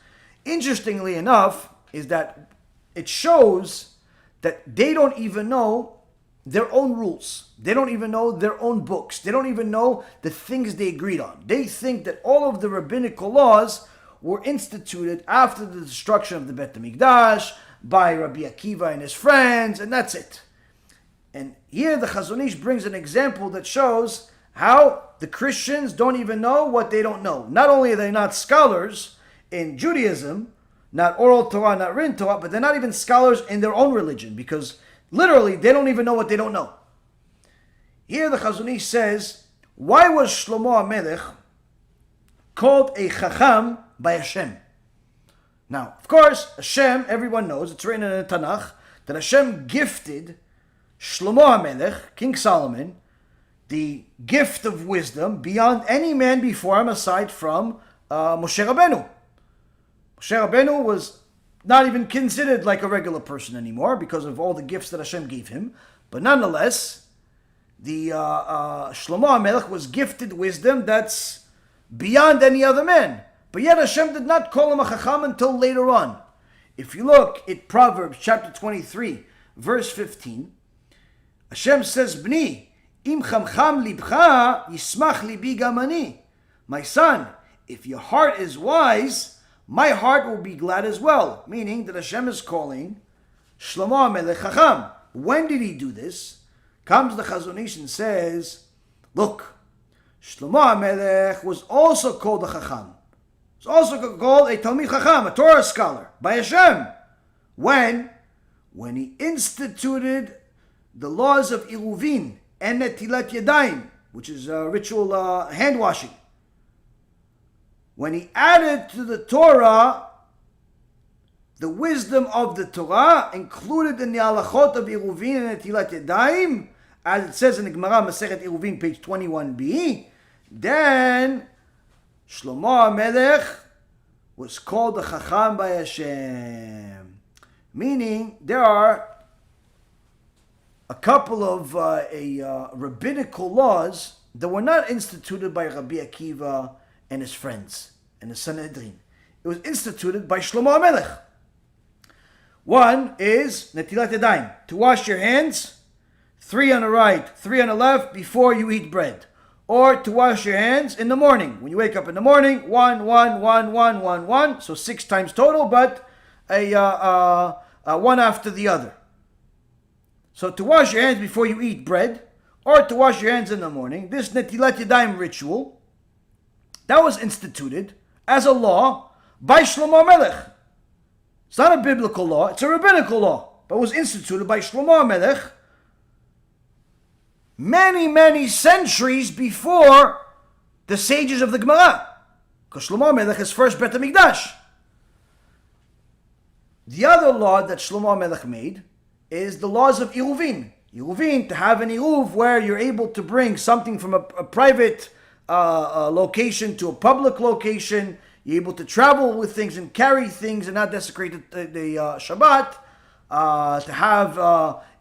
Interestingly enough, is that it shows that they don't even know their own rules. They don't even know their own books. They don't even know the things they agreed on. They think that all of the rabbinical laws were instituted after the destruction of the Bet HaMikdash by Rabbi Akiva and his friends, and that's it. And here the Chazon Ish brings an example that shows how the Christians don't even know what they don't know. Not only are they not scholars in Judaism, not oral Torah, not written Torah, but they're not even scholars in their own religion, because literally they don't even know what they don't know. Here the Chazon Ish says, why was Shlomo HaMelech called a Chacham by HaShem? Now, of course, HaShem, everyone knows, it's written in the Tanakh, that HaShem gifted Shlomo HaMelech, King Solomon, the gift of wisdom beyond any man before him aside from Moshe Rabbeinu. Moshe Rabbeinu was not even considered like a regular person anymore because of all the gifts that Hashem gave him. But nonetheless, the Shlomo HaMelech was gifted wisdom that's beyond any other man. But yet Hashem did not call him a Chacham until later on. If you look at Proverbs chapter 23, verse 15, Hashem says, Bni, im chamcham libcha, yismach libi gamani. My son, if your heart is wise, my heart will be glad as well. Meaning that Hashem is calling Shlomo HaMelech Chacham. When did he do this? Comes the Chazon Ish and says, look, Shlomo HaMelech was also called a Chacham. He was also called a Talmid Chacham, a Torah scholar, by Hashem. When he instituted the laws of Iruvin and Netilat Yadayim, which is ritual hand washing. When he added to the Torah the wisdom of the Torah, included in the halachot of Iruvin and Netilat Yadayim, as it says in the Gemara Masechet Iruvin, page 21b, then Shlomo HaMelech was called the Chacham by Hashem. Meaning, there are a couple of rabbinical laws that were not instituted by Rabbi Akiva and his friends and the Sanhedrin. It was instituted by Shlomo HaMelech. One is Netilat Yadayim, to wash your hands, 3 on the right, 3 on the left, before you eat bread. or to wash your hands in the morning. When you wake up in the morning, one. So 6 times total, but one after the other. So to wash your hands before you eat bread, or to wash your hands in the morning, this Netilat Yadayim ritual, that was instituted as a law by Shlomo Melech. It's not a biblical law, it's a rabbinical law, but was instituted by Shlomo Melech many centuries before the sages of the Gemara. Because Shlomo Melech is first Bet HaMikdash. The other law that Shlomo Melech made is the laws of Iruvin. Iruvin, to have an Iruv where you're able to bring something from a private location to a public location. You're able to travel with things and carry things and not desecrate the Shabbat. To have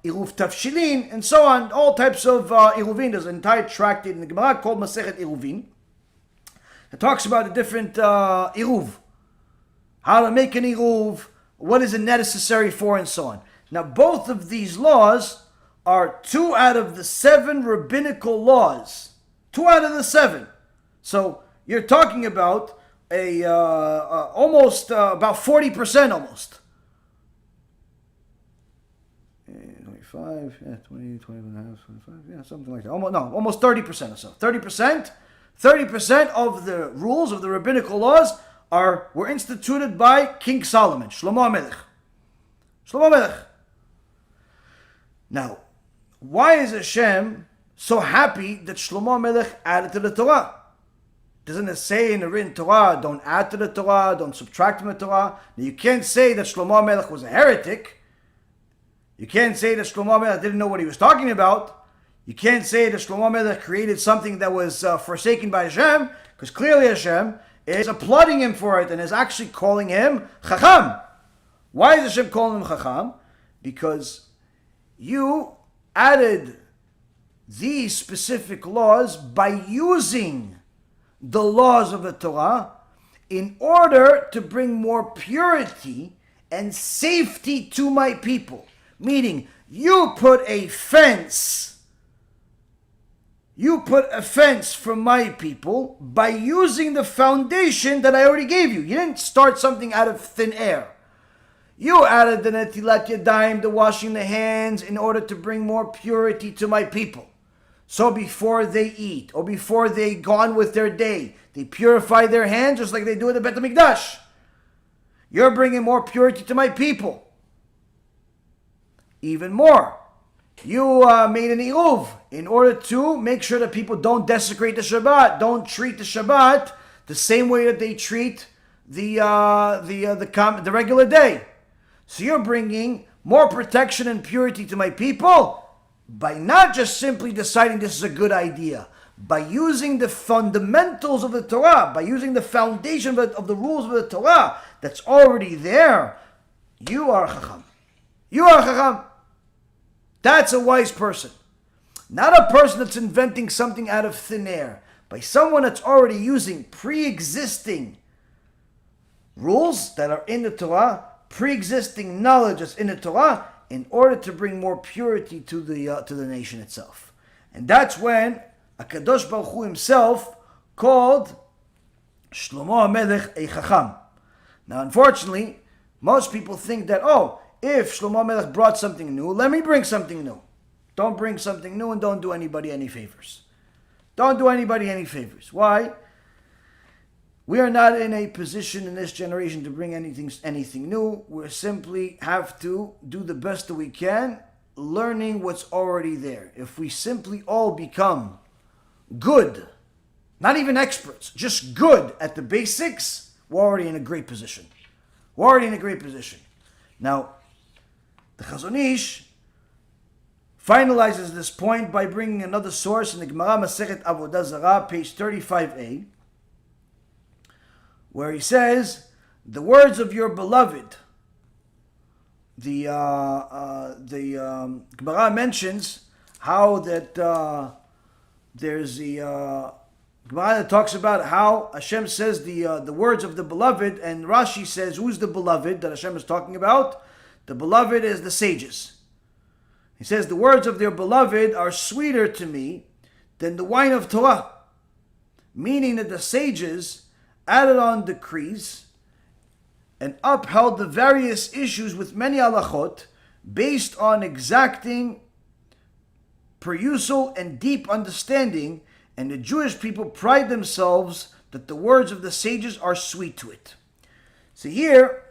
Iruv Tafshilin and so on. All types of Iruvin. There's an entire tractate in the Gemara called Masechet Iruvin. It talks about the different Iruv. How to make an Iruv. What is it necessary for and so on. Now both of these laws are 2 out of the 7 rabbinical laws. 2 out of the 7. So you're talking about almost about 40% almost. 25, 20, 25, something like that. Almost 30% or so. 30% of the rules of the rabbinical laws were instituted by King Solomon, Shlomo Melech. Now, why is HaShem so happy that Shlomo Melech added to the Torah? Doesn't it say in the written Torah, don't add to the Torah, don't subtract from the Torah? Now, you can't say that Shlomo Melech was a heretic. You can't say that Shlomo Melech didn't know what he was talking about. You can't say that Shlomo Melech created something that was forsaken by HaShem, because clearly HaShem is applauding him for it and is actually calling him Chacham. Why is HaShem calling him Chacham? Because you added these specific laws by using the laws of the Torah in order to bring more purity and safety to my people. Meaning, you put a fence for my people by using the foundation that I already gave you. You didn't start something out of thin air. You added the Netilat Yadayim, the washing the hands, in order to bring more purity to my people. So before they eat, or before they go on with their day, they purify their hands just like they do at the Bet HaMikdash. You're bringing more purity to my people. Even more, you made an Iruv in order to make sure that people don't desecrate the Shabbat, don't treat the Shabbat the same way that they treat the regular day. So you're bringing more protection and purity to my people by not just simply deciding this is a good idea, by using the fundamentals of the Torah, by using the foundation of the rules of the Torah that's already there. You are Chacham. You are Chacham. That's a wise person. Not a person that's inventing something out of thin air. By someone that's already using pre-existing rules that are in the Torah, pre-existing knowledge that's in the Torah, in order to bring more purity to the nation itself. And that's when HaKadosh Baruch Hu himself called Shlomo HaMelech a Chacham. Now, unfortunately, most people think that, if Shlomo HaMelech brought something new, let me bring something new. Don't bring something new and don't do anybody any favors. Don't do anybody any favors. Why? We are not in a position in this generation to bring anything new. We simply have to do the best that we can, learning what's already there. If we simply all become good, not even experts, just good at the basics, we're already in a great position. We're already in a great position. Now, the Chazon Ish finalizes this point by bringing another source in the Gemara Masechet Avodah Zarah, page 35a, where he says, the words of your beloved. The Gemara mentions how that there's the Gemara that talks about how Hashem says the words of the beloved, and Rashi says, who's the beloved that Hashem is talking about? The beloved is the sages. He says, the words of their beloved are sweeter to me than the wine of Torah. meaning that the sages added on decrees and upheld the various issues with many halachot based on exacting perusal and deep understanding, and the Jewish people pride themselves that the words of the sages are sweet to it. So here,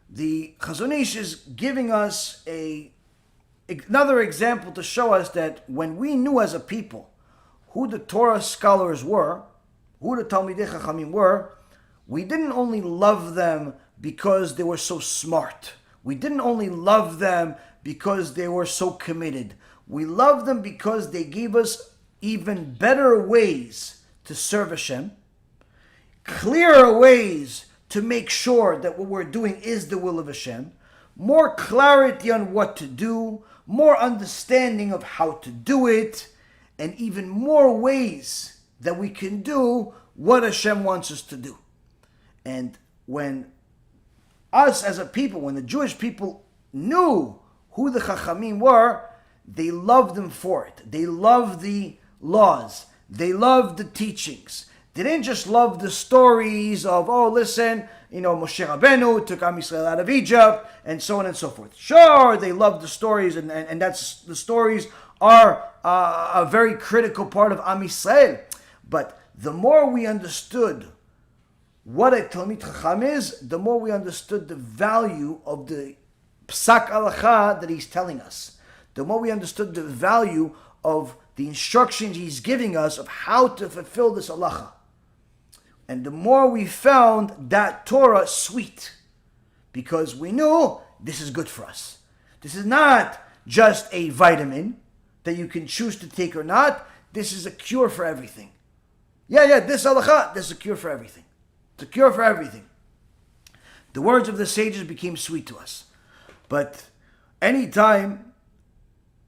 the Chazon Ish is giving us another example to show us that when we knew as a people who the Torah scholars were, who the Talmidei Chachamim were, we didn't only love them because they were so smart. We didn't only love them because they were so committed. We loved them because they gave us even better ways to serve Hashem, clearer ways to make sure that what we're doing is the will of Hashem, more clarity on what to do, more understanding of how to do it, and even more ways that we can do what Hashem wants us to do. And when us as a people, when the Jewish people knew who the Chachamim were, they loved them for it. They loved the laws. They loved the teachings. They didn't just love the stories of, oh, listen, Moshe Rabbeinu took Am Yisrael out of Egypt, and so on and so forth. Sure, they loved the stories, and that's the stories are a very critical part of Am Yisrael. But the more we understood what a Talmid Chacham is, the more we understood the value of the Psak Halacha that he's telling us. The more we understood the value of the instructions he's giving us of how to fulfill this halacha. And the more we found that Torah sweet, because we knew this is good for us. This is not just a vitamin that you can choose to take or not. This is a cure for everything. This halacha, this is a cure for everything. It's a cure for everything. The words of the sages became sweet to us. But anytime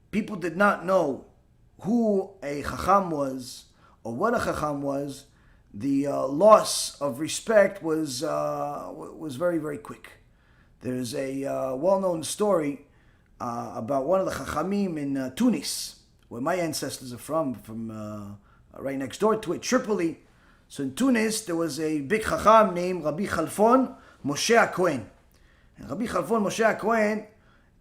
people did not know who a Chacham was or what a Chacham was, the loss of respect was very, very quick. There's a well-known story about one of the Chachamim in Tunis, where my ancestors are from right next door to it, Tripoli. So in Tunis, there was a big Chacham named Rabbi Khalfon Moshe HaKohen. And Rabbi Khalfon Moshe HaKohen,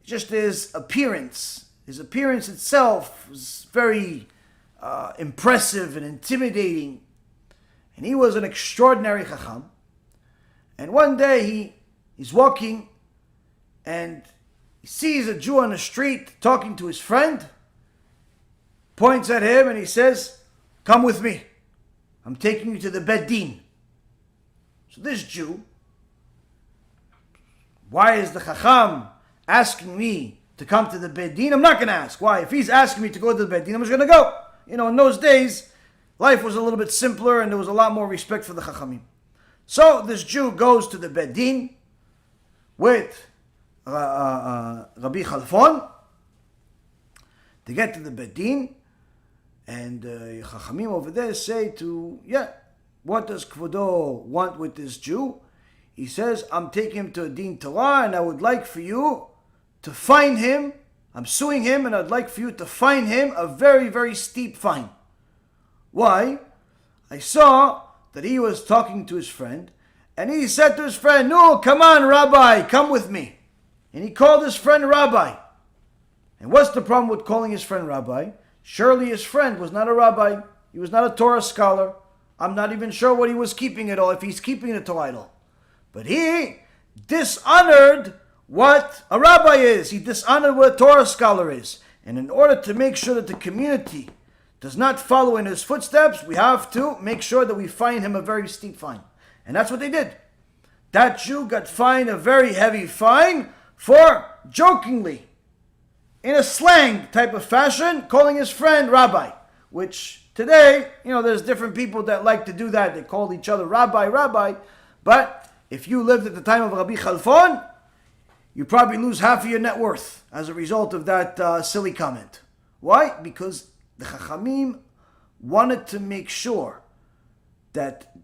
just his appearance itself was very impressive and intimidating. And he was an extraordinary Chacham. And one day he's walking and he sees a Jew on the street talking to his friend, points at him and he says, "Come with me. I'm taking you to the Bet Din." So this Jew, why is the Chacham asking me to come to the Bet Din? I'm not going to ask. Why? If he's asking me to go to the Bet Din, I'm just going to go. In those days, life was a little bit simpler and there was a lot more respect for the Chachamim. So this Jew goes to the Bet Din with Rabbi Khalfon. They get to the Bet Din, and Chachamim over there say what does Kvodo want with this Jew? He says, I'm taking him to a Din Torah and I would like for you to fine him. I'm suing him and I'd like for you to fine him a very, very steep fine. Why? I saw that he was talking to his friend and he said to his friend, "No, come on, Rabbi, come with me." And he called his friend Rabbi. And what's the problem with calling his friend Rabbi? Surely his friend was not a rabbi. He was not a Torah scholar. I'm not even sure what he was keeping at all, if he's keeping it to idol. But he dishonored what a rabbi is. He dishonored what a Torah scholar is. And in order to make sure that the community does not follow in his footsteps, we have to make sure that we fine him a very steep fine. And that's what they did. That Jew got fined a very heavy fine for jokingly, in a slang type of fashion, calling his friend Rabbi. Which today, there's different people that like to do that. They call each other Rabbi, Rabbi. But if you lived at the time of Rabbi Khalfon, you probably lose half of your net worth as a result of that silly comment. Why? Because the Chachamim wanted to make sure that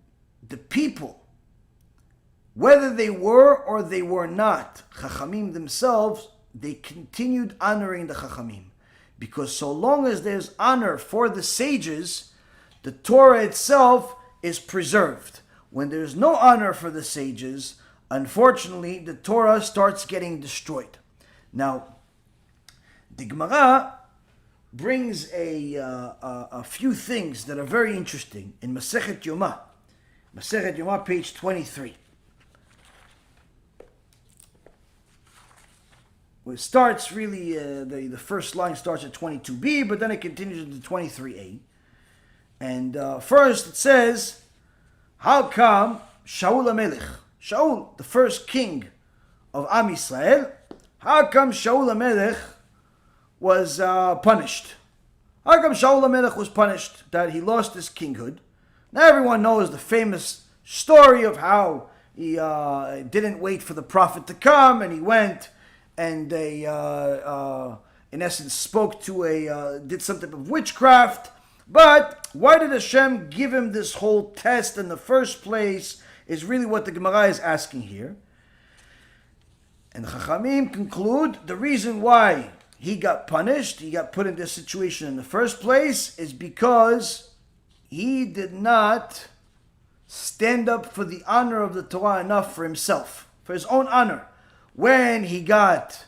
the people, whether they were or they were not Chachamim themselves, they continued honoring the Chachamim. Because so long as there's honor for the sages, the Torah itself is preserved. When there's no honor for the sages, unfortunately, the Torah starts getting destroyed. Now, the Gemara brings a few things that are very interesting in Masechet Yomah. Masechet Yomah, page 23. It starts really, the first line starts at 22b, but then it continues to 23a. And first it says, how come Shaul HaMelech, Shaul, the first king of Am Yisrael, how come Shaul HaMelech was punished? How come Shaul HaMelech was punished that he lost his kinghood? Now everyone knows the famous story of how he didn't wait for the prophet to come, and he went and they, in essence, spoke to did some type of witchcraft. But why did Hashem give him this whole test in the first place is really what the Gemara is asking here. And Chachamim conclude the reason why he got punished, he got put in this situation in the first place, is because he did not stand up for the honor of the Torah enough for himself, for his own honor. When he got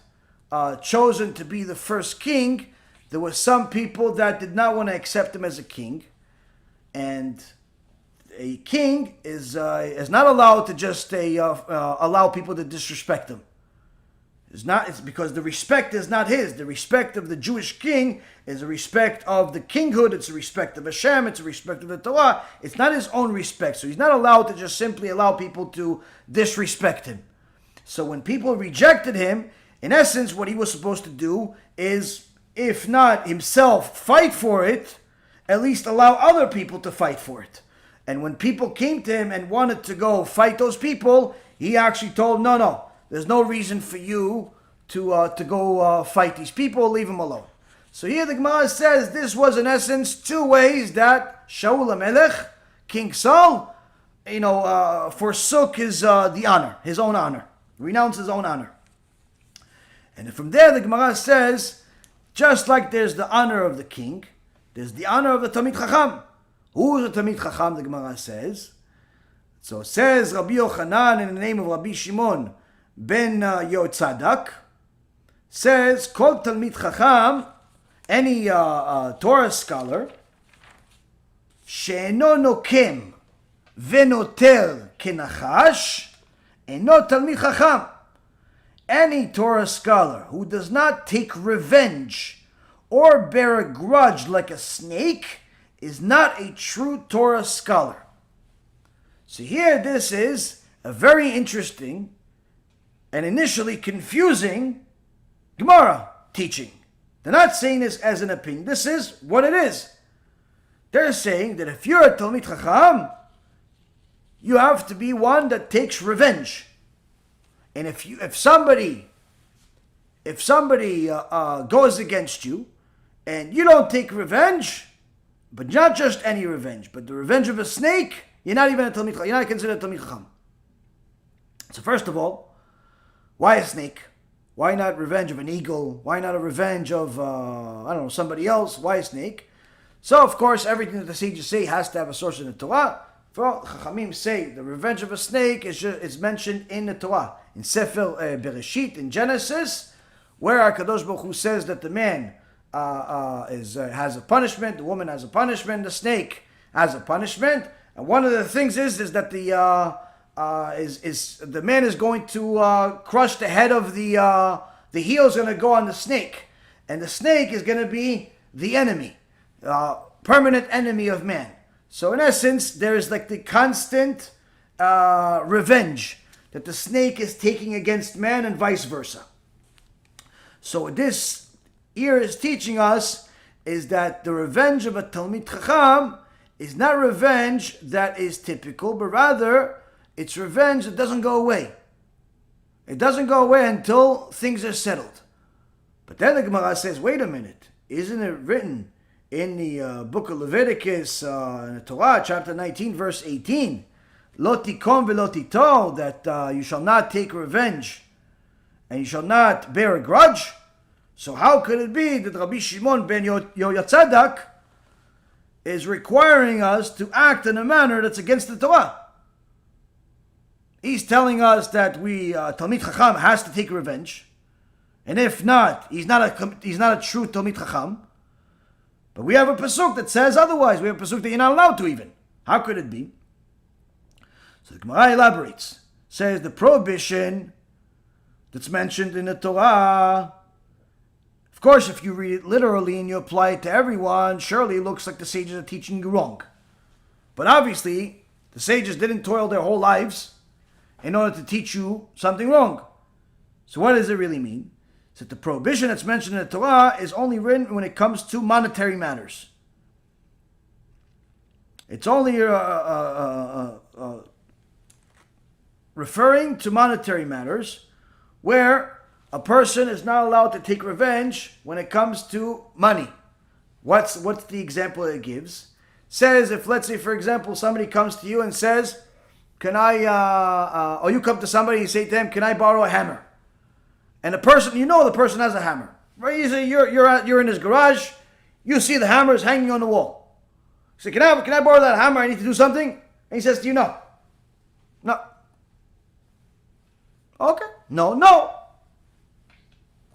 chosen to be the first king, there were some people that did not want to accept him as a king, and a king is not allowed to just allow people to disrespect him. It's because the respect is not his. The respect of the Jewish king is a respect of the kinghood. It's a respect of HaShem. It's a respect of the Torah. It's not his own respect. So he's not allowed to just simply allow people to disrespect him. So when people rejected him, in essence, what he was supposed to do is, if not himself fight for it, at least allow other people to fight for it. And when people came to him and wanted to go fight those people, he actually told, no, there's no reason for you to go fight these people, leave them alone. So here the Gemara says this was in essence two ways that Shaul HaMelech, King Saul, forsook his the honor, his own honor, renounced his own honor. And from there the Gemara says, just like there's the honor of the king, there's the honor of the Talmid Chacham. Who is the Talmid Chacham, the Gemara says? So it says Rabbi Yochanan in the name of Rabbi Shimon ben Yotzadak, says, Kol Talmid Chacham, any Torah scholar, she'eno nokem venoter kenachash, eno Talmid Chacham. Any Torah scholar who does not take revenge or bear a grudge like a snake is not a true Torah scholar. So here this is a very interesting and initially confusing Gemara teaching. They're not saying this as an opinion. This is what it is. They're saying that if you're a Talmid Chacham, you have to be one that takes revenge. And if somebody goes against you and you don't take revenge, but not just any revenge, but the revenge of a snake, you're not even a Talmid Chacham. You're not considered a Talmid Chacham. So first of all, why a snake? Why not revenge of an eagle? Why not a revenge of somebody else? Why a snake? So of course everything that the sages say has to have a source in the Torah. Chachamim say the revenge of a snake is mentioned in the Torah. In Sefer Bereshit, in Genesis, where HaKadosh Baruch Hu says that the man has a punishment, the woman has a punishment, the snake has a punishment. And one of the things is that the man is going to crush the head of the heel is going to go on the snake. And the snake is going to be the enemy, permanent enemy of man. So in essence, there is like the constant revenge that the snake is taking against man and vice versa. So what this here is teaching us is that the revenge of a Talmid Chacham is not revenge that is typical, but rather it's revenge that doesn't go away. It doesn't go away until things are settled. But then the Gemara says, wait a minute, isn't it written in the book of Leviticus, in the Torah, chapter 19, verse 18, Lo tikom velo titol, that you shall not take revenge and you shall not bear a grudge? So how could it be that Rabbi Shimon ben Yotzadak is requiring us to act in a manner that's against the Torah. He's telling us that Talmid Chacham has to take revenge, and if not, he's not a true Talmid Chacham. But we have a pasuk that says otherwise. We have a pasuk that you're not allowed to even. How could it be? So the Gemara elaborates, says the prohibition that's mentioned in the Torah. Of course, if you read it literally and you apply it to everyone, surely it looks like the sages are teaching you wrong. But obviously, the sages didn't toil their whole lives in order to teach you something wrong. So what does it really mean? So the prohibition that's mentioned in the Torah is only written when it comes to monetary matters. It's only referring to monetary matters where a person is not allowed to take revenge when it comes to money. What's the example it gives? Says if, let's say, for example, somebody comes to you and says, can I, or you come to somebody and say to him, can I borrow a hammer? And the person has a hammer. Right? You say you're in his garage, you see the hammer is hanging on the wall. You say, can I borrow that hammer? I need to do something. And he says to you, no. No. Okay. No.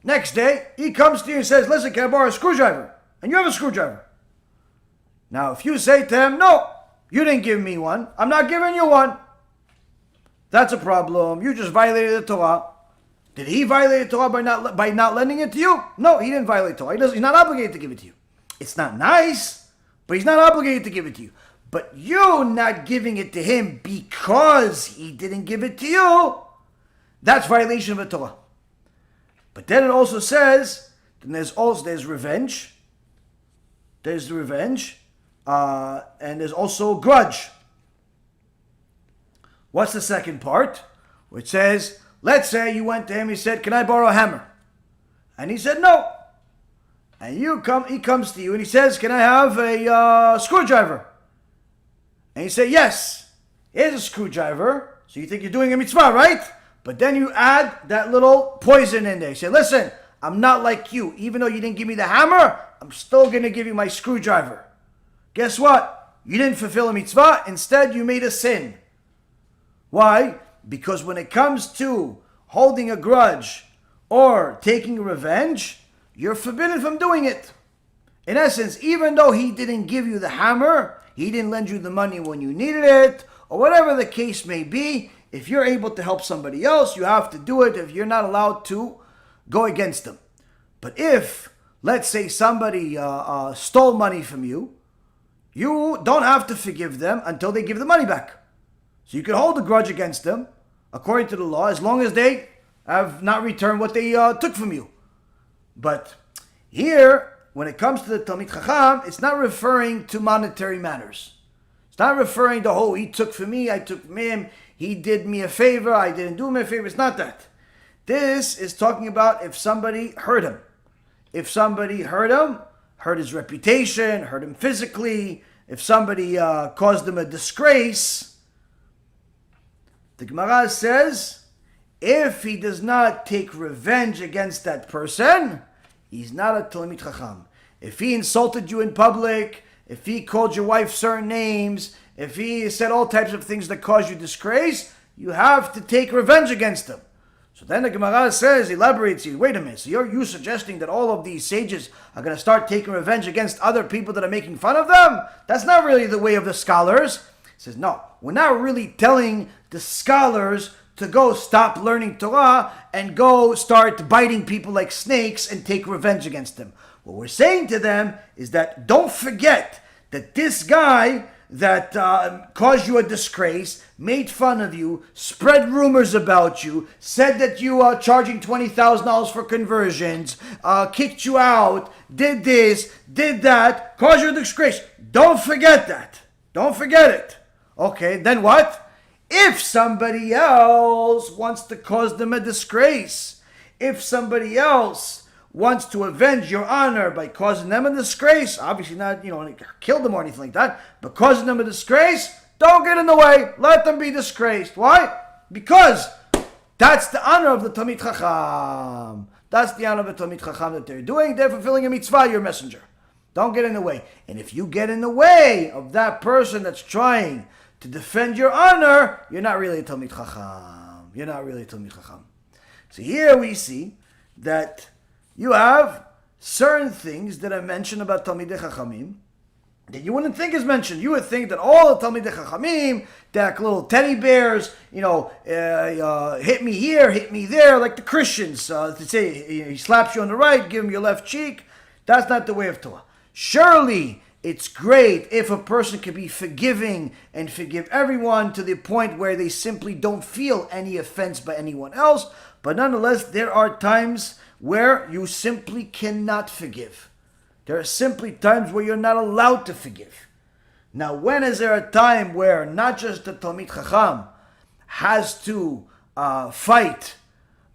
Next day, he comes to you and says, listen, can I borrow a screwdriver? And you have a screwdriver. Now, if you say to him, no, you didn't give me one, I'm not giving you one, that's a problem. You just violated the Torah. Did he violate the Torah by not lending it to you? No, he didn't violate the Torah. He's not obligated to give it to you. It's not nice, but he's not obligated to give it to you. But you not giving it to him because he didn't give it to you, that's violation of the Torah. But then it also says, then there's revenge. There's revenge. And there's also grudge. What's the second part? Which says, let's say you went to him, he said, can I borrow a hammer? And he said, no. And he comes to you and he says, can I have a screwdriver? And you say, yes, here's a screwdriver. So you think you're doing a mitzvah, right? But then you add that little poison in there. You say, listen, I'm not like you. Even though you didn't give me the hammer, I'm still going to give you my screwdriver. Guess what? You didn't fulfill a mitzvah. Instead, you made a sin. Why? Because when it comes to holding a grudge or taking revenge, you're forbidden from doing it. In essence, even though he didn't give you the hammer, he didn't lend you the money when you needed it, or whatever the case may be, if you're able to help somebody else, you have to do it if you're not allowed to go against them. But if, let's say, somebody stole money from you, you don't have to forgive them until they give the money back. So you can hold a grudge against them, according to the law, as long as they have not returned what they took from you. But here, when it comes to the Talmid Chacham, it's not referring to monetary matters. It's not referring to, he took from me, I took from him, he did me a favor, I didn't do him a favor. It's not that. This is talking about if somebody hurt him. If somebody hurt him, hurt his reputation, hurt him physically, if somebody caused him a disgrace, the Gemara says, if he does not take revenge against that person, he's not a Talmid Chacham. If he insulted you in public, if he called your wife certain names, if he said all types of things that cause you disgrace, you have to take revenge against him. So then the Gemara says, elaborates, wait a minute, so you're suggesting that all of these sages are going to start taking revenge against other people that are making fun of them? That's not really the way of the scholars. He says, no, we're not really telling the scholars to go stop learning Torah and go start biting people like snakes and take revenge against them. What we're saying to them is that don't forget that this guy that caused you a disgrace, made fun of you, spread rumors about you, said that you are charging $20,000 for conversions, kicked you out, did this, did that, caused you a disgrace. Don't forget that. Don't forget it. Okay, then what? If somebody else wants to cause them a disgrace, if somebody else wants to avenge your honor by causing them a disgrace, obviously not, kill them or anything like that, but causing them a disgrace, don't get in the way. Let them be disgraced. Why? Because that's the honor of the Talmid Chacham. That's the honor of the Talmid Chacham that they're doing. They're fulfilling a mitzvah, your messenger. Don't get in the way. And if you get in the way of that person that's trying to defend your honor, you're not really a Talmid Chacham. You're not really a Talmid Chacham. So here we see that you have certain things that are mentioned about Talmidei Chachamim that you wouldn't think is mentioned. You would think that all the Talmidei Chachamim, they're like little teddy bears, hit me here, hit me there, like the Christians. To say he slaps you on the right, give him your left cheek. That's not the way of Torah. Surely it's great if a person can be forgiving and forgive everyone to the point where they simply don't feel any offense by anyone else. But nonetheless, there are times where you simply cannot forgive. There are simply times where you're not allowed to forgive. Now, when is there a time where not just the Talmid Chacham has to fight,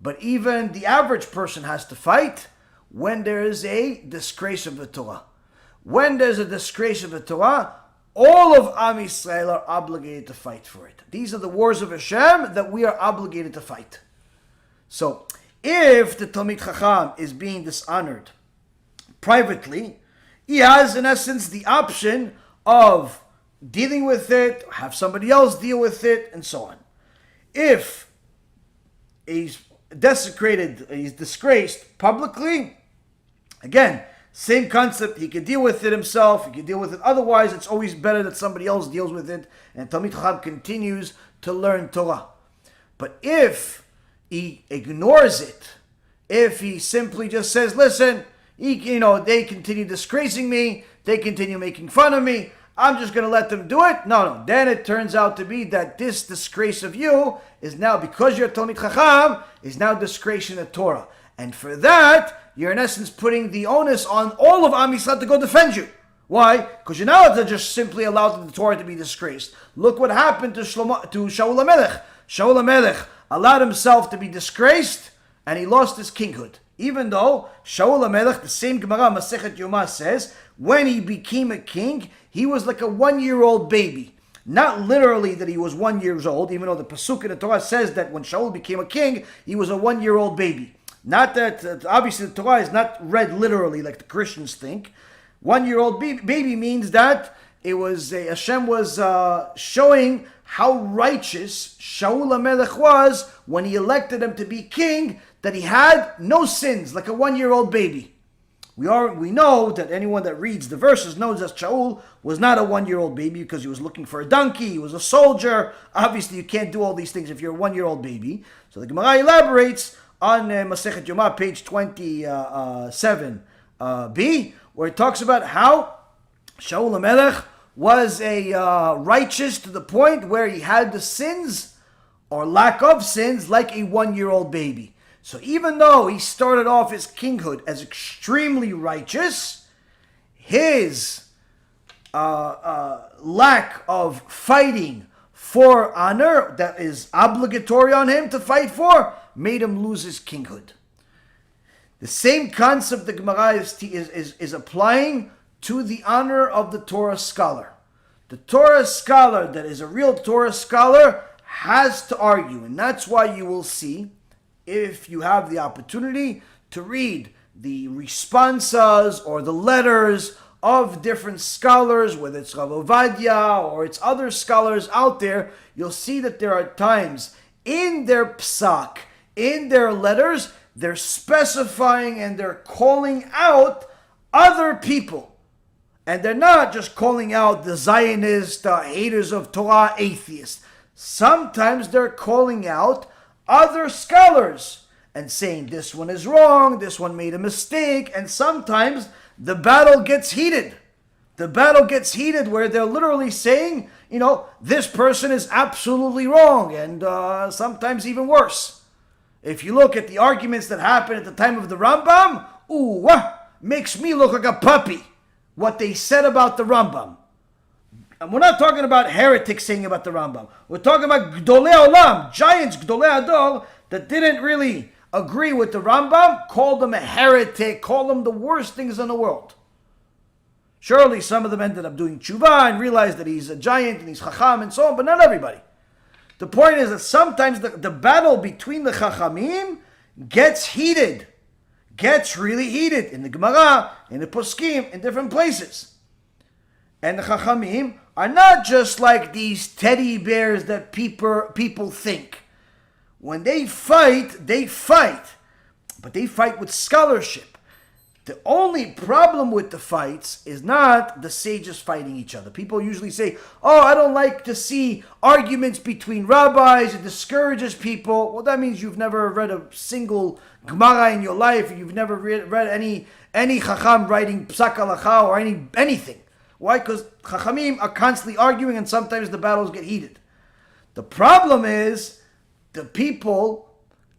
but even the average person has to fight? When there is a disgrace of the Torah. When there's a disgrace of the Torah, all of Am Yisrael are obligated to fight for it. These are the wars of HaShem that we are obligated to fight. So, if the Talmid Chacham is being dishonored privately, he has in essence the option of dealing with it, have somebody else deal with it, and so on. If he's desecrated, he's disgraced publicly, again, same concept, he can deal with it himself, he can deal with it otherwise. It's always better that somebody else deals with it, and Talmid Chacham continues to learn Torah. But if he ignores it, if he simply just says, listen, they continue disgracing me, they continue making fun of me, I'm just going to let them do it. No. Then it turns out to be that this disgrace of you is now, because you're Talmid Chacham, is now disgracing the Torah. And for that, you're in essence putting the onus on all of Am Yisrael to go defend you. Why? Because you're not just simply allowed the Torah to be disgraced. Look what happened to Shaul HaMelech. Shaul HaMelech allowed himself to be disgraced, and he lost his kinghood. Even though Shaul HaMelech, the same Gemara, Masechet Yoma, says, when he became a king, he was like a 1-year-old baby. Not literally that he was 1 year old, even though the Pasuk in the Torah says that when Shaul became a king, he was a 1-year-old baby. Not that, obviously the Torah is not read literally like the Christians think. 1-year-old baby means that it was, Hashem was showing how righteous Shaul HaMelech was when he elected him to be king, that he had no sins, like a 1-year-old baby. We know that anyone that reads the verses knows that Shaul was not a 1-year-old baby because he was looking for a donkey, he was a soldier. Obviously you can't do all these things if you're a 1-year-old baby. So the Gemara elaborates on Masechet Yoma, page 27b, where it talks about how Shaul HaMelech was a righteous to the point where he had the sins or lack of sins like a 1-year-old baby. So even though he started off his kinghood as extremely righteous, his lack of fighting for honor that is obligatory on him to fight for made him lose his kinghood. The same concept the Gemara is applying to the honor of the Torah scholar. The Torah scholar that is a real Torah scholar has to argue, and that's why you will see, if you have the opportunity to read the responses or the letters of different scholars, whether it's Rav Ovadia or it's other scholars out there, you'll see that there are times in their psak, in their letters, they're specifying and they're calling out other people. And they're not just calling out the Zionist, haters of Torah, atheists. Sometimes they're calling out other scholars and saying this one is wrong, this one made a mistake, and sometimes the battle gets heated. The battle gets heated where they're literally saying, this person is absolutely wrong, and sometimes even worse. If you look at the arguments that happened at the time of the Rambam, makes me look like a puppy, what they said about the Rambam. And we're not talking about heretics saying about the Rambam. We're talking about Gdolei Olam, giants, Gdolei Ador, that didn't really agree with the Rambam, called him a heretic, called him the worst things in the world. Surely some of them ended up doing tshuva and realized that he's a giant and he's Chacham and so on, but not everybody. The point is that sometimes the battle between the Chachamim gets heated. gets really heated in the Gemara, in the Poskim, in different places. And the Chachamim are not just like these teddy bears that people think. When they fight, but they fight with scholarship. The only problem with the fights is not the sages fighting each other. People usually say, oh, I don't like to see arguments between rabbis. It discourages people. Well, that means you've never read a single Gemara in your life. You've never read any Chacham writing Psak Halacha or anything. Why? Because Chachamim are constantly arguing and sometimes the battles get heated. The problem is the people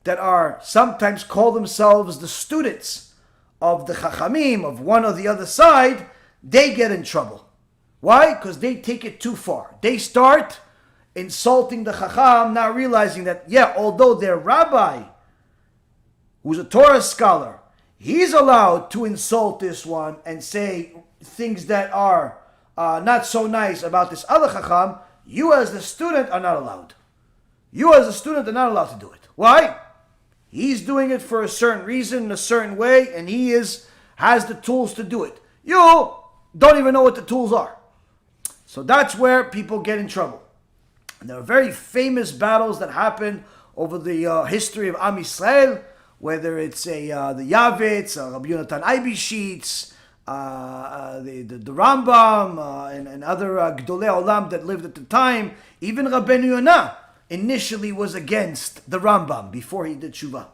that are sometimes call themselves the students of the Chachamim, of one or the other side, they get in trouble. Why? Because they take it too far. They start insulting the Chacham, not realizing that, although their rabbi, who's a Torah scholar, he's allowed to insult this one and say things that are not so nice about this other Chacham, you as the student are not allowed. You as a student are not allowed to do it. Why? He's doing it for a certain reason, in a certain way, and he has the tools to do it. You don't even know what the tools are. So that's where people get in trouble. And there are very famous battles that happen over the history of Am Yisrael, whether it's the Yavitz, Rabbi Yonatan Eibishitz, the Rambam, and other Gdolei Olam that lived at the time. Even Rabbeinu Yonah initially was against the Rambam before he did Tshuva.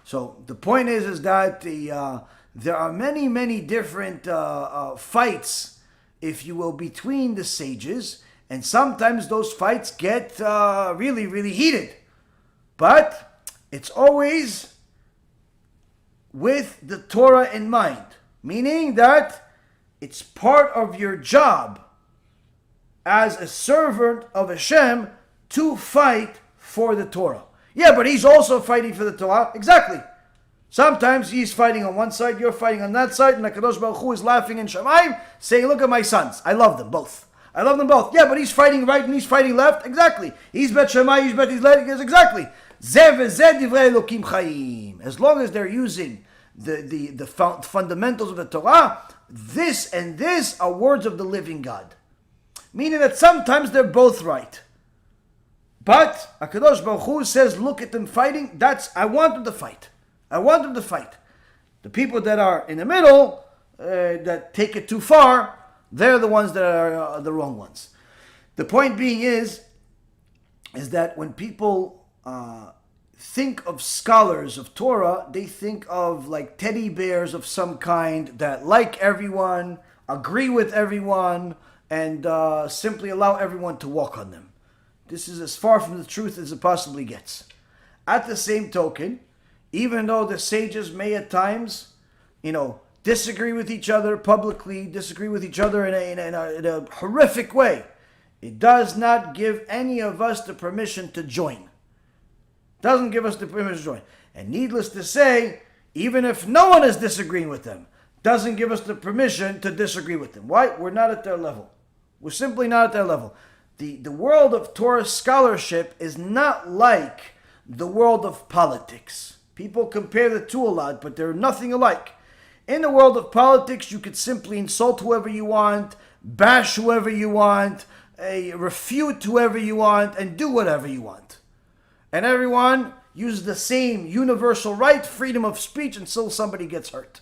So the point is that there are many different fights, if you will, between the sages, and sometimes those fights get really heated. But it's always with the Torah in mind, meaning that it's part of your job as a servant of HaShem to fight for the Torah. Yeah, but he's also fighting for the Torah. Exactly. Sometimes he's fighting on one side, you're fighting on that side, and HaKadosh Baruch Hu is laughing in Shamayim, saying, look at my sons. I love them both. I love them both. Yeah, but he's fighting right and he's fighting left. Exactly. He's Bet Shammai, he's Bet Hillel. Exactly. Zeh v'zeh divrei Elokim Chaim. As long as they're using the fundamentals of the Torah, this and this are words of the living God. Meaning that sometimes they're both right. But HaKadosh Baruch Hu says, look at them fighting. I want them to fight. I want them to fight. The people that are in the middle, that take it too far, they're the ones that are the wrong ones. The point being is that when people think of scholars of Torah, they think of like teddy bears of some kind that like everyone, agree with everyone, and simply allow everyone to walk on them. This is as far from the truth as it possibly gets. At the same token, even though the sages may at times, disagree with each other publicly, disagree with each other in a horrific way, it does not give any of us the permission to join. Doesn't give us the permission to join. And needless to say, even if no one is disagreeing with them, doesn't give us the permission to disagree with them. Why? We're not at their level. We're simply not at their level. The world of Torah scholarship is not like the world of politics. People compare the two a lot, but they're nothing alike. In the world of politics, you could simply insult whoever you want, bash whoever you want, refute whoever you want, and do whatever you want. And everyone uses the same universal right, freedom of speech, until somebody gets hurt.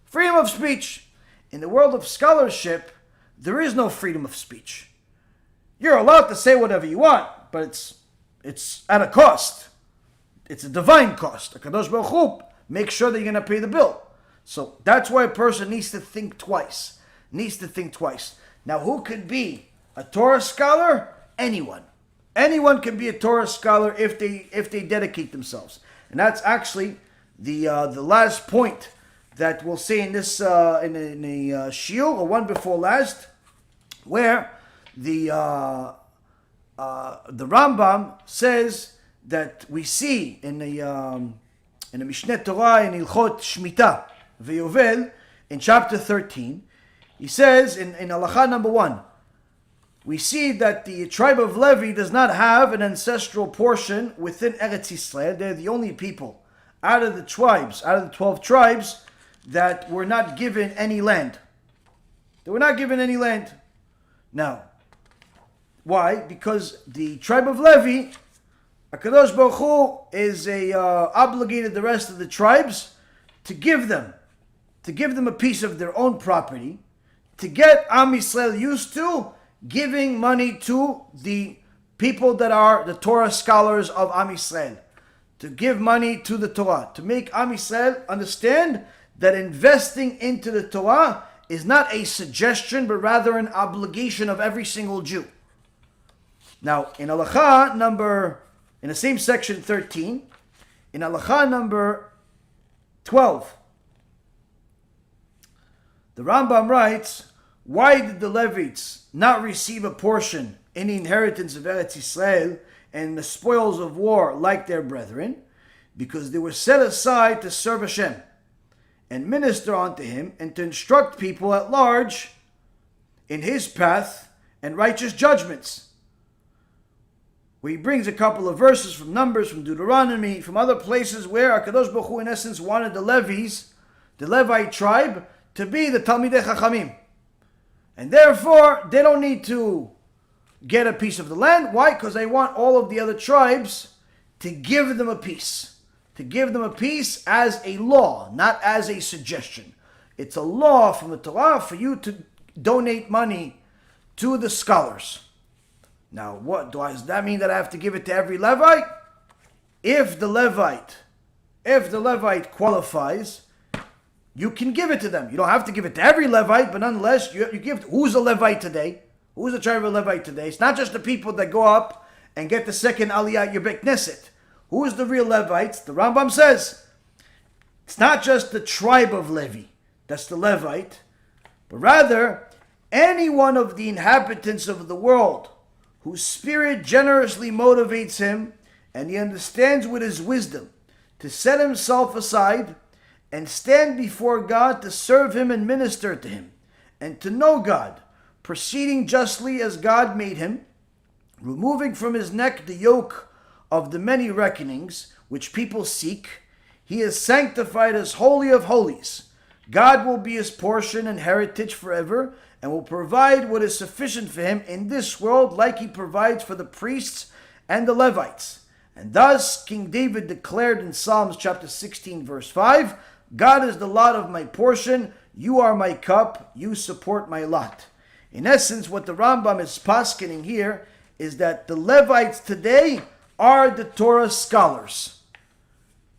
Freedom of speech. In the world of scholarship, there is no freedom of speech. You're allowed to say whatever you want, but it's at a cost. It's a divine cost. HaKadosh Baruch Hu makes sure that you're going to pay the bill. So that's why a person needs to think twice. Now, who could be a Torah scholar? Anyone. Anyone can be a Torah scholar if they dedicate themselves. And that's actually the last point that we'll say in this in the shiur, or one before last, where the Rambam says that we see in the Mishneh Torah in Ilchot Shemitah Ve'Yovel in chapter 13, he says in Halacha number 1, we see that the tribe of Levi does not have an ancestral portion within Eretz Yisrael. They're the only people out of the tribes, out of the 12 tribes, that were not given any land. They were not given any land. Now, why? Because the tribe of Levi, HaKadosh Baruch Hu is obligated the rest of the tribes to give them a piece of their own property, to get Am Yisrael used to giving money to the people that are the Torah scholars of Am Yisrael, to give money to the Torah, to make Am Yisrael understand that investing into the Torah is not a suggestion, but rather an obligation of every single Jew. Now, in Halacha number, in the same section 13, in Halacha number 12, the Rambam writes, why did the Levites not receive a portion in the inheritance of Eretz Yisrael and the spoils of war like their brethren? Because they were set aside to serve HaShem and minister unto Him and to instruct people at large in His path and righteous judgments. Where he brings a couple of verses from Numbers, from Deuteronomy, from other places where HaKadosh Baruch Hu in essence wanted the Levites, the Levite tribe, to be the Talmidei Chachamim. And therefore, they don't need to get a piece of the land. Why? Because they want all of the other tribes to give them a piece. To give them a piece as a law, not as a suggestion. It's a law from the Torah for you to donate money to the scholars. Now, what does that mean, that I have to give it to every Levite? If the Levite qualifies, you can give it to them. You don't have to give it to every Levite, but nonetheless, you give. Who's a Levite today? Who's a tribe of Levite today? It's not just the people that go up and get the second Aliyah at your Beit Knesset. Who is the real Levites? The Rambam says it's not just the tribe of Levi that's the Levite, but rather any one of the inhabitants of the world whose spirit generously motivates him and he understands with his wisdom to set himself aside and stand before God to serve Him and minister to Him, and to know God, proceeding justly as God made him, removing from his neck the yoke of the many reckonings which people seek. He is sanctified as Holy of Holies. God will be his portion and heritage forever, and will provide what is sufficient for him in this world, like He provides for the priests and the Levites. And thus King David declared in Psalms chapter 16 verse 5, God is the lot of my portion, you are my cup, you support my lot. In essence, what the Rambam is paskening here is that the Levites today are the Torah scholars.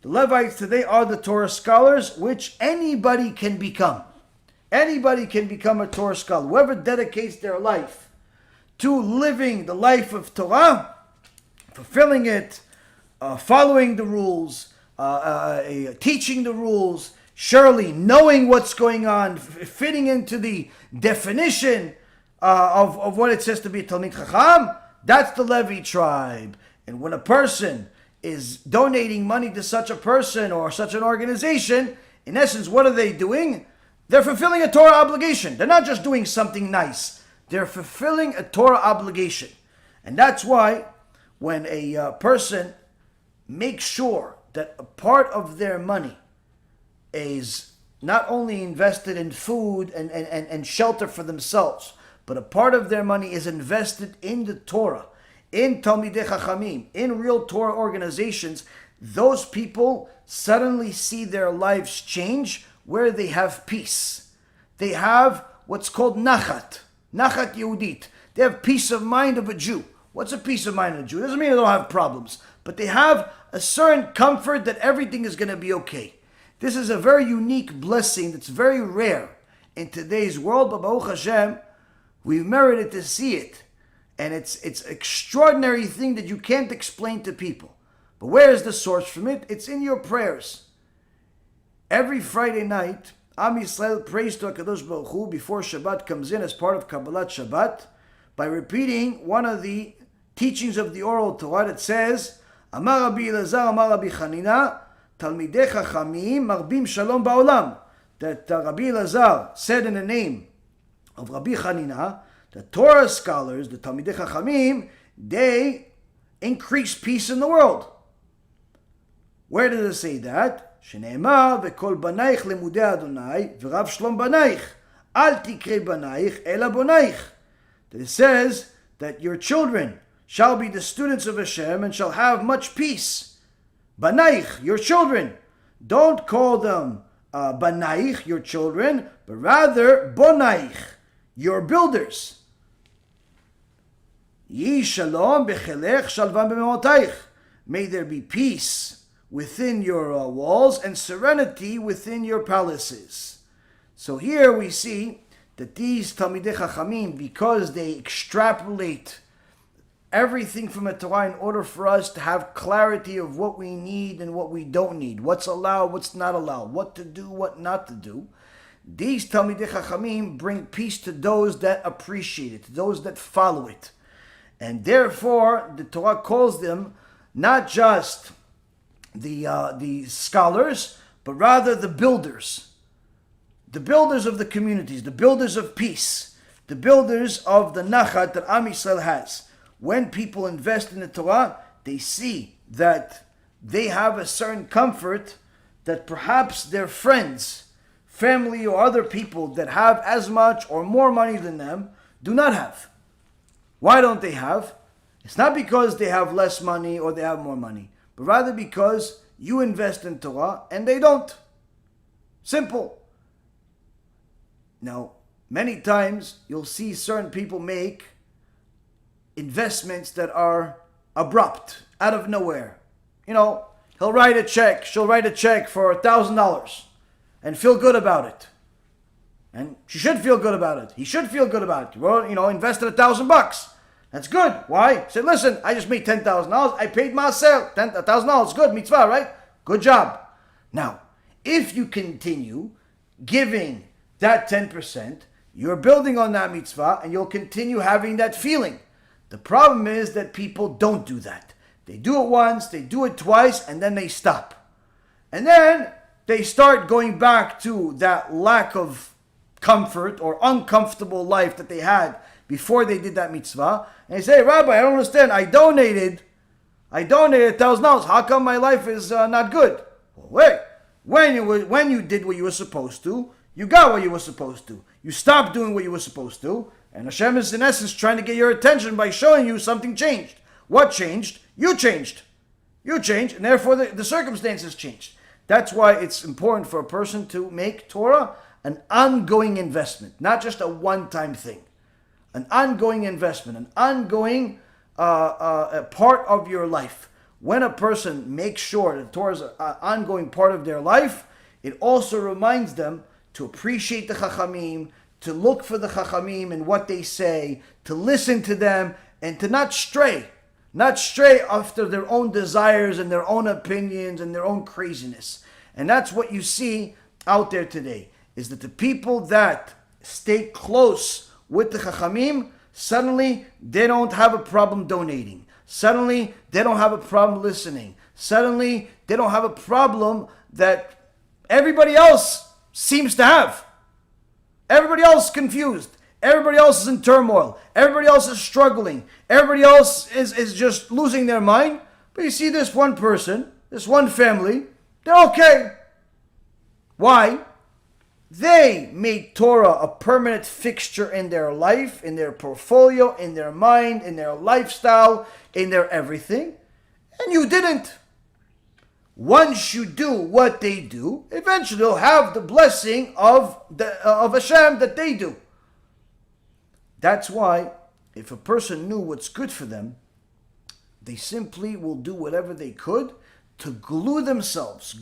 The Levites today are the Torah scholars, which anybody can become. Anybody can become a Torah scholar. Whoever dedicates their life to living the life of Torah, fulfilling it, following the rules, teaching the rules, surely knowing what's going on, fitting into the definition of what it says to be a Talmid Chacham, that's the Levi tribe. And when a person is donating money to such a person or such an organization, in essence, what are they doing? They're fulfilling a Torah obligation. They're not just doing something nice. They're fulfilling a Torah obligation. And that's why when a person makes sure that a part of their money is not only invested in food and shelter for themselves, but a part of their money is invested in the Torah, in Talmidei Chachamim, in real Torah organizations, those people suddenly see their lives change where they have peace. They have what's called nachat Yehudit. They have peace of mind of a Jew. What's a peace of mind of a Jew? It doesn't mean they don't have problems, but they have a certain comfort that everything is going to be okay. This is a very unique blessing that's very rare in today's world, but Baruch Hashem, we've merited to see it. And it's an extraordinary thing that you can't explain to people. But where is the source from it? It's in your prayers. Every Friday night, Am Yisrael prays to HaKadosh Baruch Hu before Shabbat comes in as part of Kabbalat Shabbat by repeating one of the teachings of the oral Torah that says, Amar Rabbi Elazar, Amar Rabbi Chanina, Talmidei Chachamim Marbim Shalom Ba'olam. That Rabbi Elazar said in the name of Rabbi Chanina, the Torah scholars, the Talmidei Chachamim, they increase peace in the world. Where does it say that? Shneimar v'kol banaych lemudei Adonai v'rav shlom banaych al tikrei banaych ela bonaych. That it says that your children shall be the students of Hashem and shall have much peace. Banaych, your children. Don't call them banaych, your children, but rather bonaych, your builders. Yi shalom bechelech shalvam b'meotayich. May there be peace within your walls and serenity within your palaces. So here we see that these Talmidei Chachamim, because they extrapolate everything from the Torah in order for us to have clarity of what we need and what we don't need, what's allowed, what's not allowed, what to do, what not to do, these Talmidei Chachamim bring peace to those that appreciate it, to those that follow it. And therefore, the Torah calls them not just the scholars, but rather the builders of the communities, the builders of peace, the builders of the nachat that Am Yisrael has. When people invest in the Torah, they see that they have a certain comfort that perhaps their friends, family, or other people that have as much or more money than them do not have. Why don't they have? It's not because they have less money or they have more money, but rather because you invest in Torah and they don't. Simple. Now, many times you'll see certain people make investments that are abrupt, out of nowhere. You know, she'll write a check for $1,000 and feel good about it. And she should feel good about it. He should feel good about it. Well, invested $1,000. That's good. Why? He said, listen, I just made $10,000. I paid musar. $1,000. Good. Mitzvah, right? Good job. Now, if you continue giving that 10%, you're building on that mitzvah and you'll continue having that feeling. The problem is that people don't do that. They do it once, they do it twice, and then they stop. And then they start going back to that lack of comfort or uncomfortable life that they had before they did that mitzvah. And they say, Rabbi, I don't understand. I donated $1,000. How come my life is not good? Well, wait. When you did what you were supposed to, you got what you were supposed to. You stopped doing what you were supposed to. And Hashem is in essence trying to get your attention by showing you something changed. What changed? You changed. You changed, and therefore the circumstances changed. That's why it's important for a person to make Torah an ongoing investment, not just a one-time thing. An ongoing investment, an ongoing a part of your life. When a person makes sure that Torah is an ongoing part of their life, it also reminds them to appreciate the Chachamim, to look for the Chachamim and what they say, to listen to them, and to not stray after their own desires and their own opinions and their own craziness. And that's what you see out there today, is that the people that stay close with the Chachamim, suddenly they don't have a problem donating. Suddenly they don't have a problem listening. Suddenly they don't have a problem that everybody else seems to have. Everybody else is confused. Everybody else is in turmoil. Everybody else is struggling. Everybody else is just losing their mind. But you see this one person, this one family, they're okay. Why? They made Torah a permanent fixture in their life, in their portfolio, in their mind, in their lifestyle, in their everything. And you didn't. Once you do what they do, eventually you'll have the blessing of HaShem that they do. That's why, if a person knew what's good for them, they simply will do whatever they could to glue themselves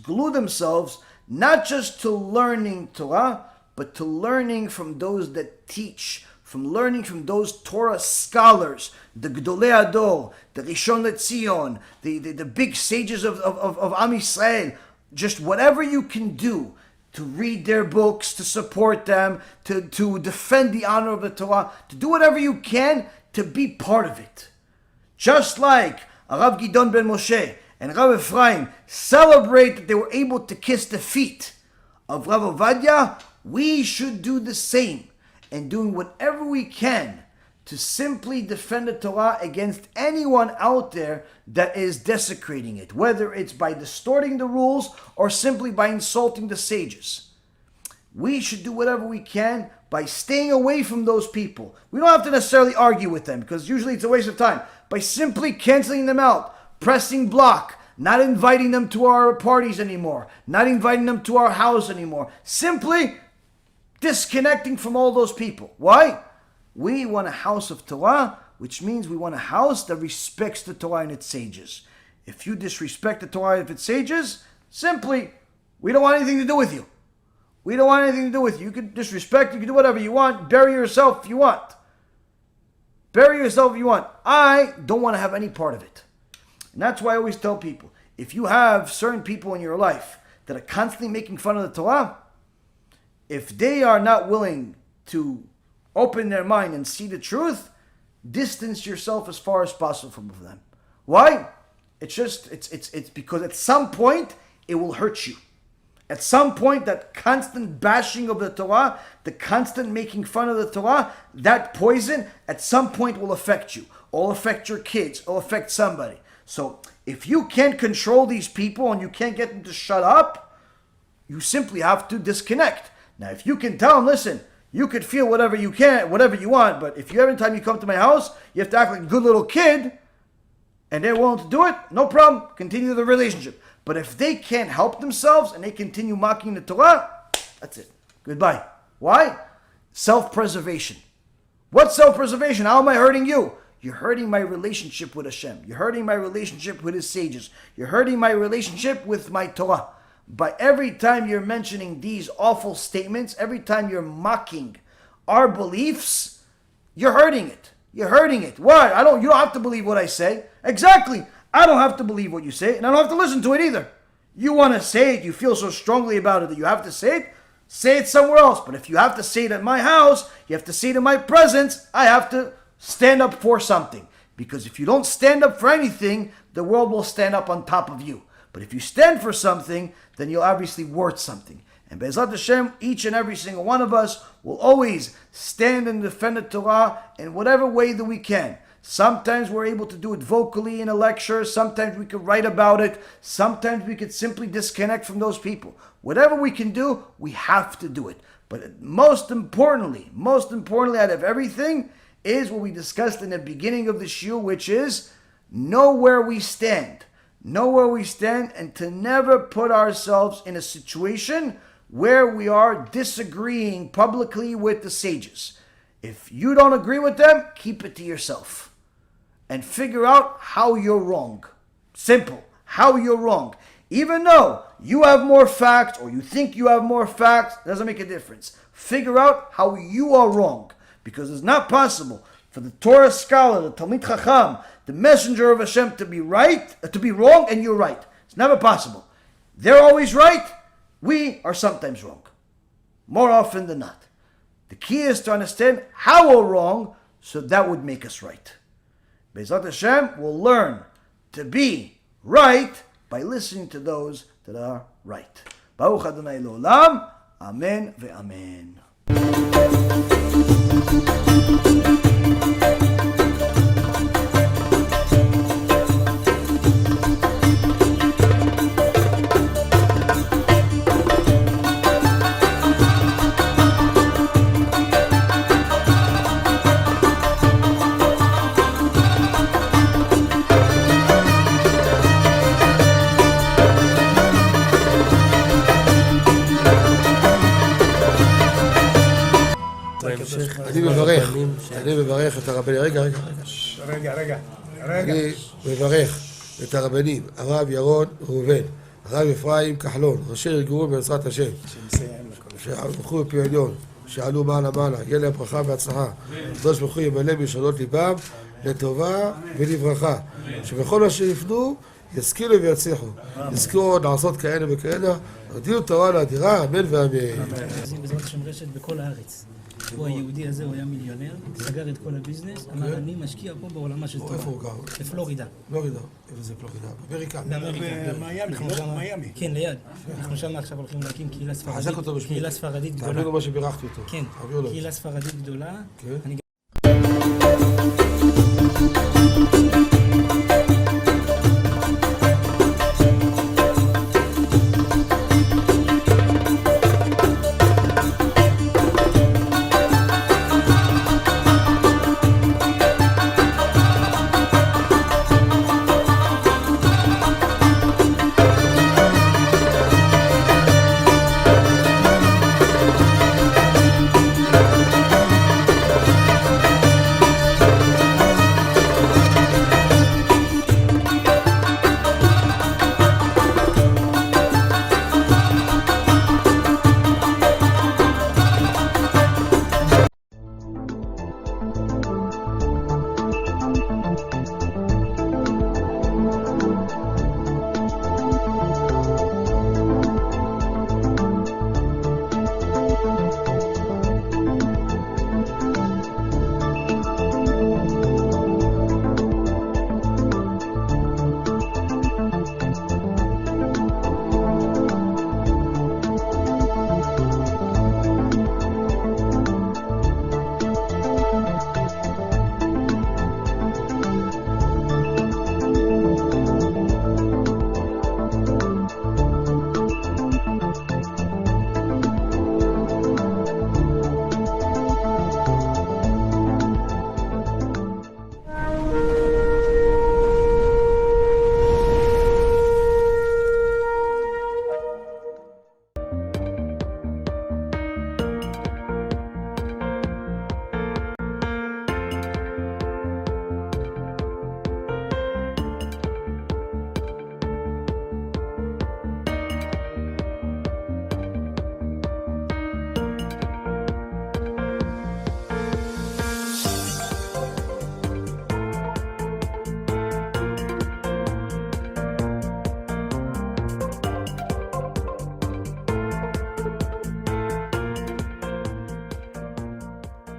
not just to learning Torah, but to learning from those that teach, from learning from those Torah scholars, the Gdolei Ador, the Rishon LeZion, the big sages of Am Yisrael. Just whatever you can do to read their books, to support them, to defend the honor of the Torah, to do whatever you can to be part of it. Just like Rav Gidon ben Moshe and Rav Ephraim celebrate that they were able to kiss the feet of Rav Ovadia, we should do the same, and doing whatever we can to simply defend the Torah against anyone out there that is desecrating it, whether it's by distorting the rules or simply by insulting the sages. We should do whatever we can by staying away from those people. We don't have to necessarily argue with them, because usually it's a waste of time. By simply canceling them out, pressing block, not inviting them to our parties anymore, not inviting them to our house anymore, simply disconnecting from all those people. Why? We want a house of Torah, which means we want a house that respects the Torah and its sages. If you disrespect the Torah and its sages, simply, we don't want anything to do with you. We don't want anything to do with you. You can disrespect, you can do whatever you want, bury yourself if you want. Bury yourself if you want. I don't want to have any part of it. And that's why I always tell people, if you have certain people in your life that are constantly making fun of the Torah, if they are not willing to open their mind and see the truth, distance yourself as far as possible from them. Why? It's because at some point it will hurt you. At some point, that constant bashing of the Torah, the constant making fun of the Torah, that poison at some point will affect you, or affect your kids, or affect somebody. So if you can't control these people and you can't get them to shut up, you simply have to disconnect. Now, if you can tell them, listen, you could feel whatever you want, but if every time you come to my house, you have to act like a good little kid, and they're willing to do it, no problem, continue the relationship. But if they can't help themselves and they continue mocking the Torah, that's it. Goodbye. Why? Self-preservation. What's self-preservation? How am I hurting you? You're hurting my relationship with HaShem. You're hurting my relationship with His sages. You're hurting my relationship with my Torah. By every time you're mentioning these awful statements, every time you're mocking our beliefs, you're hurting it. You're hurting it. Why? You don't have to believe what I say. Exactly. I don't have to believe what you say, and I don't have to listen to it either. You want to say it, you feel so strongly about it that you have to say it somewhere else. But if you have to say it at my house, you have to say it in my presence, I have to stand up for something. Because if you don't stand up for anything, the world will stand up on top of you. But if you stand for something, then you'll obviously worth something. And BeEzrat HaShem, each and every single one of us will always stand and defend the Torah in whatever way that we can. Sometimes we're able to do it vocally in a lecture. Sometimes we could write about it. Sometimes we could simply disconnect from those people. Whatever we can do, we have to do it. But most importantly out of everything is what we discussed in the beginning of the shiur, which is know where we stand. Know where we stand, and to never put ourselves in a situation where we are disagreeing publicly with the sages. If you don't agree with them, keep it to yourself. And figure out how you're wrong. Simple. How you're wrong. Even though you have more facts or you think you have more facts, doesn't make a difference. Figure out how you are wrong. Because it's not possible for the Torah scholar, the Talmid Chacham, the messenger of HaShem to be wrong and you're right. It's never possible. They're always right. We are sometimes wrong. More often than not. The key is to understand how we're wrong, so that would make us right. BeEzrat HaShem will learn to be right by listening to those that are right. Baruch Adonai L'olam. Amen ve'amen. אני מברך את הרבנים, רגע. אני מברך את הרבנים, הרב ירון ראובן, הרב אפרים כחלון, ראשי ארגון בעזרת השם, שהלכו בפי עליון, שעלו מעלה, יהיה להם ברכה והצלחה. הקדוש ברוך הוא ימלא בישועות ליבם לטובה ולברכה, שבכל מה שיפנו ישכילו ויצליחו. יזכרו לעשות כאלה וכאלה, הרדיו תורה לאדירה, אמן ואמן. בעזרת השם רשת בכל הארץ. הוא היהודי הזה, הוא היה מיליונר, סגר את כל הביזנס, אמר אני משקיע פה בעולמה של תורה. איפה הוא גר? בפלורידה. פלורידה, איפה זה פלורידה? באמריקה. במיימי. כן, ליד. אנחנו שם עכשיו הולכים להקים קהילה ספרדית. חזק אותו בשמי. קהילה ספרדית גדולה. תעבירו מה שבירכתי אותו. כן, קהילה ספרדית גדולה.